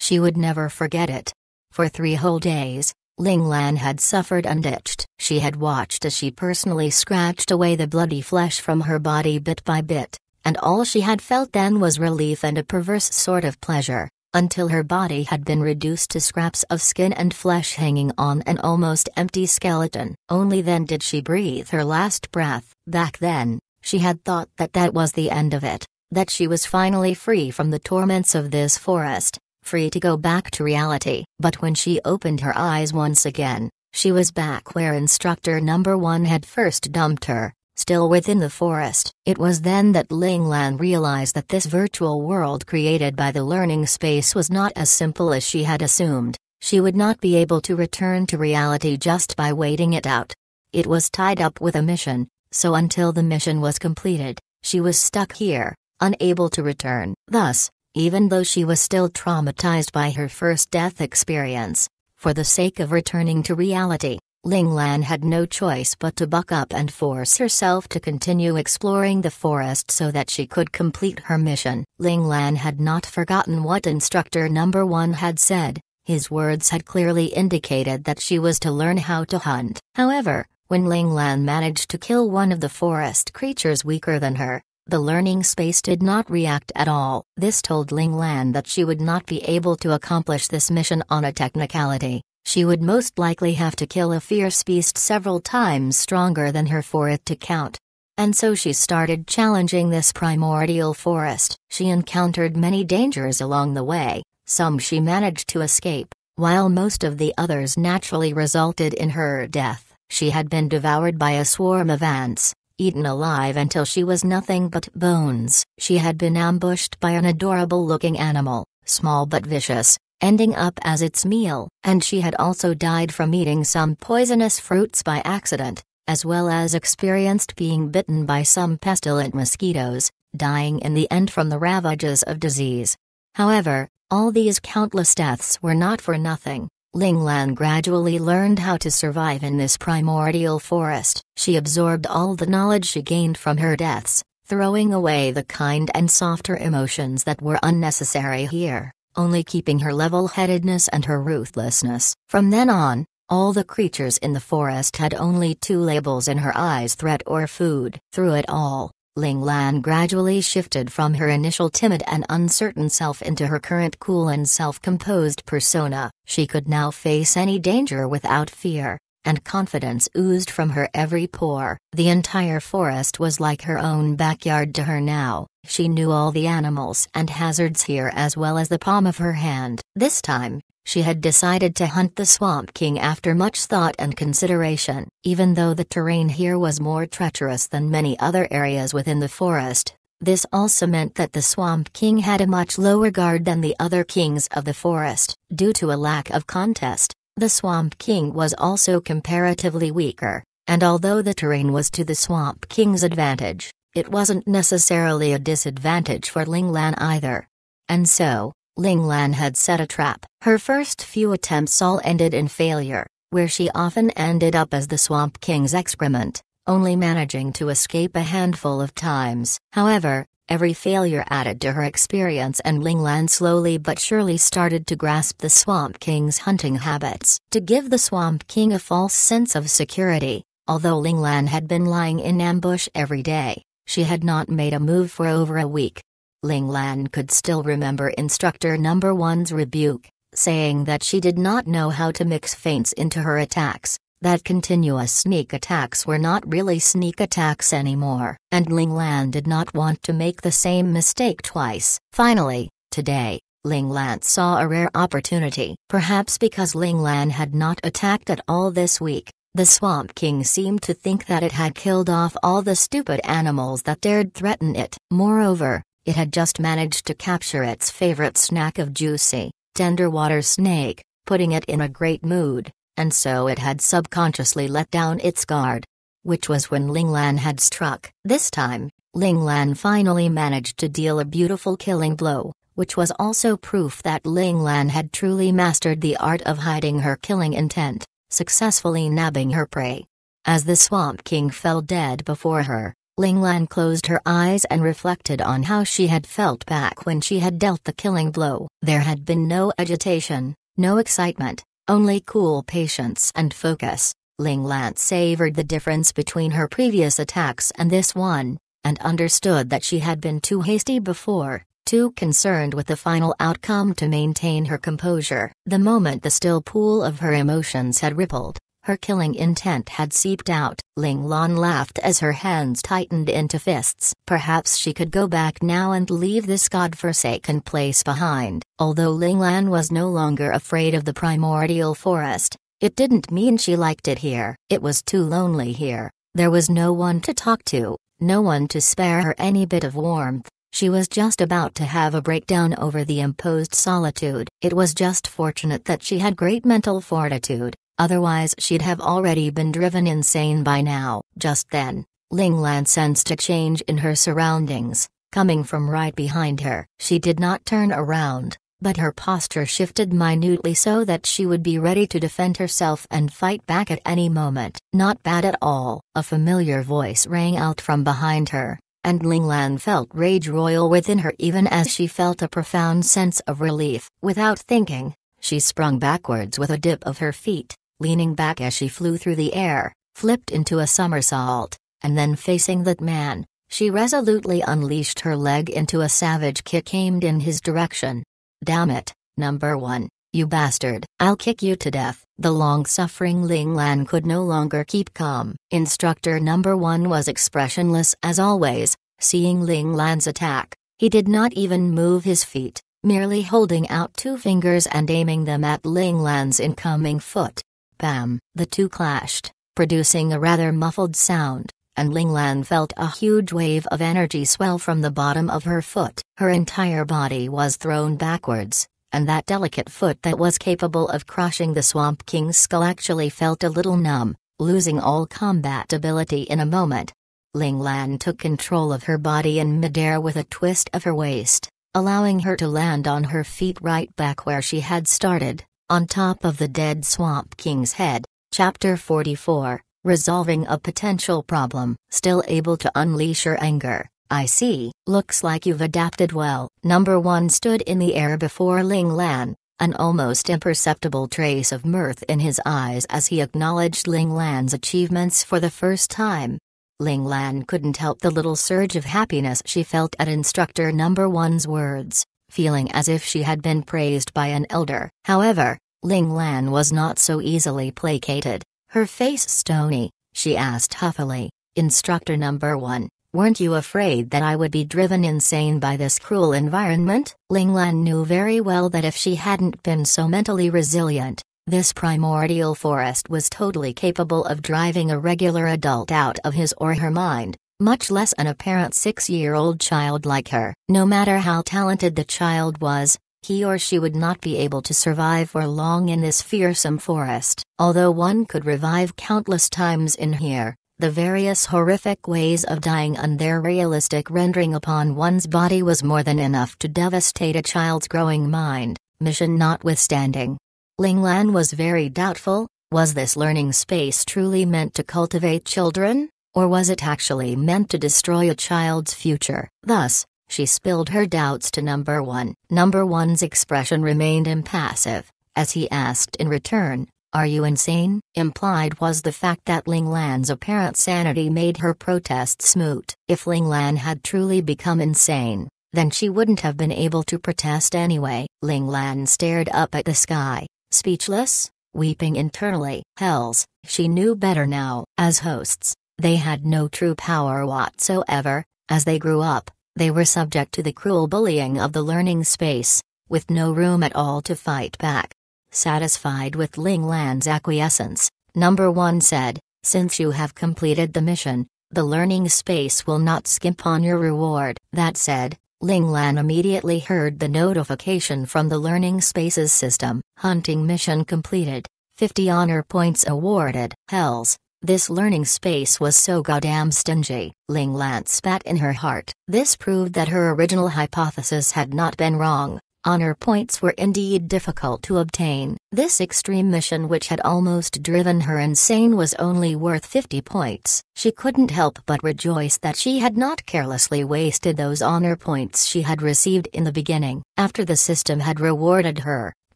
She would never forget it. For 3 whole days, Ling Lan had suffered and itched. She had watched as she personally scratched away the bloody flesh from her body bit by bit, and all she had felt then was relief and a perverse sort of pleasure, until her body had been reduced to scraps of skin and flesh hanging on an almost empty skeleton. Only then did she breathe her last breath. Back then, she had thought that that was the end of it, that she was finally free from the torments of this forest, free to go back to reality. But when she opened her eyes once again, she was back where Instructor Number 1 had first dumped her, still within the forest. It was then that Ling Lan realized that this virtual world created by the learning space was not as simple as she had assumed. She would not be able to return to reality just by waiting it out. It was tied up with a mission, so until the mission was completed, she was stuck here, unable to return. Thus, even though she was still traumatized by her first death experience, for the sake of returning to reality, Ling Lan had no choice but to buck up and force herself to continue exploring the forest so that she could complete her mission. Ling Lan had not forgotten what Instructor Number 1 had said. His words had clearly indicated that she was to learn how to hunt. However, when Ling Lan managed to kill one of the forest creatures weaker than her, the learning space did not react at all. This told Ling Lan that she would not be able to accomplish this mission on a technicality. She would most likely have to kill a fierce beast several times stronger than her for it to count. And so she started challenging this primordial forest. She encountered many dangers along the way. Some she managed to escape, while most of the others naturally resulted in her death. She had been devoured by a swarm of ants, eaten alive until she was nothing but bones. She had been ambushed by an adorable-looking animal, small but vicious, ending up as its meal. And she had also died from eating some poisonous fruits by accident, as well as experienced being bitten by some pestilent mosquitoes, dying in the end from the ravages of disease. However, all these countless deaths were not for nothing. Ling Lan gradually learned how to survive in this primordial forest. She absorbed all the knowledge she gained from her deaths, throwing away the kind and softer emotions that were unnecessary here, only keeping her level-headedness and her ruthlessness. From then on, all the creatures in the forest had only two labels in her eyes: threat or food. Through it all, Ling Lan gradually shifted from her initial timid and uncertain self into her current cool and self-composed persona. She could now face any danger without fear, and confidence oozed from her every pore. The entire forest was like her own backyard to her now. She knew all the animals and hazards here as well as the palm of her hand. This time, she had decided to hunt the Swamp King after much thought and consideration. Even though the terrain here was more treacherous than many other areas within the forest, this also meant that the Swamp King had a much lower guard than the other kings of the forest. Due to a lack of contest, the Swamp King was also comparatively weaker, and although the terrain was to the Swamp King's advantage, it wasn't necessarily a disadvantage for Ling Lan either. And so, Ling Lan had set a trap. Her first few attempts all ended in failure, where she often ended up as the Swamp King's excrement, only managing to escape a handful of times. However, every failure added to her experience, and Ling Lan slowly but surely started to grasp the Swamp King's hunting habits. To give the Swamp King a false sense of security, although Ling Lan had been lying in ambush every day, she had not made a move for over a week. Ling Lan could still remember Instructor Number 1's rebuke, saying that she did not know how to mix feints into her attacks, that continuous sneak attacks were not really sneak attacks anymore, and Ling Lan did not want to make the same mistake twice. Finally, today, Ling Lan saw a rare opportunity. Perhaps because Ling Lan had not attacked at all this week, the Swamp King seemed to think that it had killed off all the stupid animals that dared threaten it. Moreover, it had just managed to capture its favorite snack of juicy, tender water snake, putting it in a great mood, and so it had subconsciously let down its guard. Which was when Ling Lan had struck. This time, Ling Lan finally managed to deal a beautiful killing blow, which was also proof that Ling Lan had truly mastered the art of hiding her killing intent, successfully nabbing her prey. As the Swamp King fell dead before her, Ling Lan closed her eyes and reflected on how she had felt back when she had dealt the killing blow. There had been no agitation, no excitement, only cool patience and focus. Ling Lan savored the difference between her previous attacks and this one, and understood that she had been too hasty before, too concerned with the final outcome to maintain her composure. The moment the still pool of her emotions had rippled, her killing intent had seeped out. Ling Lan laughed as her hands tightened into fists. Perhaps she could go back now and leave this godforsaken place behind. Although Ling Lan was no longer afraid of the primordial forest, it didn't mean she liked it here. It was too lonely here. There was no one to talk to, no one to spare her any bit of warmth. She was just about to have a breakdown over the imposed solitude. It was just fortunate that she had great mental fortitude. Otherwise she'd have already been driven insane by now. Just then, Ling Lan sensed a change in her surroundings, coming from right behind her. She did not turn around, but her posture shifted minutely so that she would be ready to defend herself and fight back at any moment. Not bad at all. A familiar voice rang out from behind her, and Ling Lan felt rage roil within her even as she felt a profound sense of relief. Without thinking, she sprung backwards with a dip of her feet, leaning back as she flew through the air, flipped into a somersault, and then facing that man, she resolutely unleashed her leg into a savage kick aimed in his direction. Damn it, Number 1, you bastard. I'll kick you to death. The long-suffering Ling Lan could no longer keep calm. Instructor Number 1 was expressionless as always, seeing Ling Lan's attack. He did not even move his feet, merely holding out two fingers and aiming them at Ling Lan's incoming foot. Bam! The two clashed, producing a rather muffled sound, and Ling Lan felt a huge wave of energy swell from the bottom of her foot. Her entire body was thrown backwards, and that delicate foot that was capable of crushing the Swamp King's skull actually felt a little numb, losing all combat ability in a moment. Ling Lan took control of her body in midair with a twist of her waist, allowing her to land on her feet right back where she had started, on top of the dead Swamp King's head. Chapter 44, Resolving a Potential Problem. Still able to unleash your anger, I see. Looks like you've adapted well. Number 1 stood in the air before Ling Lan, an almost imperceptible trace of mirth in his eyes as he acknowledged Ling Lan's achievements for the first time. Ling Lan couldn't help the little surge of happiness she felt at Instructor Number 1's words, feeling as if she had been praised by an elder. However, Ling Lan was not so easily placated. Her face stony, she asked huffily, "Instructor Number 1, weren't you afraid that I would be driven insane by this cruel environment?" Ling Lan knew very well that if she hadn't been so mentally resilient, this primordial forest was totally capable of driving a regular adult out of his or her mind, much less an apparent 6-year-old child like her. No matter how talented the child was, he or she would not be able to survive for long in this fearsome forest. Although one could revive countless times in here, the various horrific ways of dying and their realistic rendering upon one's body was more than enough to devastate a child's growing mind, mission notwithstanding. Ling Lan was very doubtful. Was this learning space truly meant to cultivate children, or was it actually meant to destroy a child's future? Thus, she spilled her doubts to Number 1. Number 1's expression remained impassive, as he asked in return, "Are you insane?" Implied was the fact that Ling Lan's apparent sanity made her protests moot. If Ling Lan had truly become insane, then she wouldn't have been able to protest anyway. Ling Lan stared up at the sky, speechless, weeping internally. Hells, she knew better now. As hosts, they had no true power whatsoever. As they grew up, they were subject to the cruel bullying of the learning space, with no room at all to fight back. Satisfied with Ling Lan's acquiescence, Number 1 said, "Since you have completed the mission, the learning space will not skimp on your reward." That said, Ling Lan immediately heard the notification from the learning space's system. Hunting mission completed. 50 honor points awarded. Hells, this learning space was so goddamn stingy. Ling Lan spat in her heart. This proved that her original hypothesis had not been wrong. Honor points were indeed difficult to obtain. This extreme mission, which had almost driven her insane, was only worth 50 points. She couldn't help but rejoice that she had not carelessly wasted those honor points she had received in the beginning. After the system had rewarded her,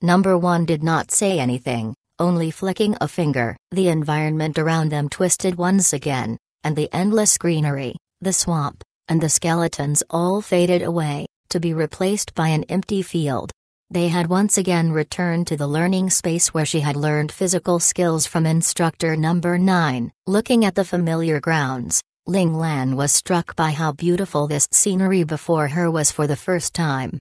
Number 1 did not say anything, only flicking a finger. The environment around them twisted once again, and the endless greenery, the swamp, and the skeletons all faded away, to be replaced by an empty field. They had once again returned to the learning space where she had learned physical skills from Instructor Number 9. Looking at the familiar grounds, Ling Lan was struck by how beautiful this scenery before her was for the first time.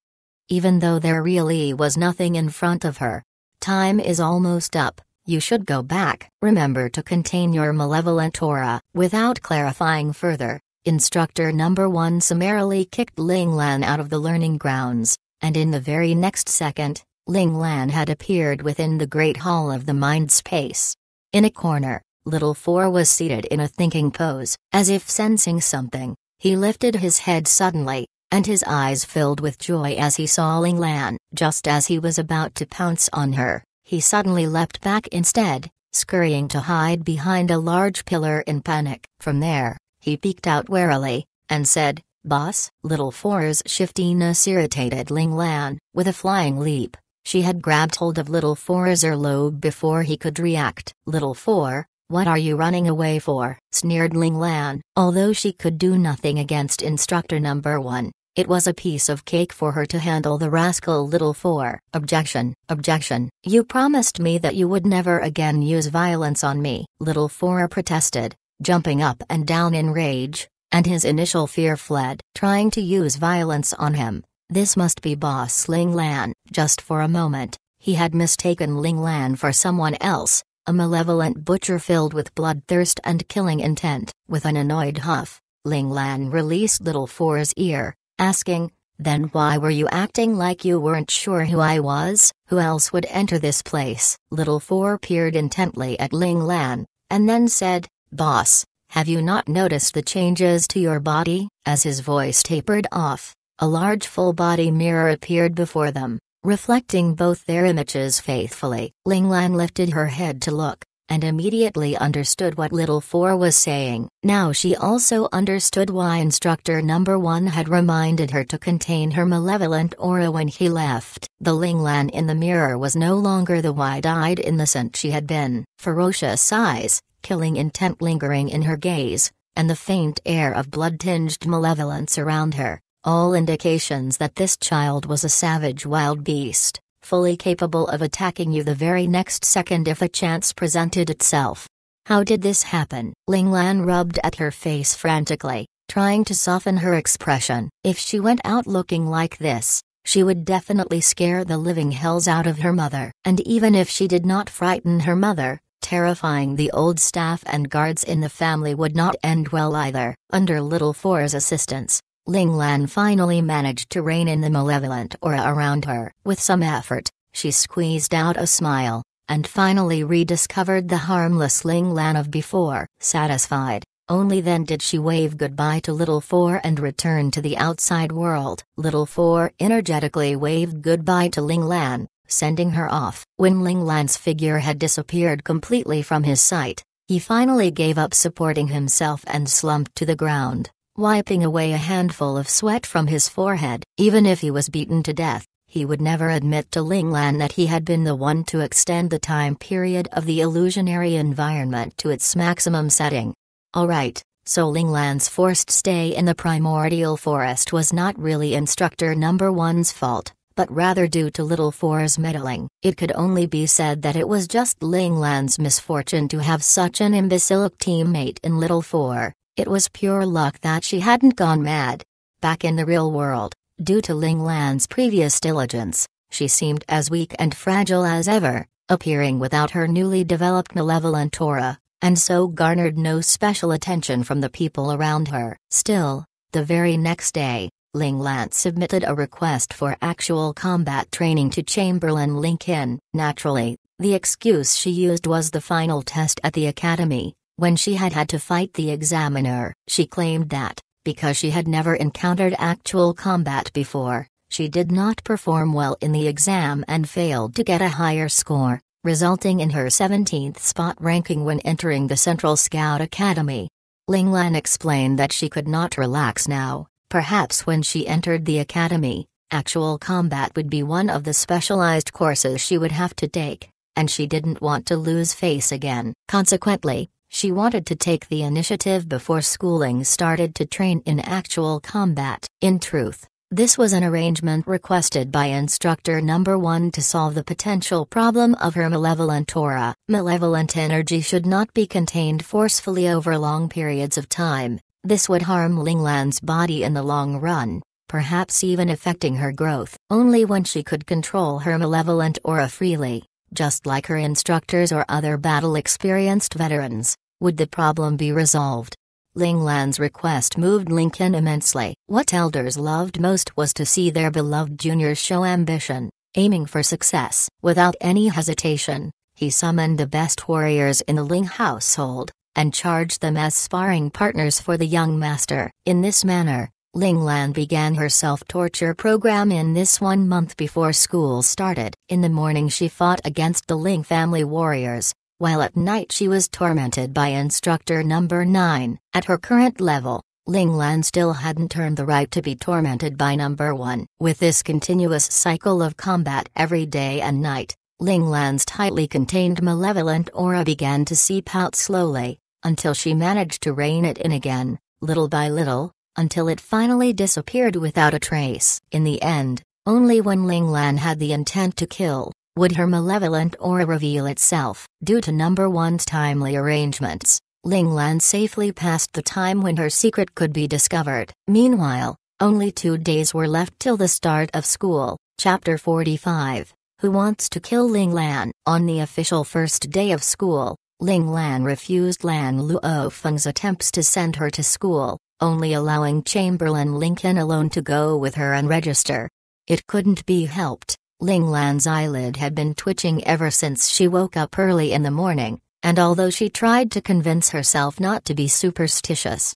Even though there really was nothing in front of her. Time is almost up, you should go back. Remember to contain your malevolent aura. Without clarifying further, Instructor Number 1 summarily kicked Ling Lan out of the learning grounds, and in the very next second, Ling Lan had appeared within the Great Hall of the Mind Space. In a corner, Little Four was seated in a thinking pose. As if sensing something, he lifted his head suddenly, and his eyes filled with joy as he saw Ling Lan. Just as he was about to pounce on her, he suddenly leapt back instead, scurrying to hide behind a large pillar in panic. From there, he peeked out warily, and said, "Boss?" Little Four's shiftiness irritated Ling Lan. With a flying leap, she had grabbed hold of Little Four's earlobe before he could react. "Little Four, what are you running away for?" sneered Ling Lan. Although she could do nothing against Instructor Number 1, it was a piece of cake for her to handle the rascal Little Four. "Objection, objection. You promised me that you would never again use violence on me," Little Four protested, jumping up and down in rage, and his initial fear fled. Trying to use violence on him, this must be Boss Ling Lan. Just for a moment, he had mistaken Ling Lan for someone else, a malevolent butcher filled with bloodthirst and killing intent. With an annoyed huff, Ling Lan released Little Four's ear, asking, "Then why were you acting like you weren't sure who I was? Who else would enter this place?" Little Four peered intently at Ling Lan, and then said, "Boss, have you not noticed the changes to your body?" As his voice tapered off, a large full-body mirror appeared before them, reflecting both their images faithfully. Ling Lan lifted her head to look, and immediately understood what Little Four was saying. Now she also understood why Instructor Number 1 had reminded her to contain her malevolent aura when he left. The Ling Lan in the mirror was no longer the wide-eyed innocent she had been. Ferocious eyes, killing intent lingering in her gaze, and the faint air of blood-tinged malevolence around her, all indications that this child was a savage wild beast, fully capable of attacking you the very next second if a chance presented itself. How did this happen? Ling Lan rubbed at her face frantically, trying to soften her expression. If she went out looking like this, she would definitely scare the living hells out of her mother. And even if she did not frighten her mother, terrifying the old staff and guards in the family would not end well either. Under Little Four's assistance, Ling Lan finally managed to rein in the malevolent aura around her. With some effort, she squeezed out a smile, and finally rediscovered the harmless Ling Lan of before. Satisfied, only then did she wave goodbye to Little Four and return to the outside world. Little Four energetically waved goodbye to Ling Lan, sending her off. When Ling Lan's figure had disappeared completely from his sight, he finally gave up supporting himself and slumped to the ground, wiping away a handful of sweat from his forehead. Even if he was beaten to death, he would never admit to Ling Lan that he had been the one to extend the time period of the illusionary environment to its maximum setting. Alright, so Ling Lan's forced stay in the primordial forest was not really Instructor Number 1's fault, but rather due to Little Four's meddling. It could only be said that it was just Ling Lan's misfortune to have such an imbecilic teammate in Little Four. It was pure luck that she hadn't gone mad. Back in the real world, due to Ling Lan's previous diligence, she seemed as weak and fragile as ever, appearing without her newly developed malevolent aura, and so garnered no special attention from the people around her. Still, the very next day, Ling Lan submitted a request for actual combat training to Chamberlain Lin Qin. Naturally, the excuse she used was the final test at the academy, when she had to fight the examiner. She claimed that, because she had never encountered actual combat before, she did not perform well in the exam and failed to get a higher score, resulting in her 17th spot ranking when entering the Central Scout Academy. Ling Lan explained that she could not relax now. Perhaps when she entered the academy, actual combat would be one of the specialized courses she would have to take, and she didn't want to lose face again. Consequently, she wanted to take the initiative before schooling started to train in actual combat. In truth, this was an arrangement requested by Instructor Number 1 to solve the potential problem of her malevolent aura. Malevolent energy should not be contained forcefully over long periods of time. This would harm Ling Lan's body in the long run, perhaps even affecting her growth. Only when she could control her malevolent aura freely, just like her instructors or other battle-experienced veterans, would the problem be resolved. Ling Lan's request moved Lin Qin immensely. What elders loved most was to see their beloved juniors show ambition, aiming for success. Without any hesitation, he summoned the best warriors in the Ling household, and charged them as sparring partners for the young master. In this manner, Ling Lan began her self-torture program in this 1 month before school started. In the morning she fought against the Ling family warriors, while at night she was tormented by Instructor Number 9. At her current level, Ling Lan still hadn't earned the right to be tormented by Number 1. With this continuous cycle of combat every day and night, Ling Lan's tightly contained malevolent aura began to seep out slowly, until she managed to rein it in again, little by little, until it finally disappeared without a trace. In the end, only when Ling Lan had the intent to kill, would her malevolent aura reveal itself. Due to Number 1's timely arrangements, Ling Lan safely passed the time when her secret could be discovered. Meanwhile, only 2 days were left till the start of school. Chapter 45. Who wants to kill Ling Lan? On the official first day of school, Ling Lan refused Lan Luofeng's attempts to send her to school, only allowing Chamberlain Lincoln alone to go with her and register. It couldn't be helped. Ling Lan's eyelid had been twitching ever since she woke up early in the morning, and although she tried to convince herself not to be superstitious,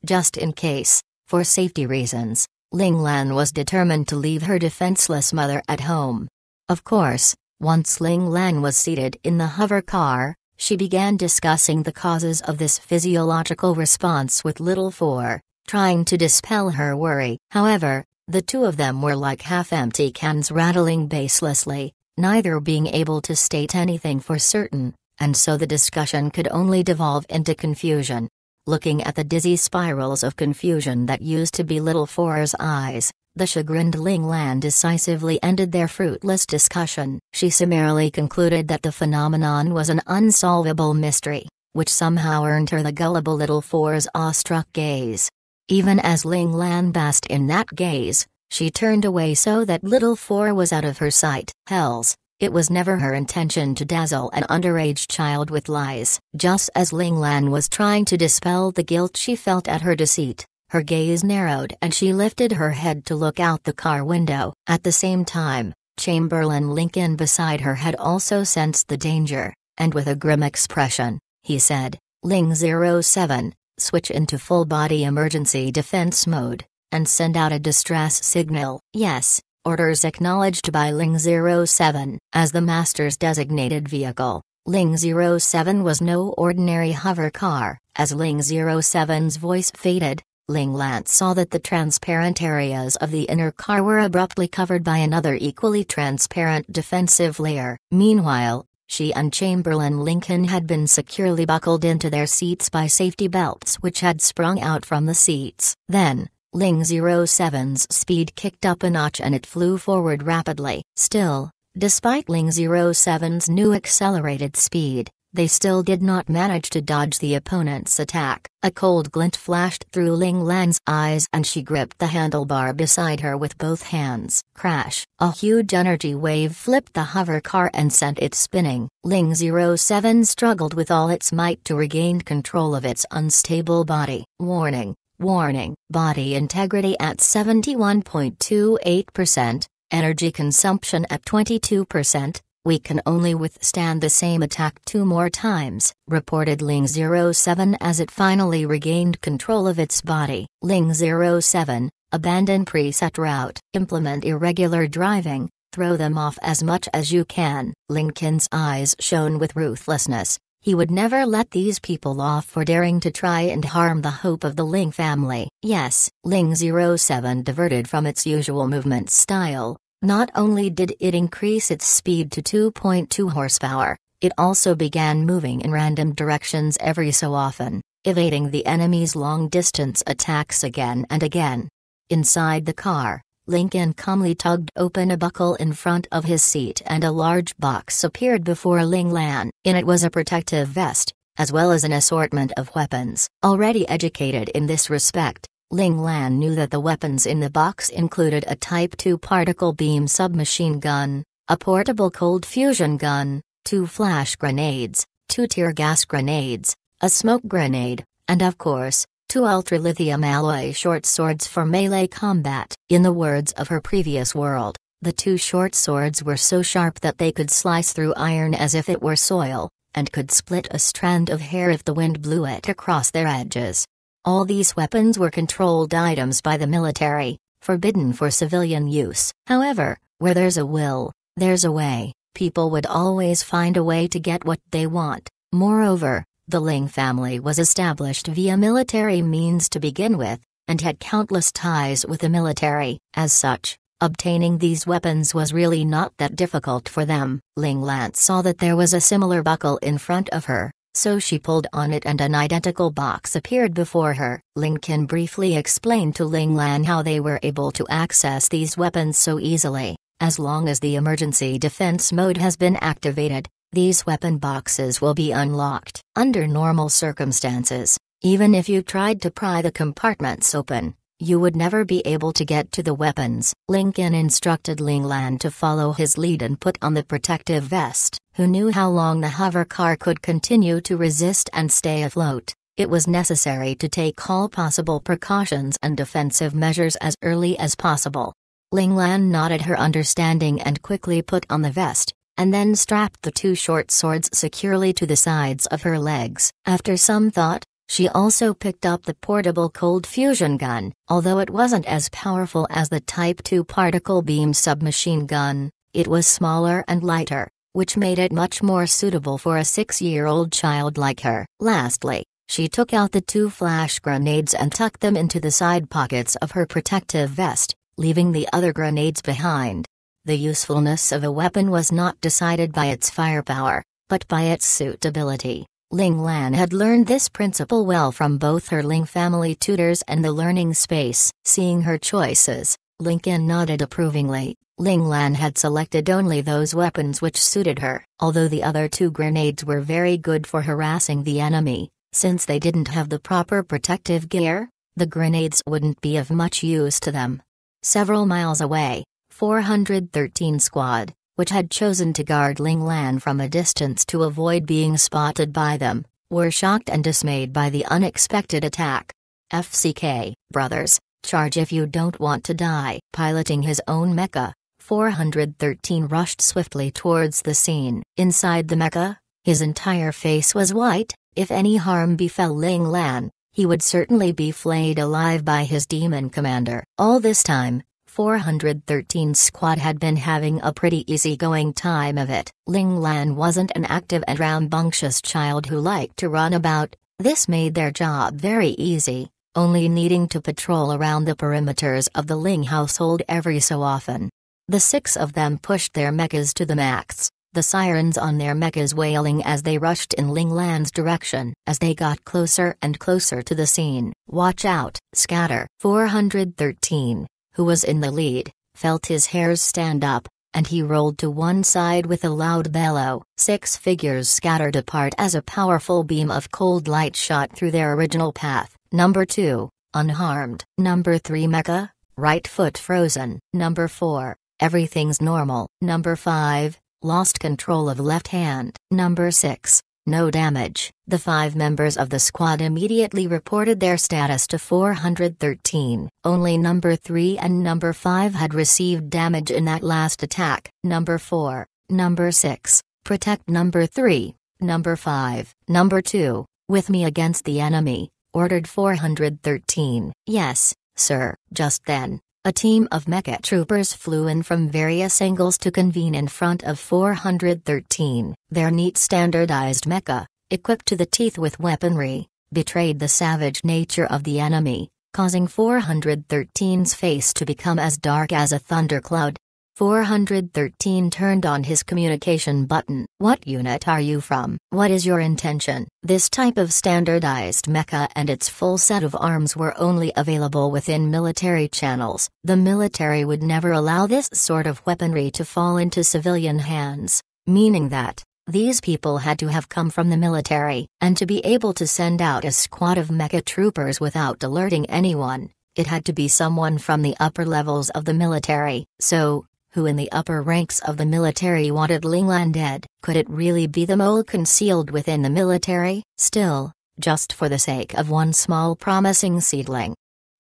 just in case, for safety reasons, Ling Lan was determined to leave her defenseless mother at home. Of course, once Ling Lan was seated in the hover car, she began discussing the causes of this physiological response with Little Four, trying to dispel her worry. However, the two of them were like half-empty cans rattling baselessly, neither being able to state anything for certain, and so the discussion could only devolve into confusion. Looking at the dizzy spirals of confusion that used to be Little Four's eyes, the chagrined Ling Lan decisively ended their fruitless discussion. She summarily concluded that the phenomenon was an unsolvable mystery, which somehow earned her the gullible Little Four's awestruck gaze. Even as Ling Lan basked in that gaze, she turned away so that Little Four was out of her sight. Hells, it was never her intention to dazzle an underage child with lies. Just as Ling Lan was trying to dispel the guilt she felt at her deceit, her gaze narrowed and she lifted her head to look out the car window. At the same time, Chamberlain Lincoln beside her had also sensed the danger, and with a grim expression, he said, "Ling 07, switch into full-body emergency defense mode, and send out a distress signal." "Yes." Orders acknowledged by Ling 07. As the Master's designated vehicle, Ling 07 was no ordinary hover car. As Ling 07's voice faded, Ling Lan saw that the transparent areas of the inner car were abruptly covered by another equally transparent defensive layer. Meanwhile, she and Chamberlain Lincoln had been securely buckled into their seats by safety belts which had sprung out from the seats. Then, Ling 07's speed kicked up a notch and it flew forward rapidly. Still, despite Ling 07's new accelerated speed, they still did not manage to dodge the opponent's attack. A cold glint flashed through Ling Lan's eyes and she gripped the handlebar beside her with both hands. Crash! A huge energy wave flipped the hover car and sent it spinning. Ling 07 struggled with all its might to regain control of its unstable body. Warning! Warning! Body integrity at 71.28%, energy consumption at 22%. "We can only withstand the same attack 2 more times," reported Ling 07 as it finally regained control of its body. Ling 07, abandon preset route. Implement irregular driving, throw them off as much as you can. Lincoln's eyes shone with ruthlessness. He would never let these people off for daring to try and harm the hope of the Ling family. Yes, Ling 07 diverted from its usual movement style. Not only did it increase its speed to 2.2 horsepower, it also began moving in random directions every so often, evading the enemy's long-distance attacks again and again. Inside the car, Lincoln calmly tugged open a buckle in front of his seat and a large box appeared before Ling Lan. In it was a protective vest, as well as an assortment of weapons. Already educated in this respect, Ling Lan knew that the weapons in the box included a Type 2 particle beam submachine gun, a portable cold fusion gun, 2 flash grenades, 2 tear gas grenades, a smoke grenade, and of course, 2 ultra-lithium alloy short swords for melee combat. In the words of her previous world, the 2 short swords were so sharp that they could slice through iron as if it were soil, and could split a strand of hair if the wind blew it across their edges. All these weapons were controlled items by the military, forbidden for civilian use. However, where there's a will, there's a way. People would always find a way to get what they want. Moreover, the Ling family was established via military means to begin with, and had countless ties with the military. As such, obtaining these weapons was really not that difficult for them. Ling Lan saw that there was a similar buckle in front of her, so she pulled on it and an identical box appeared before her. Lincoln briefly explained to Ling Lan how they were able to access these weapons so easily. As long as the emergency defense mode has been activated, these weapon boxes will be unlocked. Under normal circumstances, even if you tried to pry the compartments open, You would never be able to get to the weapons. Lincoln instructed Ling Lan to follow his lead and put on the protective vest. Who knew how long the hover car could continue to resist and stay afloat? It was necessary to take all possible precautions and defensive measures as early as possible. Ling Lan nodded her understanding and quickly put on the vest, and then strapped the two short swords securely to the sides of her legs. After some thought, she also picked up the portable cold fusion gun. Although it wasn't as powerful as the Type 2 particle beam submachine gun, it was smaller and lighter, which made it much more suitable for a 6-year-old child like her. Lastly, she took out the 2 flash grenades and tucked them into the side pockets of her protective vest, leaving the other grenades behind. The usefulness of a weapon was not decided by its firepower, but by its suitability. Ling Lan had learned this principle well from both her Ling family tutors and the learning space. Seeing her choices, Lincoln nodded approvingly. Ling Lan had selected only those weapons which suited her. Although the other 2 grenades were very good for harassing the enemy, since they didn't have the proper protective gear, the grenades wouldn't be of much use to them. Several miles away, 413 Squad, which had chosen to guard Ling Lan from a distance to avoid being spotted by them, were shocked and dismayed by the unexpected attack. FCK, brothers, charge if you don't want to die. Piloting his own mecha, 413 rushed swiftly towards the scene. Inside the mecha, his entire face was white. If any harm befell Ling Lan, he would certainly be flayed alive by his demon commander. All this time, 413 Squad had been having a pretty easygoing time of it. Ling Lan wasn't an active and rambunctious child who liked to run about. This made their job very easy, only needing to patrol around the perimeters of the Ling household every so often. The 6 of them pushed their mechas to the max, the sirens on their mechas wailing as they rushed in Ling Lan's direction. As they got closer and closer to the scene, "Watch out, Scatter!" 413, who was in the lead, felt his hairs stand up, and he rolled to one side with a loud bellow. 6 figures scattered apart as a powerful beam of cold light shot through their original path. Number 2, unharmed. Number 3 mecha, right foot frozen. Number 4, everything's normal. Number 5, lost control of left hand. Number 6, no damage. The 5 members of the squad immediately reported their status to 413. Only number 3 and number 5 had received damage in that last attack. Number 4, number 6, protect number 3, number 5, number 2, with me against the enemy, ordered 413. Yes, sir. Just then, a team of mecha troopers flew in from various angles to convene in front of 413. Their neat standardized mecha, equipped to the teeth with weaponry, betrayed the savage nature of the enemy, causing 413's face to become as dark as a thundercloud. 413 turned on his communication button. "What unit are you from? What is your intention?" This type of standardized mecha and its full set of arms were only available within military channels. The military would never allow this sort of weaponry to fall into civilian hands, meaning that these people had to have come from the military. And to be able to send out a squad of mecha troopers without alerting anyone, it had to be someone from the upper levels of the military. So, who in the upper ranks of the military wanted Ling Lan dead? Could it really be the mole concealed within the military? Still, just for the sake of one small promising seedling.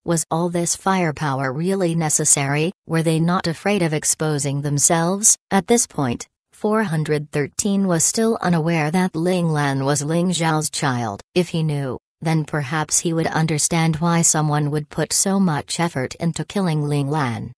Was all this firepower really necessary? Were they not afraid of exposing themselves? At this point, 413 was still unaware that Ling Lan was Ling Zhao's child. If he knew, then perhaps he would understand why someone would put so much effort into killing Ling Lan.